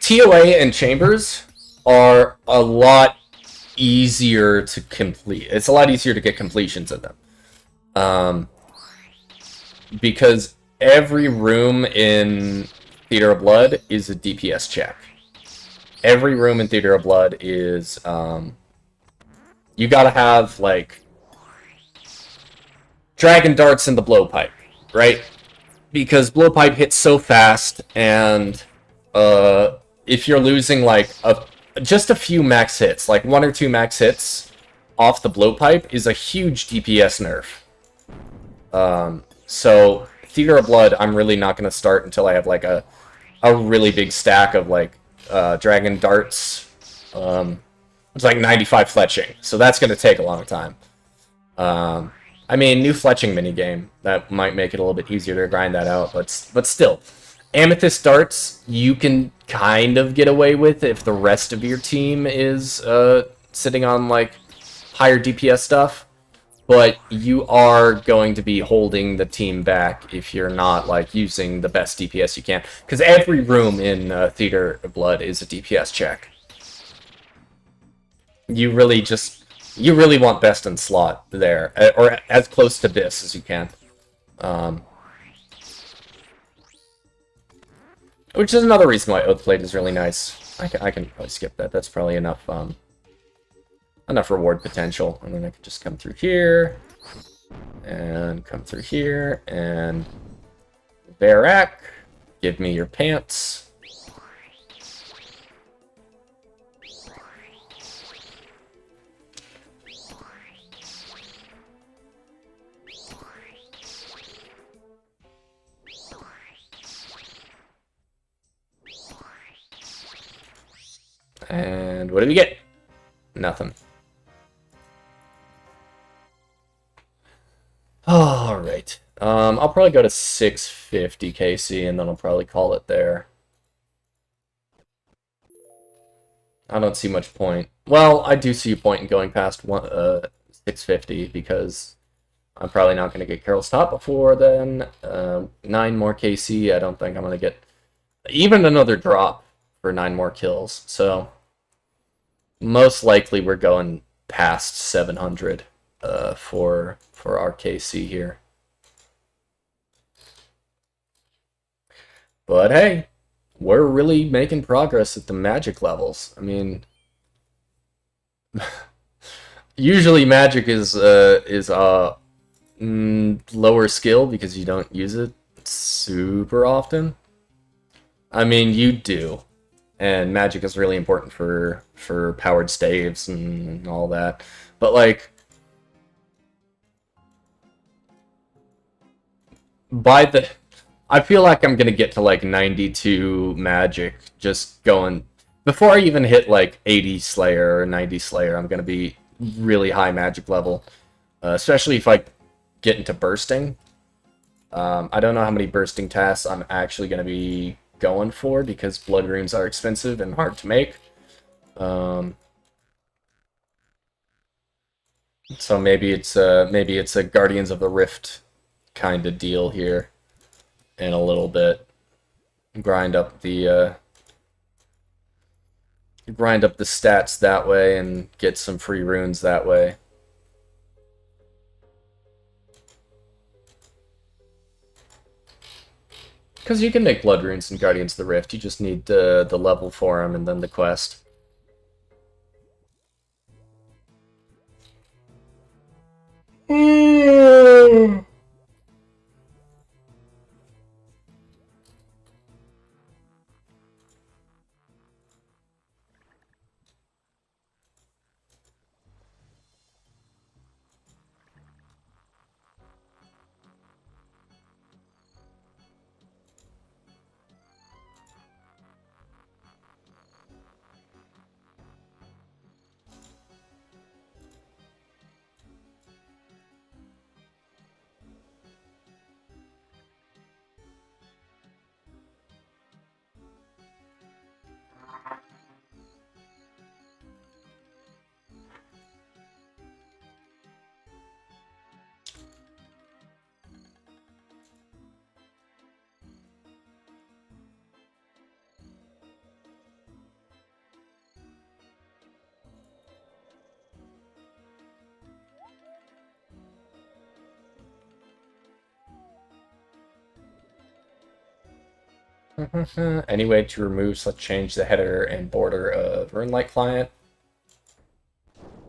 TOA and Chambers are a lot easier to complete. It's a lot easier to get completions in them. Because every room in Theater of Blood is a DPS check. Every room in Theater of Blood is, you gotta have, like, Dragon Darts in the Blowpipe, right? Because Blowpipe hits so fast, and, if you're losing, like, just a few max hits, like 1 or 2 max hits off the Blowpipe is a huge DPS nerf. So, Theater of Blood, I'm really not going to start until I have, like, a really big stack of, like, Dragon Darts. It's like 95 fletching, so that's going to take a long time. I mean, new fletching minigame, that might make it a little bit easier to grind that out, but still. Amethyst Darts, you can kind of get away with if the rest of your team is sitting on, like, higher DPS stuff, but you are going to be holding the team back if you're not like using the best DPS you can. Because every room in Theater of Blood is a DPS check. You really want best in slot there, or as close to this as you can. Which is another reason why Oathblade is really nice. I can probably skip that. That's probably enough enough reward potential. And then I can just come through here, and come through here, and Barak, give me your pants. And what do we get? Nothing. Alright. I'll probably go to 650 KC and then I'll probably call it there. I don't see much point. Well, I do see a point in going past 650 because I'm probably not going to get Carol's Top before then. 9 more KC, I don't think I'm going to get even another drop for 9 more kills. So most likely we're going past 700 for our KC here. But hey, we're really making progress at the magic levels. I mean, usually magic is lower skill because you don't use it super often. I mean, you do. And magic is really important for powered staves and all that. But like I feel like I'm gonna get to like 92 magic just going before I even hit like 80 Slayer or 90 Slayer. I'm gonna be really high magic level, especially if I get into bursting. I don't know how many bursting tasks I'm actually gonna be going for because blood runes are expensive and hard to make. So maybe it's a Guardians of the Rift kind of deal here in a little bit. Grind up the stats that way and get some free runes that way. Because you can make blood runes in Guardians of the Rift, you just need the level for them and then the quest. Any way to change the header and border of RuneLight client?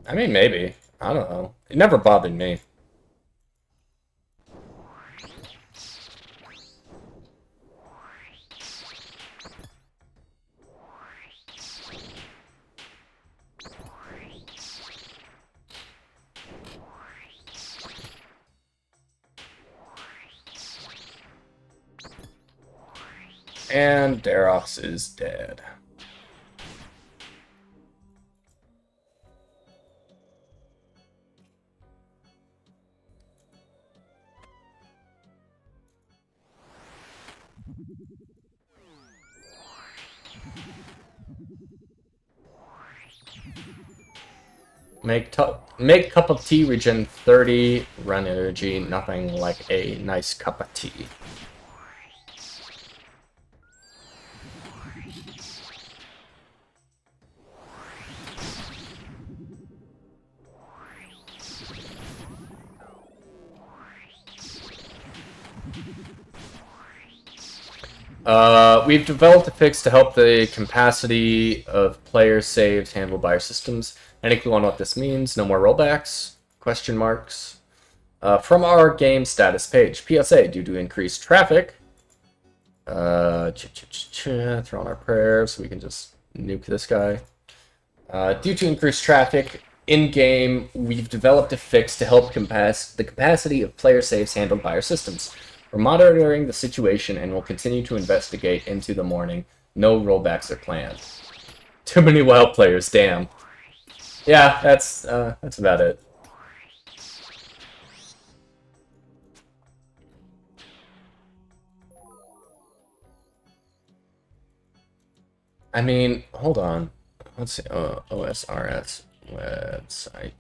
I mean, maybe. I don't know. It never bothered me. And Daros is dead. Make cup of tea, regen 30, run energy, nothing like a nice cup of tea. We've developed a fix to help the capacity of player saves handled by our systems. Any clue on what this means? No more rollbacks? Question marks. From our game status page, PSA, due to increased traffic, throw on our prayers so we can just nuke this guy. Due to increased traffic in-game, we've developed a fix to help the capacity of player saves handled by our systems. We're monitoring the situation and will continue to investigate into the morning. No rollbacks are planned. Too many WoW players, damn. Yeah, that's about it. I mean, hold on. Let's see. OSRS website.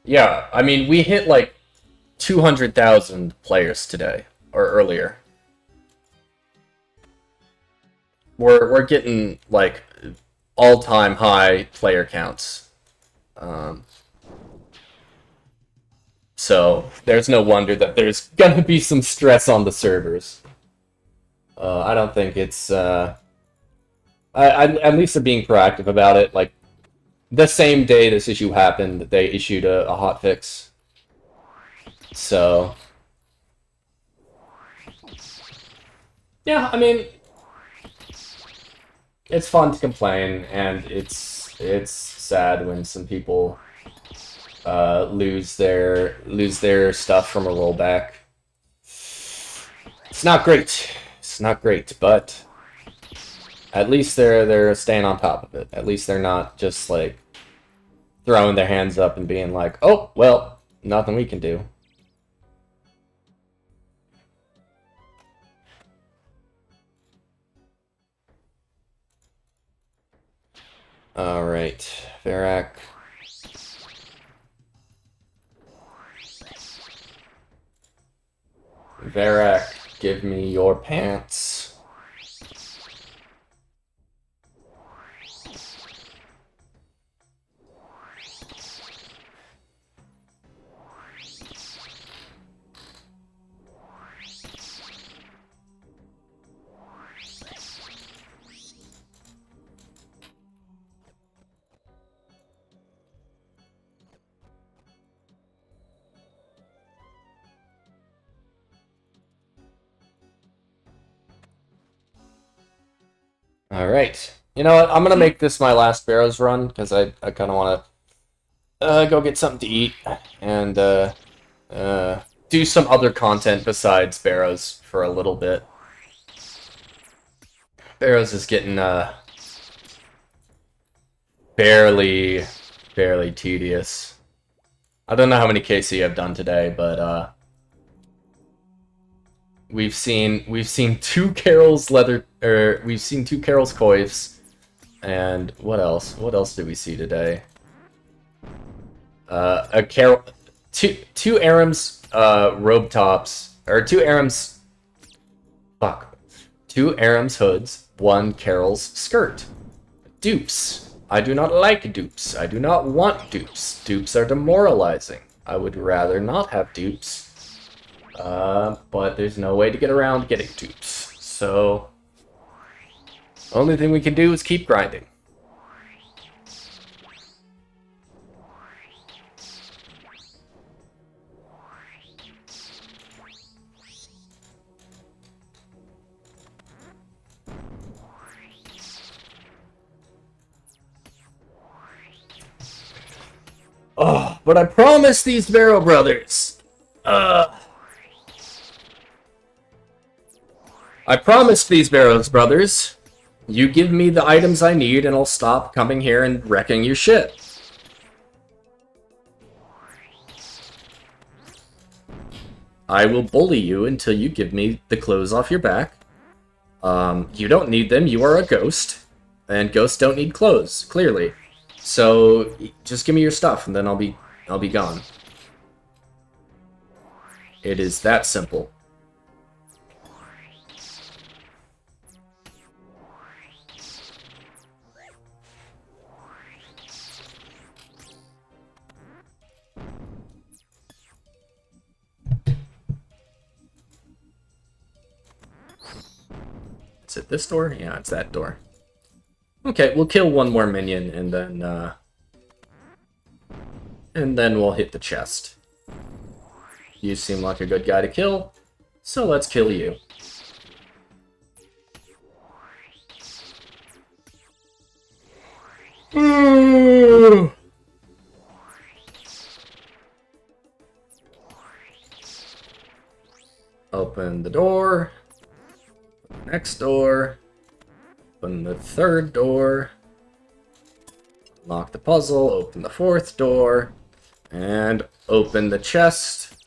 Yeah, I mean, we hit like 200,000 players today, or earlier. We're getting like all-time high player counts. So there's no wonder that there's gonna be some stress on the servers. I don't think it's at least they're being proactive about it. Like the same day this issue happened, they issued a hotfix. So yeah, I mean, it's fun to complain, and it's sad when some people lose their stuff from a rollback. It's not great. It's not great, but at least they're staying on top of it. At least they're not just like throwing their hands up and being like, "Oh, well, nothing we can do." All right, Varak. Varak, give me your pants. All right. You know what? I'm gonna make this my last Barrows run because I kind of want to go get something to eat and do some other content besides Barrows for a little bit. Barrows is getting barely tedious. I don't know how many KC I've done today, but we've seen two Carol's we've seen two Carol's coifs, and what else? What else did we see today? A Carol, two Aram's robe tops, or two Aram's hoods, one Carol's skirt. Dupes. I do not like dupes. I do not want dupes. Dupes are demoralizing. I would rather not have dupes. But there's no way to get around getting dupes. So, only thing we can do is keep grinding. Oh, but I promised these Barrow brothers. I promised these Barrows brothers, you give me the items I need and I'll stop coming here and wrecking your shit. I will bully you until you give me the clothes off your back. You don't need them, you are a ghost. And ghosts don't need clothes, clearly. So just give me your stuff, and then I'll be gone. It is that simple. Is it this door? Yeah, it's that door. Okay, we'll kill one more minion, and then we'll hit the chest. You seem like a good guy to kill, so let's kill you. Open the door. Next door. Open the third door. Lock the puzzle. Open the fourth door. And open the chest.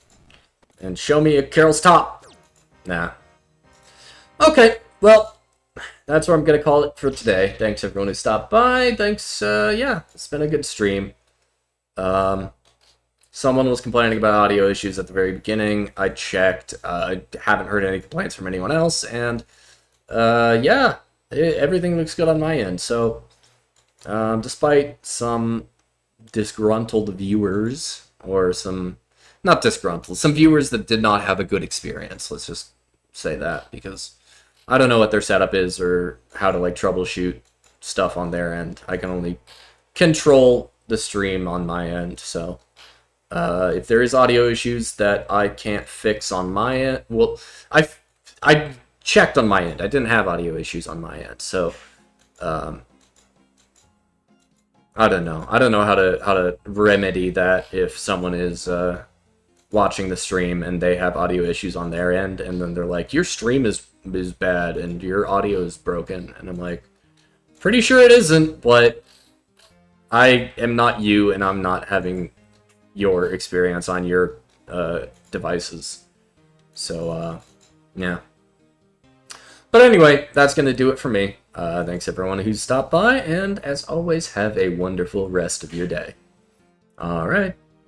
And show me a Carol's top. Nah. Okay, well, that's where I'm going to call it for today. Thanks everyone who stopped by. Thanks, yeah, it's been a good stream. Someone was complaining about audio issues at the very beginning. I checked. I haven't heard any complaints from anyone else. And, yeah, everything looks good on my end. So, despite some disgruntled viewers, or some, not disgruntled, some viewers that did not have a good experience, let's just say that, because I don't know what their setup is or how to, like, troubleshoot stuff on their end. I can only control the stream on my end, so... if there is audio issues that I can't fix on my end, well, I checked on my end. I didn't have audio issues on my end, so I don't know. I don't know how to remedy that if someone is watching the stream and they have audio issues on their end, and then they're like, "Your stream is bad and your audio is broken," and I'm like, "Pretty sure it isn't, but I am not you, and I'm not having your experience on your devices." So, yeah. But anyway, that's going to do it for me. Thanks everyone who stopped by, and as always, have a wonderful rest of your day. Alright.